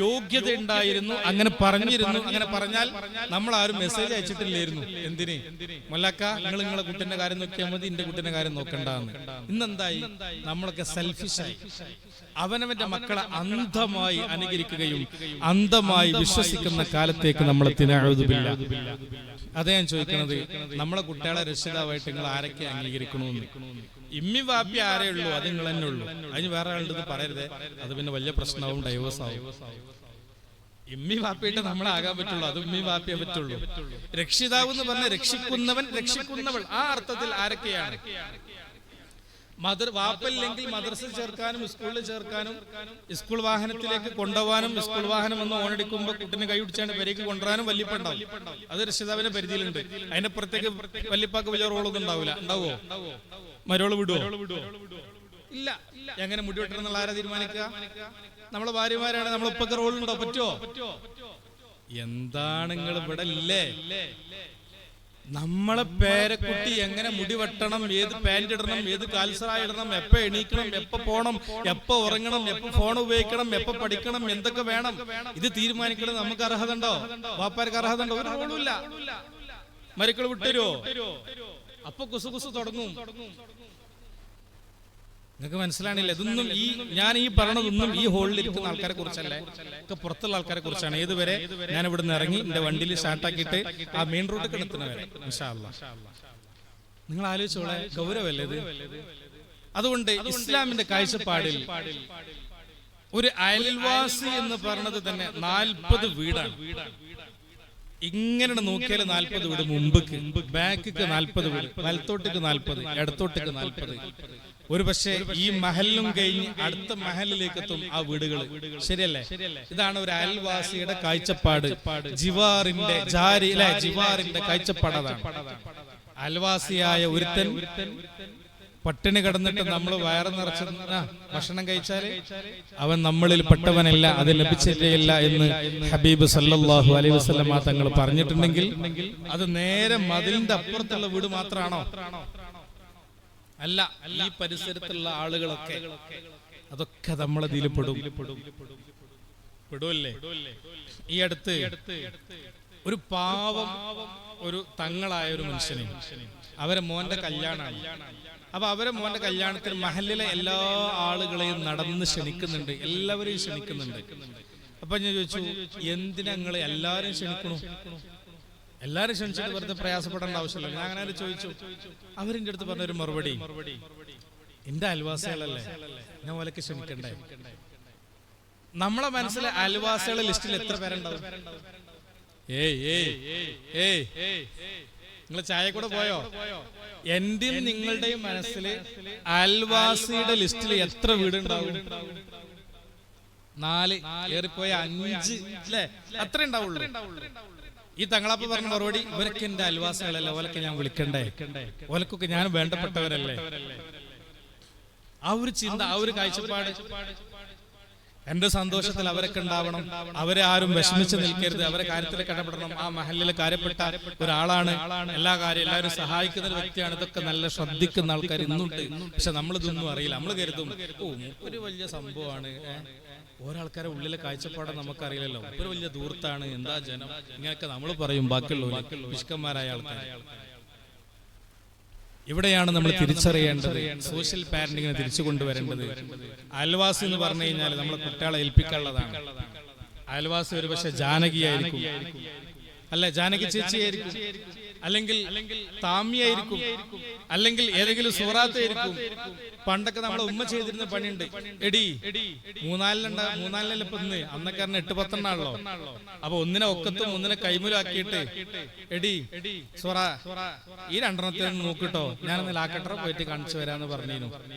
യോഗ്യത ഉണ്ടായിരുന്നു. അങ്ങനെ പറഞ്ഞിരുന്നു. അങ്ങനെ പറഞ്ഞാൽ നമ്മൾ ആരും മെസ്സേജ് അയച്ചിട്ടില്ലായിരുന്നു. എന്തിന്? മൊല്ലാക്ക, നിങ്ങളെ കുട്ടിന്റെ കാര്യം നോക്കിയാൽ മതി, എന്റെ കുട്ടിന്റെ കാര്യം നോക്കണ്ടെന്ന്. ഇന്നെന്തായി? നമ്മളൊക്കെ സെൽഫിഷായി അവനവന്റെ മക്കളെ അന്ധമായി അനുകരിക്കുകയും അന്ധമായി വിശ്വസിക്കുന്ന കാലത്തേക്ക് നമ്മൾ എത്തിനഅൂദുബില്ലാ. അതെ ഞാൻ ചോദിക്കുന്നത്, നമ്മളെ കുട്ടികളെ രക്ഷിതാവായിട്ട് നിങ്ങൾ ആരൊക്കെ അംഗീകരിക്കണമെന്ന്? ഇമ്മി വാപ്പി ആരേ ഉള്ളൂ, അത് നിങ്ങൾ തന്നെ ഉള്ളൂ. അതിന് വേറെ ആളുടെ പറയരുതേ, അത് പിന്നെ വലിയ പ്രശ്നവും ഡൈവേഴ്സ് ആവും. ഇമ്മി വാപ്പിയിട്ട് നമ്മളാകാൻ പറ്റുള്ളൂ, അത് ഇമ്മി വാപ്പിയെ പറ്റുള്ളൂ. രക്ഷിതാവ് എന്ന് പറഞ്ഞ രക്ഷിക്കുന്നവൻ രക്ഷിക്കുന്നവൾ, ആ അർത്ഥത്തിൽ ആരൊക്കെയാണ്? വാപ്പല്ലെങ്കിൽ മദ്രസയിൽ ചേർക്കാനും സ്കൂളിൽ ചേർക്കാനും സ്കൂൾ വാഹനത്തിലേക്ക് കൊണ്ടുപോകാനും സ്കൂൾ വാഹനം വന്ന് ഓണടിക്കുമ്പോ കുട്ടിനെ കൈ പിടിച്ചാണ്ട് പെരേക്ക് കൊണ്ടുവരാനും വല്യപ്പുണ്ടാവും. അത് രക്ഷിതാവിന്റെ പരിധിയിലുണ്ട്. അതിന്റെ പുറത്തേക്ക് വല്യപ്പാക്ക് വലിയ റോളൊന്നും ഉണ്ടാവില്ല. ഉണ്ടാവോ? മരോള് വിടുവോ? ഇല്ല. എങ്ങനെ മുടി വെട്ടണം എന്നുള്ള ആരാ തീരുമാനിക്കുക? നമ്മളെ ഭാര്യമാരാണ്. നമ്മളിപ്പൊക്കെ റോളുണ്ടോ? പറ്റുമോ? എന്താണ് നിങ്ങൾ ഇവിടെ ഇല്ലേ? നമ്മളെ പേരക്കുട്ടി എങ്ങനെ മുടി വെട്ടണം, ഏത് പാന്റ് ഇടണം, ഏത് കാൽസറായി ഇടണം, എപ്പ എണീക്കണം, എപ്പ പോണം, എപ്പ ഉറങ്ങണം, എപ്പ ഫോൺ ഉപയോഗിക്കണം, എപ്പ പഠിക്കണം, എന്തൊക്കെ വേണം, ഇത് തീരുമാനിക്കണം നമുക്ക് അർഹത ഉണ്ടോ? വാപ്പാർക്ക് അർഹത ഉണ്ടോ? ഒരു റോളുമില്ല. മരുക്കൾ വിട്ടുതരുവോ? അപ്പൊ കുസുകുസു തുടങ്ങും. നിങ്ങൾക്ക് മനസ്സിലാണില്ല? ഇതൊന്നും ഞാൻ ഈ പറഞ്ഞതൊന്നും ഈ ഹോളിൽ ഇരിക്കുന്ന ആൾക്കാരെ കുറിച്ചല്ലേ, ഒക്കെ പുറത്തുള്ള ആൾക്കാരെ കുറിച്ചാണ്. ഏതുവരെ ഞാൻ ഇവിടുന്ന് ഇറങ്ങി എന്റെ വണ്ടിയിൽ സ്റ്റാർട്ടാക്കിയിട്ട് ആ മെയിൻ റോഡ് കിടത്തുന്നവരെ ഇൻഷാ അല്ലാഹ്. നിങ്ങൾ ആലോചിച്ചോളെ, ഗൗരവല്ലേ ഇത്? അതുകൊണ്ട് ഇസ്ലാമിന്റെ കാഴ്ചപ്പാടിൽ ഒരു അയൽവാസി എന്ന് പറഞ്ഞത് തന്നെ 40 വീടാണ്. ഇങ്ങനെ നോക്കിയാൽ 40 വീട്, മുമ്പക്ക് ബാക്കിക്ക് 40 വീട്, വലത്തോട്ടേക്ക് 40, ഇടത്തോട്ടേക്ക് 40. ഒരു പക്ഷേ ഈ മഹലും കഴിഞ്ഞ് അടുത്ത മഹലിലേക്ക് എത്തും ആ വീടുകൾ. ശരിയല്ലേ? ഇതാണ് ഒരു അയൽവാസിയുടെ കാഴ്ചപ്പാട്. ജിവാറിന്റെ കാഴ്ചപ്പാട് അതാണ്. അയൽവാസിയായ ഒരുത്തൻ പട്ടിണി കിടന്നിട്ട് നമ്മൾ വയറ് നിറച്ച ഭക്ഷണം കഴിച്ചാല് അവൻ നമ്മളിൽ പെട്ടവനല്ല, അത് ലഭിച്ചിട്ടില്ല എന്ന് ഹബീബ് സല്ലല്ലാഹു അലൈഹി വസല്ലം തങ്ങൾ പറഞ്ഞിട്ടുണ്ടെങ്കിൽ അത് നേരെ മതിലിന്റെ അപ്പുറത്തുള്ള വീട് മാത്രമാണോ? അല്ല, ഈ പരിസരത്തുള്ള ആളുകളൊക്കെ അതൊക്കെ നമ്മളതിൽ പെടുമല്ലേ? ഈ അടുത്ത് ഒരു പാവം ഒരു തങ്ങളായ ഒരു മനുഷ്യനെ, അവരെ മോന്റെ കല്യാണമാണ്. അപ്പൊ അവരെ മോന്റെ കല്യാണത്തിന് മഹല്ലിലെ എല്ലാ ആളുകളെയും നടന്ന് ക്ഷണിക്കുന്നുണ്ട്, എല്ലാവരെയും ക്ഷണിക്കുന്നുണ്ട്. അപ്പൊ ഞാൻ ചോദിച്ചു, എന്തിനാ നിങ്ങളെ എല്ലാരും ക്ഷണിക്കണു? എല്ലാരും ക്ഷണിച്ചിട്ട് വെറുതെ പ്രയാസപ്പെടേണ്ട ആവശ്യമില്ല. ഞാൻ അങ്ങനെ ചോദിച്ചു. അവരിന്റെ അടുത്ത് പറഞ്ഞൊരു മറുപടി, എന്റെ അയൽവാസികളല്ലേ, ഞാൻ ഓലക്ക് ക്ഷണിക്കണ്ടേ? നമ്മളെ മനസ്സിലെ അയൽവാസികളുടെ ലിസ്റ്റിൽ എത്ര പേരുണ്ടാവും? നിങ്ങൾ ചായ കൂടെ പോയോ? എന്റെയും നിങ്ങളുടെയും മനസ്സിൽ അയൽവാസിയുടെ ലിസ്റ്റിൽ എത്ര വീടുണ്ടാവും? 4, ഏറിപ്പോയ 5, അല്ലേ? അത്ര ഉണ്ടാവുള്ളൂ. ഈ തങ്ങളാപ്പ പറഞ്ഞ മറുപടി, ഇവരൊക്കെ എന്റെ അയൽവാസികളല്ലേ, ഓലൊക്കെ ഞാൻ വിളിക്കണ്ടേ? ഓലക്കൊക്കെ ഞാൻ വേണ്ടപ്പെട്ടവരല്ലേ? ആ ഒരു ചിന്ത, ആ ഒരു കാഴ്ചപ്പാട്. എന്റെ സന്തോഷത്തിൽ അവരൊക്കെ ഉണ്ടാവണം, അവരെ ആരും വിഷമിച്ച് നിൽക്കരുത്, അവരെ കാര്യത്തിലേക്ക് ഇടപെടണം. ആ മഹല്ലിലെ കാര്യപ്പെട്ട ഒരാളാണ്, എല്ലാ കാര്യം എല്ലാവരും സഹായിക്കുന്ന ഒരു വ്യക്തിയാണ്. ഇതൊക്കെ നല്ല ശ്രദ്ധിക്കുന്ന ആൾക്കാർ ഇന്നുണ്ട്. പക്ഷെ നമ്മളിതൊന്നും അറിയില്ല. നമ്മൾ കരുതും, ഒരു വലിയ സംഭവമാണ്. ഓരോൾക്കാരെ ഉള്ളിലെ കാഴ്ചപ്പാട് നമുക്കറിയില്ലല്ലോ. ഒരു വലിയ ദൂർത്താണ്, എന്താ ജനം, ഇങ്ങനെയൊക്കെ നമ്മൾ പറയും. ബാക്കിയുള്ള പിശുക്കന്മാരായ ആൾക്കാർ. ഇവിടെയാണ് നമ്മൾ തിരിച്ചറിയേണ്ടത്, സോഷ്യൽ പാരന്റിങ്ങിനെ തിരിച്ചു കൊണ്ടുവരേണ്ടത്. അയൽവാസി എന്ന് പറഞ്ഞു കഴിഞ്ഞാൽ നമ്മളെ കുട്ടികളെ ഏൽപ്പിക്കാനുള്ളതാണ്. അയൽവാസി ഒരു പക്ഷെ ജാനകിയായിരിക്കും, അല്ലെ ജാനകി ചേച്ചിയായിരിക്കും, അല്ലെങ്കിൽ താമിയായിരിക്കും, അല്ലെങ്കിൽ ഏതെങ്കിലും സൂറാത്തായിരിക്കും. പണ്ടൊക്കെ നമ്മളെ ഉമ്മ ചെയ്തിരുന്ന പണിയുണ്ട്. എടി 3-4 ഇപ്പൊ ഇന്ന്, അന്നൊക്കെ 8-10 ആണല്ലോ. അപ്പൊ ഒന്നിനെ ഒക്കത്തും ഒന്നിനെ കൈമുലാക്കിയിട്ട്, എടി സൊറ ഈ 2 നോക്കിട്ടോ, ഞാനൊന്ന് ലാക്കട്ടറ പോയിട്ട് കാണിച്ചു വരാന്ന് പറഞ്ഞിരുന്നു.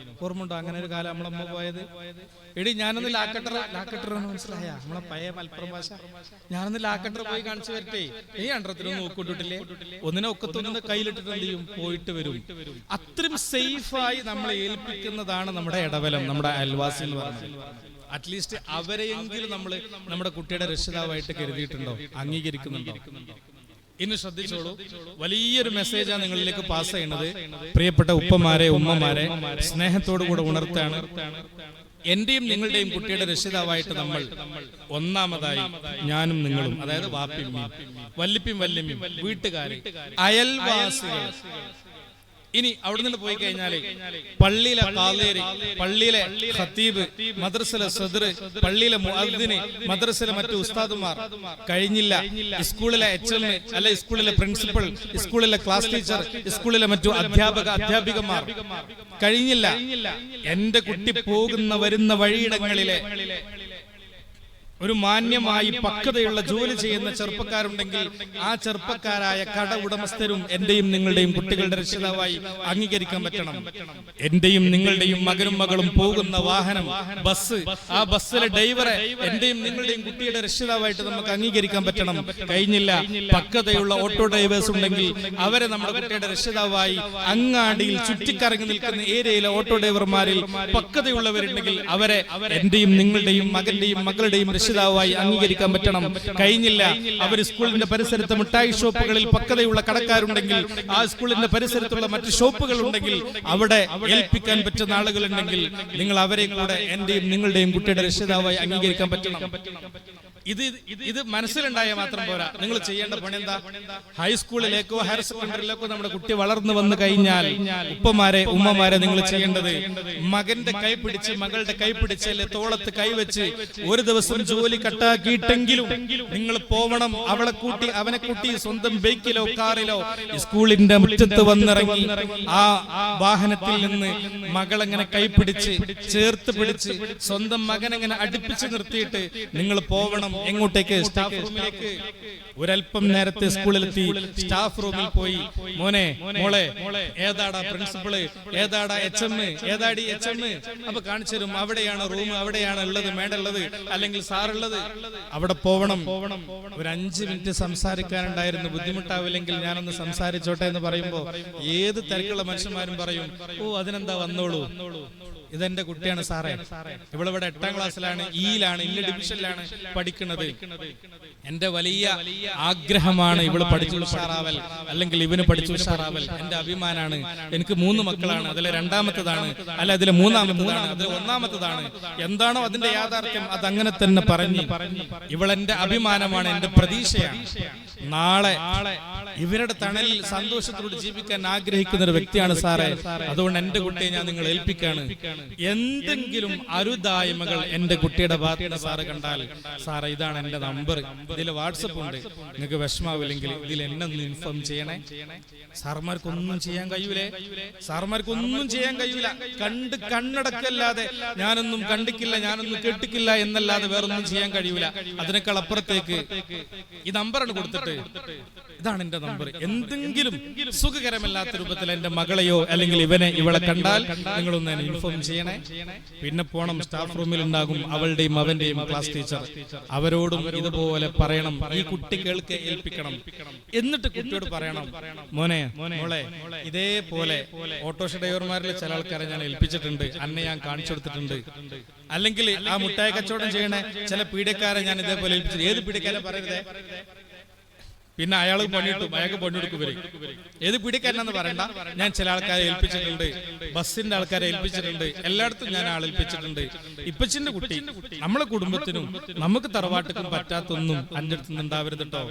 ഓർമ്മണ്ടോ അങ്ങനെ ഒരു കാലം നമ്മളമ്മ പോയത്? എടി ഞാനൊന്ന് ലാക്കട്ടറ മനസ്സിലായ നമ്മളെ പഴയ മലപ്പുറം ഭാഷ, ഞാനൊന്ന് ലാക്കട്ടറ പോയി കാണിച്ചു വരട്ടെ, ഈ 2 നോക്കിട്ടില്ലേ, ഒന്നിനെ ഒക്കത്തൊന്നിന്റെ കയ്യിലിട്ടിട്ട് എന്ത് ചെയ്യും, പോയിട്ട് വരും. അത്രയും സേഫായി നമ്മളെ ഏൽപ്പിക്കുന്നതാണ് നമ്മുടെ ഇടവലം, നമ്മുടെ അയൽവാസി എന്ന് പറയുന്നത്. അറ്റ്ലീസ്റ്റ് അവരെയെങ്കിലും നമ്മൾ നമ്മുടെ കുട്ടിയുടെ രക്ഷിതാവായിട്ട് കരുതിയിട്ടുണ്ടോ, അംഗീകരിക്കുന്നുണ്ടോ? ഇന്ന് ശ്രദ്ധിച്ചോളൂ, വലിയൊരു മെസ്സേജാണ് നിങ്ങളിലേക്ക് പാസ് ചെയ്യുന്നത്. പ്രിയപ്പെട്ട ഉപ്പമാരെ, ഉമ്മമാരെ സ്നേഹത്തോടു കൂടെ ഉണർത്താണ്. എന്റെയും നിങ്ങളുടെയും കുട്ടിയുടെ രക്ഷിതാവായിട്ട് നമ്മൾ ഒന്നാമതായി ഞാനും നിങ്ങളും, അതായത് വാപ്പിയും വല്ലിപ്പിയും വല്യമ്മയും, വീട്ടുകാര്, അയൽവാസികൾ. ഇനി അവിടെ നിന്ന് പോയി കഴിഞ്ഞാല് പള്ളിയിലെ കാളേരി, പള്ളിയിലെ ഖത്തീബ്, മദ്രസയിലെ സദർ, പള്ളിയിലെ മുഅദ്ദിന്, മദ്രസയിലെ മറ്റു ഉസ്താദുമാർ, കഴിഞ്ഞില്ല സ്കൂളിലെ HM അല്ലെ സ്കൂളിലെ പ്രിൻസിപ്പൽ, സ്കൂളിലെ ക്ലാസ് ടീച്ചർ, സ്കൂളിലെ മറ്റു അധ്യാപികമാർ, കഴിഞ്ഞില്ല എന്റെ കുട്ടി പോകുന്ന വരുന്ന വഴിയിടങ്ങളിലെ ഒരു മാന്യമായി പക്വതയുള്ള ജോലി ചെയ്യുന്ന ചെറുപ്പക്കാരുണ്ടെങ്കിൽ ആ ചെറുപ്പക്കാരായ കട ഉടമസ്ഥരും എന്റെയും നിങ്ങളുടെയും കുട്ടികളുടെ രക്ഷിതാവായി അംഗീകരിക്കാൻ പറ്റണം. എന്റെയും നിങ്ങളുടെയും മകനും മകളും പോകുന്ന വാഹനം, ബസ്, ആ ബസ്സിലെ ഡ്രൈവറെ എന്റെയും നിങ്ങളുടെയും കുട്ടിയുടെ രക്ഷിതാവായിട്ട് നമുക്ക് അംഗീകരിക്കാൻ പറ്റണം. കഴിഞ്ഞില്ല പക്വതയുള്ള ഓട്ടോ ഡ്രൈവേഴ്സ് ഉണ്ടെങ്കിൽ അവരെ നമ്മുടെ കുട്ടിയുടെ രക്ഷിതാവായി, അങ്ങാടിയിൽ ചുറ്റിക്കറങ്ങി നിൽക്കുന്ന ഏരിയയിലെ ഓട്ടോ ഡ്രൈവർമാരിൽ പക്വതയുള്ളവരുണ്ടെങ്കിൽ അവരെ എന്റെയും നിങ്ങളുടെയും മകന്റെയും മകളുടെയും രക്ഷിതാവായി അംഗീകരിക്കാൻ പറ്റണം. കഴിഞ്ഞില്ല അവർ സ്കൂളിന്റെ പരിസരത്ത് മിഠായി ഷോപ്പുകളിൽ പക്വതയുള്ള കടക്കാരുണ്ടെങ്കിൽ, ആ സ്കൂളിന്റെ പരിസരത്തുള്ള മറ്റു ഷോപ്പുകൾ ഉണ്ടെങ്കിൽ അവിടെ ഏൽപ്പിക്കാൻ പറ്റുന്ന ആളുകളുണ്ടെങ്കിൽ നിങ്ങൾ അവരെ കൂടെ എന്റെയും നിങ്ങളുടെയും കുട്ടിയുടെ രക്ഷിതാവായി അംഗീകരിക്കാൻ പറ്റണം. ഇത് മനസ്സിലുണ്ടായാൽ മാത്രം പോരാ. നിങ്ങൾ ചെയ്യേണ്ട പണി എന്താ? ഹൈസ്കൂളിലേക്കോ ഹയർ സെക്കൻഡറിയിലേക്കോ നമ്മുടെ കുട്ടി വളർന്നു വന്നു കഴിഞ്ഞാൽ ഉപ്പമാരെ ഉമ്മമാരെ നിങ്ങൾ ചെയ്യേണ്ടത് മകന്റെ കൈ പിടിച്ച് മകളുടെ കൈ പിടിച്ച് തോളത്ത് കൈവച്ച് ഒരു ദിവസം ജോലി കട്ടാക്കിയിട്ടെങ്കിലും നിങ്ങൾ പോവണം. അവനെ കൂട്ടി സ്വന്തം ബൈക്കിലോ കാറിലോ സ്കൂളിന്റെ മുറ്റത്ത് വന്നിറങ്ങി ആ വാഹനത്തിൽ നിന്ന് മകളെങ്ങനെ കൈപിടിച്ച് ചേർത്ത് പിടിച്ച് സ്വന്തം മകനെങ്ങനെ അടുപ്പിച്ച് നിർത്തിയിട്ട് നിങ്ങൾ പോവണം. എങ്ങോട്ടേക്ക്? സ്റ്റാഫ് റൂമിലേക്ക്. ഒരല്പം നേരത്തെ സ്കൂളിലെത്തി സ്റ്റാഫ് റൂമിൽ പോയി മോനെ മോളെ ഏതാടാ പ്രിൻസിപ്പള്, ഏതാടാ HM, ഏതാടി HM? അപ്പൊ കാണിച്ചു തരും. അവിടെയാണ് റൂം, അവിടെയാണ് ഉള്ളത്, മേഡുള്ളത് അല്ലെങ്കിൽ സാറുള്ളത്. അവിടെ പോവണം. ഒരു 5 മിനിറ്റ് സംസാരിക്കാനുണ്ടായിരുന്നു, ബുദ്ധിമുട്ടാവില്ലെങ്കിൽ ഞാനൊന്ന് സംസാരിച്ചോട്ടെ എന്ന് പറയുമ്പോ ഏത് തിരക്കുള്ള മനുഷ്യന്മാരും പറയും, ഓ അതിനെന്താ വന്നോളൂ, ഇതെന്റെ കുട്ടിയാണ് സാറേ, ഇവളിവിടെ 8ാം ക്ലാസ്സിലാണ്, ഇയിലാണ്, ഇല്ല ഡിവിഷനിലാണ് പഠിക്കുന്നത്. എന്റെ വലിയ ആഗ്രഹമാണ് ഇവള് പഠിച്ചു ഉഷാറാവൽ, അല്ലെങ്കിൽ ഇവന് പഠിച്ചു ഉഷാറാവൽ. എന്റെ അഭിമാനാണ്. എനിക്ക് 3 മക്കളാണ്. അതിലെ 2ാമത്തതാണ്, അല്ല അതിലെ 3ാമത്തതാണ്, അതിലെ 1ാമത്തതാണ്. എന്താണോ അതിന്റെ യാഥാർത്ഥ്യം അതങ്ങനെ തന്നെ പറഞ്ഞ് ഇവളെന്റെ അഭിമാനമാണ്, എന്റെ പ്രതീക്ഷയാണ്. നാളെ ഇവരുടെ തണലിൽ സന്തോഷത്തോട് ജീവിക്കാൻ ആഗ്രഹിക്കുന്ന ഒരു വ്യക്തിയാണ് സാറേ. അതുകൊണ്ട് എന്റെ കുട്ടിയെ ഞാൻ നിങ്ങൾ ഏൽപ്പിക്കാണ്. എന്തെങ്കിലും അരുതായ്മകൾ എന്റെ കുട്ടിയുടെ ഭാഗത്ത് സാറ് കണ്ടാൽ, സാറേ ഇതാണ് എന്റെ നമ്പർ, ഇതിൽ വാട്സപ്പ് ഉണ്ട്, നിങ്ങൾക്ക് വിഷമാവില്ലെങ്കിൽ ഇതിൽ എന്നെ ഒന്ന് ഇൻഫോം ചെയ്യണേ. സാർമാർക്കൊന്നും ചെയ്യാൻ കഴിയൂലേ? സാർമാർക്കൊന്നും ചെയ്യാൻ കഴിയൂല. കണ്ണടക്കല്ലാതെ ഞാനൊന്നും കണ്ടിക്കില്ല, ഞാനൊന്നും കേട്ടിക്കില്ല എന്നല്ലാതെ വേറൊന്നും ചെയ്യാൻ കഴിയൂല. അതിനേക്കാൾ അപ്പുറത്തേക്ക് ഈ നമ്പറാണ് കൊടുത്തിട്ട്, ഇതാണ് എന്റെ നമ്പർ. എന്തെങ്കിലും സുഖകരമല്ലാത്ത രൂപത്തിൽ എന്റെ മകളെയോ അല്ലെങ്കിൽ ഇവളെ കണ്ടാൽ നിങ്ങളൊന്ന് ഇൻഫോം ചെയ്യണേ. പിന്നെ പോണം. സ്റ്റാഫ് റൂമിൽ ഉണ്ടാകും അവളുടെയും അവന്റെയും ക്ലാസ് ടീച്ചർ. അവരോടും ഇതുപോലെ പറയണം, ഈ കുട്ടി കേൾക്കെ ഏൽപ്പിക്കണം. എന്നിട്ട് കുട്ടിയോട് പറയണം, മോനെ മോളെ ഇതേപോലെ ഓട്ടോറിക്ഷ ഡ്രൈവർമാരിൽ ചില ആൾക്കാരെ ഞാൻ ഏൽപ്പിച്ചിട്ടുണ്ട്, അന്നെ ഞാൻ കാണിച്ചു കൊടുത്തിട്ടുണ്ട്. അല്ലെങ്കിൽ ആ മുട്ടായി കച്ചവടം ചെയ്യണേ ചില പീഡിയക്കാരെ ഞാൻ ഇതേപോലെ ഏൽപ്പിച്ചിട്ടുണ്ട്. ഏത് പീഡിയക്കാരെ പറയരുതേ, പിന്നെ അയാൾക്ക് പണിയിട്ടും അയാൾക്ക് പണിയെടുക്കും വരും. ഏത് പിടിക്കാരനെന്ന് പറയണ്ട. ഞാൻ ചില ആൾക്കാരെ ഏൽപ്പിച്ചിട്ടുണ്ട്, ബസ്സിന്റെ ആൾക്കാരെ ഏൽപ്പിച്ചിട്ടുണ്ട്, എല്ലായിടത്തും ഞാൻ ആളേൽപ്പിച്ചിട്ടുണ്ട്. ഇപ്പച്ചിന്റെ കുട്ടി നമ്മളെ കുടുംബത്തിനും നമുക്ക് തറവാട്ടിനും പറ്റാത്തൊന്നും എൻ്റെ അടുത്ത് നിന്ന് ഉണ്ടാവരുത് കേട്ടോ.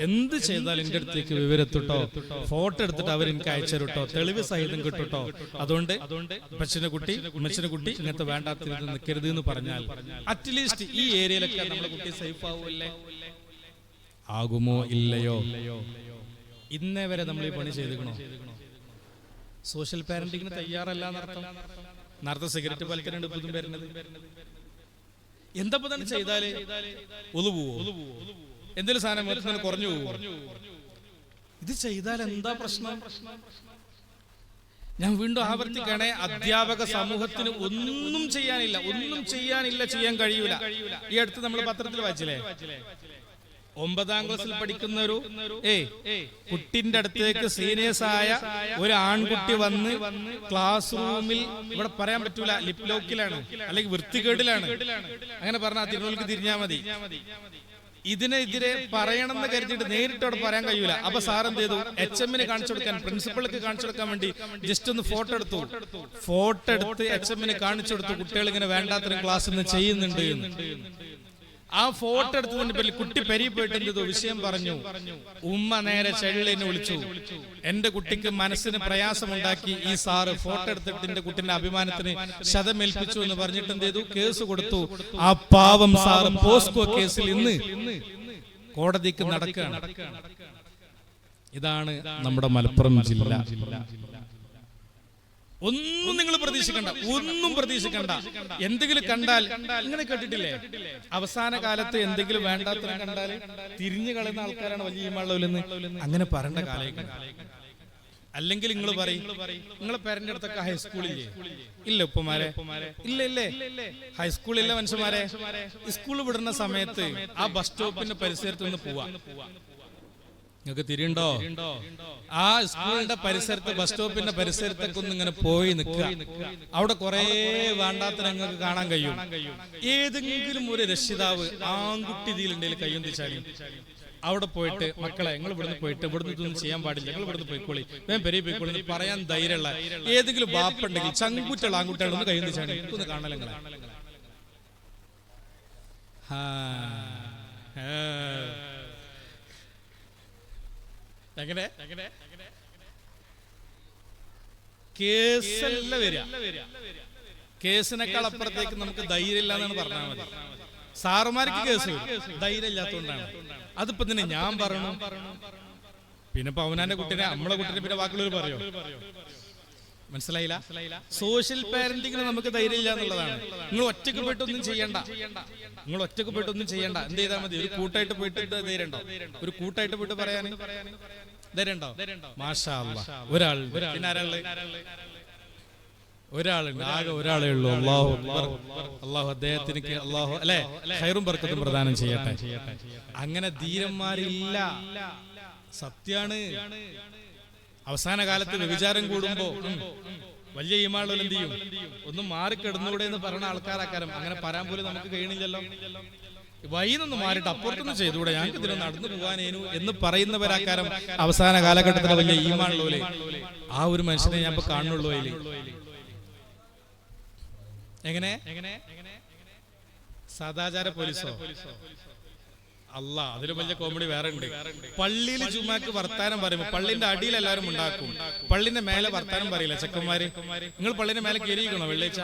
എന്ത് ചെയ്താൽ എൻ്റെ അടുത്തേക്ക് വിവരത്തിട്ടോ, ഫോട്ടോ എടുത്തിട്ട് അവർ എനിക്ക് അയച്ചുതരട്ടോ, തെളിവ് സഹിതം കിട്ടുട്ടോ. അതുകൊണ്ട് ഇപ്പച്ചിന്റെ കുട്ടി ഉമ്മച്ചിന്റെ കുട്ടി ഇങ്ങനത്തെ വേണ്ടാത്ത നിൽക്കരുത് എന്ന് പറഞ്ഞാൽ അറ്റ്ലീസ്റ്റ് ഈ ഏരിയയിലൊക്കെ നമ്മുടെ കുട്ടി സേഫ് ആവുമല്ലേ? ആകുമോ ഇല്ലയോ? ഇന്നേ വരെ നമ്മൾ ഈ പണി ചെയ്തിക്കണോ? സോഷ്യൽ പാരന്റിങ്ങിന് തയ്യാറല്ല നടത്ത സിഗരറ്റ് വലിക്കാനുണ്ട് പുതും വരുന്നത്. എന്തപ്പോ തന്നെ ചെയ്താല് ഒതുപോവോ? എന്തെങ്കിലും സാധനം വരുന്ന കുറഞ്ഞു പോവോ? ഇത് ചെയ്താൽ എന്താ പ്രശ്നം? ഞാൻ വീണ്ടും ആവർത്തിക്കണേ, അധ്യാപക സമൂഹത്തിന് ഒന്നും ചെയ്യാനില്ല, ചെയ്യാൻ കഴിയൂല. ഈ അടുത്ത് നമ്മൾ പത്രത്തിൽ വായിച്ചില്ലേ, 9ാം ക്ലാസ്സിൽ പഠിക്കുന്ന ഒരു കുട്ടിന്റെ അടുത്തേക്ക് സീനിയേഴ്സായ ഒരു ആൺകുട്ടി വന്ന് ക്ലാസ് റൂമിൽ, ഇവിടെ പറയാൻ പറ്റൂല, ലിപ് ലോക്കിലാണ് അല്ലെങ്കിൽ വൃത്തികേടിലാണ്, അങ്ങനെ പറഞ്ഞാൽ തിരുവനന്തപുരത്ത് തിരിഞ്ഞാൽ മതി. ഇതിനെതിരെ പറയണമെന്ന് കരുതിയിട്ട് നേരിട്ട് അവിടെ പറയാൻ കഴിയൂല. അപ്പൊ സാർ എന്ത് ചെയ്തു? HM-ന് കാണിച്ചു കൊടുക്കാൻ, പ്രിൻസിപ്പൾക്ക് കാണിച്ചു കൊടുക്കാൻ വേണ്ടി ജസ്റ്റ് ഒന്ന് ഫോട്ടോ എടുത്ത് HM-ന് കാണിച്ചു കൊടുത്തു, കുട്ടികൾ ഇങ്ങനെ വേണ്ടാത്തൊരു ക്ലാസ് ഇന്ന് ചെയ്യുന്നുണ്ട് എന്ന്. ആ ഫോട്ടോ എടുത്തതിന്റെ പേരിൽ കുട്ടി പെരി പോയിട്ട് എന്ത് ചെയ്തു? വിഷയം പറഞ്ഞു. ഉമ്മ നേരെ ചെള്ളിനെ വിളിച്ചു. എന്റെ കുട്ടിക്ക് മനസ്സിന് പ്രയാസമുണ്ടാക്കി ഈ സാറ് ഫോട്ടോ എടുത്തിട്ട് എന്റെ കുട്ടിന്റെ അഭിമാനത്തിന് ക്ഷതമേൽപ്പിച്ചു എന്ന് പറഞ്ഞിട്ട് എന്ത് ചെയ്തു? കേസ് കൊടുത്തു. ആ പാവം സാറ് പോസ്കോ കേസിൽ ഇന്ന് കോടതിക്ക് നടക്കുകയാണ്. ഇതാണ് നമ്മുടെ മലപ്പുറം ജില്ല. ഒന്നും നിങ്ങൾ പ്രതീക്ഷിക്കണ്ട, എന്തെങ്കിലും കണ്ടാൽ ഇങ്ങനെ കേട്ടിട്ടില്ലേ, അവസാന കാലത്ത് എന്തെങ്കിലും വേണ്ടാത്ത കണ്ടാൽ തിരിഞ്ഞു കളയുന്ന ആൾക്കാരാണ് വലിയ ഈമാളുള്ളവരെന്ന്. അങ്ങനെ പറയേണ്ട കാലം. അല്ലെങ്കിൽ നിങ്ങൾ പറയും, നിങ്ങളെ പേരന്റെ അടുത്തൊക്കെ ഹൈസ്കൂളില്ലേ? ഇല്ല ഉപ്പമാരെ, ഇല്ലേ ഹൈസ്കൂളില്ല മനുഷ്യന്മാരെ. സ്കൂൾ വിടുന്ന സമയത്ത് ആ ബസ് സ്റ്റോപ്പിന്റെ പരിസരത്ത് നിന്ന് പോവാ. നിങ്ങൾക്ക് തിരിയുണ്ടോ? ആ സ്കൂളിന്റെ പരിസരത്ത്, ബസ് സ്റ്റോപ്പിന്റെ പരിസരത്തൊക്കെ ഒന്ന് ഇങ്ങനെ പോയി നിൽക്കുക. അവിടെ കുറെ വേണ്ടാത്ത നിങ്ങൾക്ക് കാണാൻ കഴിയും. ഏതെങ്കിലും ഒരു രക്ഷിതാവ് ആൺകുട്ടി ഇതിലുണ്ടെങ്കിൽ കയ്യൊന്നിച്ചാലും അവിടെ പോയിട്ട്, മക്കളെ നിങ്ങൾ ഇവിടുന്ന് പോയിട്ട് ഇവിടുന്ന് ഇതൊന്നും ചെയ്യാൻ പാടില്ല, നിങ്ങൾ ഇവിടുന്ന് പോയിക്കോളി, വേഗം പെരിയ പോയിക്കോളി പറയാൻ ധൈര്യമുള്ള ഏതെങ്കിലും ബാപ്പുണ്ടെങ്കിൽ, ചങ്കുറ്റുള്ള ആൺകുട്ടികളൊന്ന് കയ്യൊന്നിച്ചാണ് എനിക്കൊന്ന് കാണലങ്ങളെ. എങ്ങനെ കേസല്ല വരിക. കേസിനേക്കാൾ അപ്പുറത്തേക്ക് നമുക്ക് ധൈര്യം ഇല്ല എന്നാണ് പറഞ്ഞാൽ മതി. സാറുമാർക്ക് കേസ് ധൈര്യം ഇല്ലാത്തതുകൊണ്ടാണ്. അതിപ്പോ തന്നെ ഞാൻ പറഞ്ഞു, പിന്നെ പവനാന്റെ കുട്ടീനെ നമ്മളെ കുട്ടീനെ പിന്നെ ബാക്കിയുള്ളവർ പറയോ? മനസ്സിലായില്ല? സോഷ്യൽ പാരന്റിങ്ങിന് നമുക്ക് ധൈര്യം ഇല്ല എന്നുള്ളതാണ്. നിങ്ങൾ ഒറ്റക്ക് പോയിട്ടൊന്നും ചെയ്യണ്ട. എന്ത് ചെയ്താൽ മതി? ഒരു കൂട്ടായിട്ട് പോയിട്ട് ധൈര്യം ഉണ്ടോ? ഒരു കൂട്ടായിട്ട് പോയിട്ട് പറയാൻ ധൈര്യം ഉണ്ടോ? മാഷാ അല്ലാഹ്. ഒരാൾ പിന്നെ ഒരാളുണ്ട്, ആകെ ഒരാളേ ഉള്ളൂ. അല്ലാഹു അക്ബർ. അല്ലാഹു അദ്ദേഹത്തിന് അല്ലാഹു അല്ലെ ഖൈറും ബർക്കത്തും പ്രദാനം ചെയ്യട്ടെ. അങ്ങനെ ധീരന്മാരില്ല, സത്യാണ്. അവസാന കാലത്ത് വ്യഭിചാരം കൂടുമ്പോ വലിയ ഈമാളുകൾ എന്ത് ചെയ്യും? ഒന്നും മാറിക്കിടന്നൂടെ എന്ന് പറയുന്ന ആൾക്കാരാക്കാരം. അങ്ങനെ പറയാൻ പോലും നമുക്ക് കഴിയണില്ലല്ലോ. വൈന്നൊന്ന് മാറിയിട്ട് അപ്പുറത്തൊന്നും ചെയ്തുകൂടെ, ഞങ്ങൾക്ക് ഇതിന് നടന്നു പോകാനേനു എന്ന് പറയുന്നവരാക്കാരം അവസാന കാലഘട്ടത്തിലെ വലിയ ഈമാളുള്ളൂലെ. ആ ഒരു മനുഷ്യനെ ഞാൻ ഇപ്പൊ കാണുന്നുള്ളൂ. എങ്ങനെ സദാചാര പോലീസോ? അല്ല, അതിലും വലിയ കോമഡി വേറെ ഉണ്ട്. പള്ളിയിൽ ജുമാക്ക് വർത്താനം പറയുമ്പോ പള്ളിന്റെ അടിയിൽ എല്ലാവരും ഉണ്ടാക്കും, പള്ളിന്റെ മേലെ വർത്താനം പറയില്ല ചെക്കന്മാര്. നിങ്ങൾ പള്ളിന്റെ മേലെ കയറിയിരിക്കണോ വെള്ളിയാഴ്ച?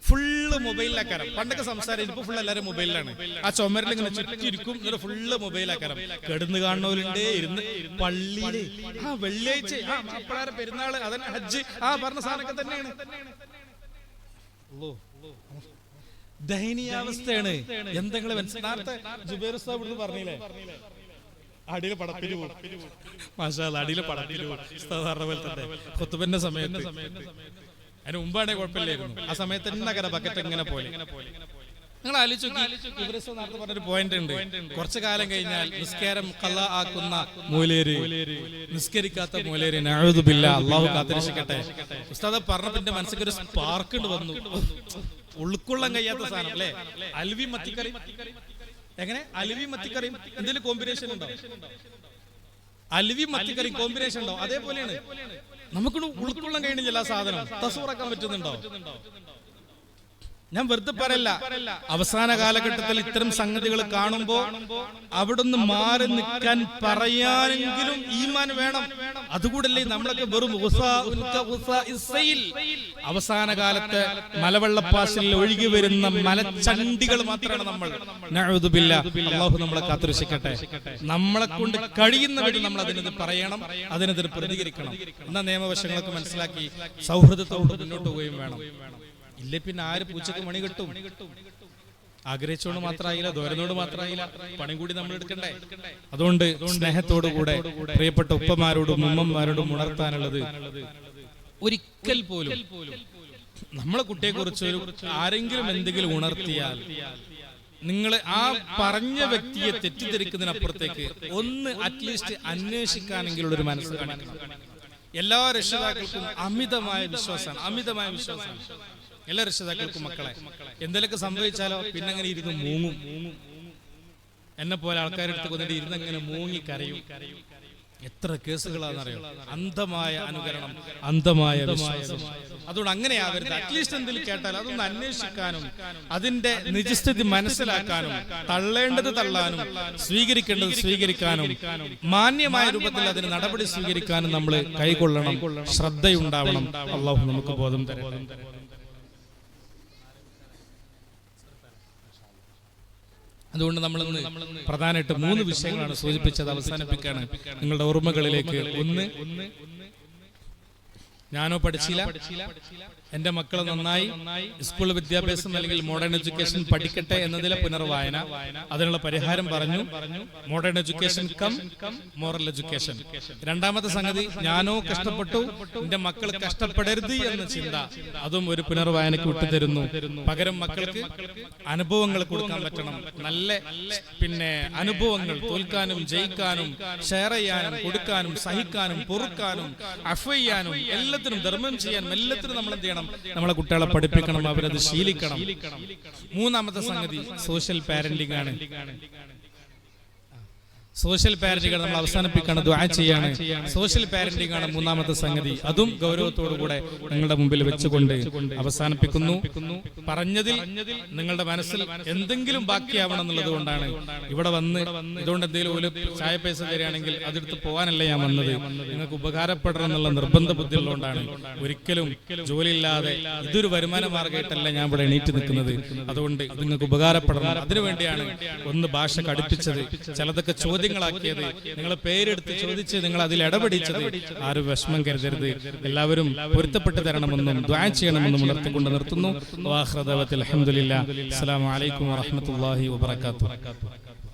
ഫുള്ള് മൊബൈലിലാക്കാരം. പണ്ടൊക്കെ സംസാരം, ഇപ്പൊ ഫുള്ള് എല്ലാവരും മൊബൈലിലാണ്. ആ ചുമരിൽ ഇങ്ങനെ ചുറ്റിരിക്കും, എന്നിട്ട് ഫുള്ള് മൊബൈലാക്കാരം. കിടന്ന് കാണുന്നവരുണ്ട്, ഇരുന്ന് പള്ളിയില്. ആ വെള്ളിയാഴ്ച, ആ മാപ്പിളാരെ പെരുന്നാള്, അതന്നെ ഹജ്ജ്, ആ പറഞ്ഞ സാധനമൊക്കെ തന്നെയാണ്. ദയനീയാവസ്ഥയാണ്. എന്തെങ്കിലും നേരത്തെ ജുബൈർ ഉസ്താദ് ഇവിടുന്ന് പറഞ്ഞില്ലേ, അടിയിൽ പടപ്പിന് പോകും. മാഷാ അല്ലാഹ്, അടിയിൽ പടപ്പിന് പോകും. ഉസ്താദ് പറഞ്ഞ പോലെ തന്നെ ഖുത്ബന്റെ സമയത്ത്. അതിന് മുമ്പാണെ കുഴപ്പമില്ലായിരുന്നു. ആ സമയത്ത് തന്നെ ബക്കറ്റ് ഇങ്ങനെ പോലെ. നിങ്ങൾ ആലോചിച്ച് നേരത്തെ പറഞ്ഞൊരു പോയിന്റ് ഉണ്ട്. കുറച്ചു കാലം കഴിഞ്ഞാൽ നിസ്കാരം ഖളാ ആക്കുന്ന മൂലേര്, നിസ്കരിക്കാത്ത മൂലേര്, നഅൂദു ബില്ലാഹ്, അല്ലാഹു കാത്തിരക്ഷിക്കട്ടെ. ഉസ്താദ് പറഞ്ഞപ്പോൾ എന്റെ മനസ്സിൽ ഒരു സ്പാർക്ക് വന്നു. ഉൾക്കൊള്ളാൻ കഴിയാത്ത സാധനം അല്ലേ? അൽവി മത്തിക്കറി. എങ്ങനെ അൽവി മത്തിക്കറിയും എന്തെങ്കിലും കോമ്പിനേഷൻ ഉണ്ടോ? അൽവി മത്തിക്കറി കോമ്പിനേഷൻ ഉണ്ടോ? അതേപോലെയാണ്. നമുക്ക് ഉൾക്കൊള്ളാൻ കഴിയണില്ല ആ സാധനം. തസൂറാക്കാൻ പറ്റുന്നുണ്ടോ? ഞാൻ വെറുതെ പറയല്ല. അവസാന കാലഘട്ടത്തിൽ ഇത്തരം സംഗതികൾ കാണുമ്പോ അവിടുന്ന് മാറി നിൽക്കാൻ പറയാനെങ്കിലും ഈമാൻ വേണം. അതുകൂടല്ലേ നമ്മളൊക്കെ വെറും അവസാന കാലത്ത് മലവെള്ളപ്പാശിൽ ഒഴുകി വരുന്ന മലച്ചണ്ടികൾ മാത്രമാണ് നമ്മൾ. നഅൂദു ബില്ലാഹ്, അല്ലാഹു നമ്മളെ കാത്തുരക്ഷിക്കട്ടെ. നമ്മളെ കൊണ്ട് കഴിയുന്ന വഴി നമ്മൾ അതിനെതിരെ പറയണം, അതിനെതിരെ പ്രതികരിക്കണം. എന്ന നിയമവശങ്ങളൊക്കെ മനസ്സിലാക്കി സൗഹൃദത്തോട് മുന്നോട്ട് പോവുകയും വേണം. ഇല്ലേ പിന്നെ ആര് പൂച്ചക്ക് മണി കിട്ടും? ആഗ്രഹിച്ചോണ്ട് മാത്രമായില്ല, ദോരനോട് മാത്രമായില്ല, പണി കൂടി നമ്മൾ എടുക്കണ്ടേ. അതുകൊണ്ട് സ്നേഹത്തോടുകൂടെ പ്രിയപ്പെട്ട ഉപ്പമാരോടും ഉമ്മമാരോടും ഉണർത്താനുള്ളത്, ഒരിക്കൽ പോലും നമ്മളെ കുട്ടിയെ കുറിച്ച് ആരെങ്കിലും എന്തെങ്കിലും ഉണർത്തിയാൽ നിങ്ങൾ ആ പറഞ്ഞ വ്യക്തിയെ തെറ്റിദ്ധരിക്കുന്നതിനപ്പുറത്തേക്ക് ഒന്ന് അറ്റ്ലീസ്റ്റ് അന്വേഷിക്കാനെങ്കിലും ഒരു മനസ്സ് കാണിക്കണം. എല്ലാ രക്ഷിതാക്കൾക്കും അമിതമായ വിശ്വാസമാണ്. എല്ലാ രക്ഷിതാക്കൾക്കും മക്കളെ എന്തെങ്കിലുമൊക്കെ സംഭവിച്ചാലോ പിന്നെ അങ്ങനെ ഇരുന്ന് മൂങ്ങും. എന്നെ പോലെ ആൾക്കാരെടുത്ത് കൊന്നിട്ട് ഇരുന്നങ്ങനെ മൂങ്ങി കരയും. എത്ര കേസുകളാണെന്നറിയോ? അന്ധമായ അനുകരണം, അന്ധമായ വിശ്വാസം. അതുകൊണ്ട് അങ്ങനെ ആവരുത്. അറ്റ്ലീസ്റ്റ് എന്തെങ്കിലും കേട്ടാൽ അതൊന്ന് അന്വേഷിക്കാനും അതിന്റെ നിജസ്ഥിതി മനസ്സിലാക്കാനും, തള്ളേണ്ടത് തള്ളാനും, സ്വീകരിക്കേണ്ടത് സ്വീകരിക്കാനും, മാന്യമായ രൂപത്തിൽ അതിന് നടപടി സ്വീകരിക്കാനും നമ്മൾ കൈകൊള്ളണം. ശ്രദ്ധയുണ്ടാവണം. അല്ലാഹു നമുക്ക് ബോധം തരട്ടെ. അതുകൊണ്ട് നമ്മൾ പ്രധാനമായിട്ട് 3 വിഷയങ്ങളാണ് സൂചിപ്പിച്ചത്. അവസാനിപ്പിക്കുകയാണ് നിങ്ങളുടെ ഓർമ്മകളിലേക്ക്. ഒന്ന്, ഞാനോ പഠിച്ചില്ല, എന്റെ മക്കൾ നന്നായി സ്കൂൾ വിദ്യാഭ്യാസം അല്ലെങ്കിൽ മോഡേൺ എഡ്യൂക്കേഷൻ പഠിക്കട്ടെ എന്നതിലെ പുനർവായന, അതിനുള്ള പരിഹാരം പറഞ്ഞു. Modern education cum moral education. രണ്ടാമത്തെ സംഗതി, ഞാനോ കഷ്ടപ്പെട്ടു, എന്റെ മക്കൾ കഷ്ടപ്പെടരുത് എന്ന ചിന്ത, അതും ഒരു പുനർവായനക്ക് വിട്ടുതരുന്നു. പകരം മക്കൾക്ക് അനുഭവങ്ങൾ കൊടുക്കാൻ പറ്റണം. നല്ല അനുഭവങ്ങൾ, തോൽക്കാനും ജയിക്കാനും ഷെയർ ചെയ്യാനും കൊടുക്കാനും സഹിക്കാനും പൊറുക്കാനും അഫ് ചെയ്യാനും എല്ലാത്തിനും ധർമ്മം ചെയ്യാനും എല്ലാത്തിനും നമ്മൾ എന്ത് ചെയ്യണം? നമ്മളെ കുട്ടികളെ പഠിപ്പിക്കണം, അവരത് ശീലിക്കണം. മൂന്നാമത്തെ സംഗതി സോഷ്യൽ പാരന്റിംഗ് ആണ്. സോഷ്യൽ പാരന്റിംഗ് നമ്മൾ അവസാനിപ്പിക്കുകയാണ്, ദുആ ചെയ്യാണ്. സോഷ്യൽ പാരന്റിംഗ് ആണ് മൂന്നാമത്തെ സംഗതി. അതും ഗൗരവത്തോടുകൂടെ നിങ്ങളുടെ മുമ്പിൽ വെച്ചുകൊണ്ട് അവസാനിപ്പിക്കുന്നു. പറഞ്ഞതിൽ നിങ്ങളുടെ മനസ്സിൽ എന്തെങ്കിലും ബാക്കിയാവണം എന്നുള്ളത് കൊണ്ടാണ് ഇവിടെ വന്ന് ഇതുകൊണ്ട് എന്തെങ്കിലും ഒരു ചായ പൈസ തരികയാണെങ്കിൽ അതെടുത്ത് പോകാനല്ല ഞാൻ വന്നത്, നിങ്ങൾക്ക് ഉപകാരപ്പെടണം എന്നുള്ള നിർബന്ധ ബുദ്ധിയുള്ളതുകൊണ്ടാണ്. ഒരിക്കലും ജോലിയില്ലാതെ ഇതൊരു വരുമാന മാർഗമായിട്ടല്ല ഞാൻ ഇവിടെ എണീറ്റ് നിൽക്കുന്നത്. അതുകൊണ്ട് ഇത് നിങ്ങൾക്ക് ഉപകാരപ്പെടണം, അതിനുവേണ്ടിയാണ് ഒന്ന് ഭാഷ കടുപ്പിച്ചത്, ചിലതൊക്കെ ചോദ്യങ്ങളാക്കിയത്, നിങ്ങളെ പേരെടുത്ത് ചോദിച്ച് നിങ്ങൾ അതിൽ ഇടപെടിച്ചത്. ആരും വിഷമം കരുതരുത്, എല്ലാവരും പൊരുത്തപ്പെട്ട് തരണമെന്നും ദുആ ചെയ്യണമെന്നും ഉണർത്തിക്കൊണ്ട് നിർത്തുന്നു. അൽഹംദുലില്ലാഹ്. അസ്സലാമു അലൈക്കും വറഹ്മത്തുള്ളാഹി വബറകാതുഹു.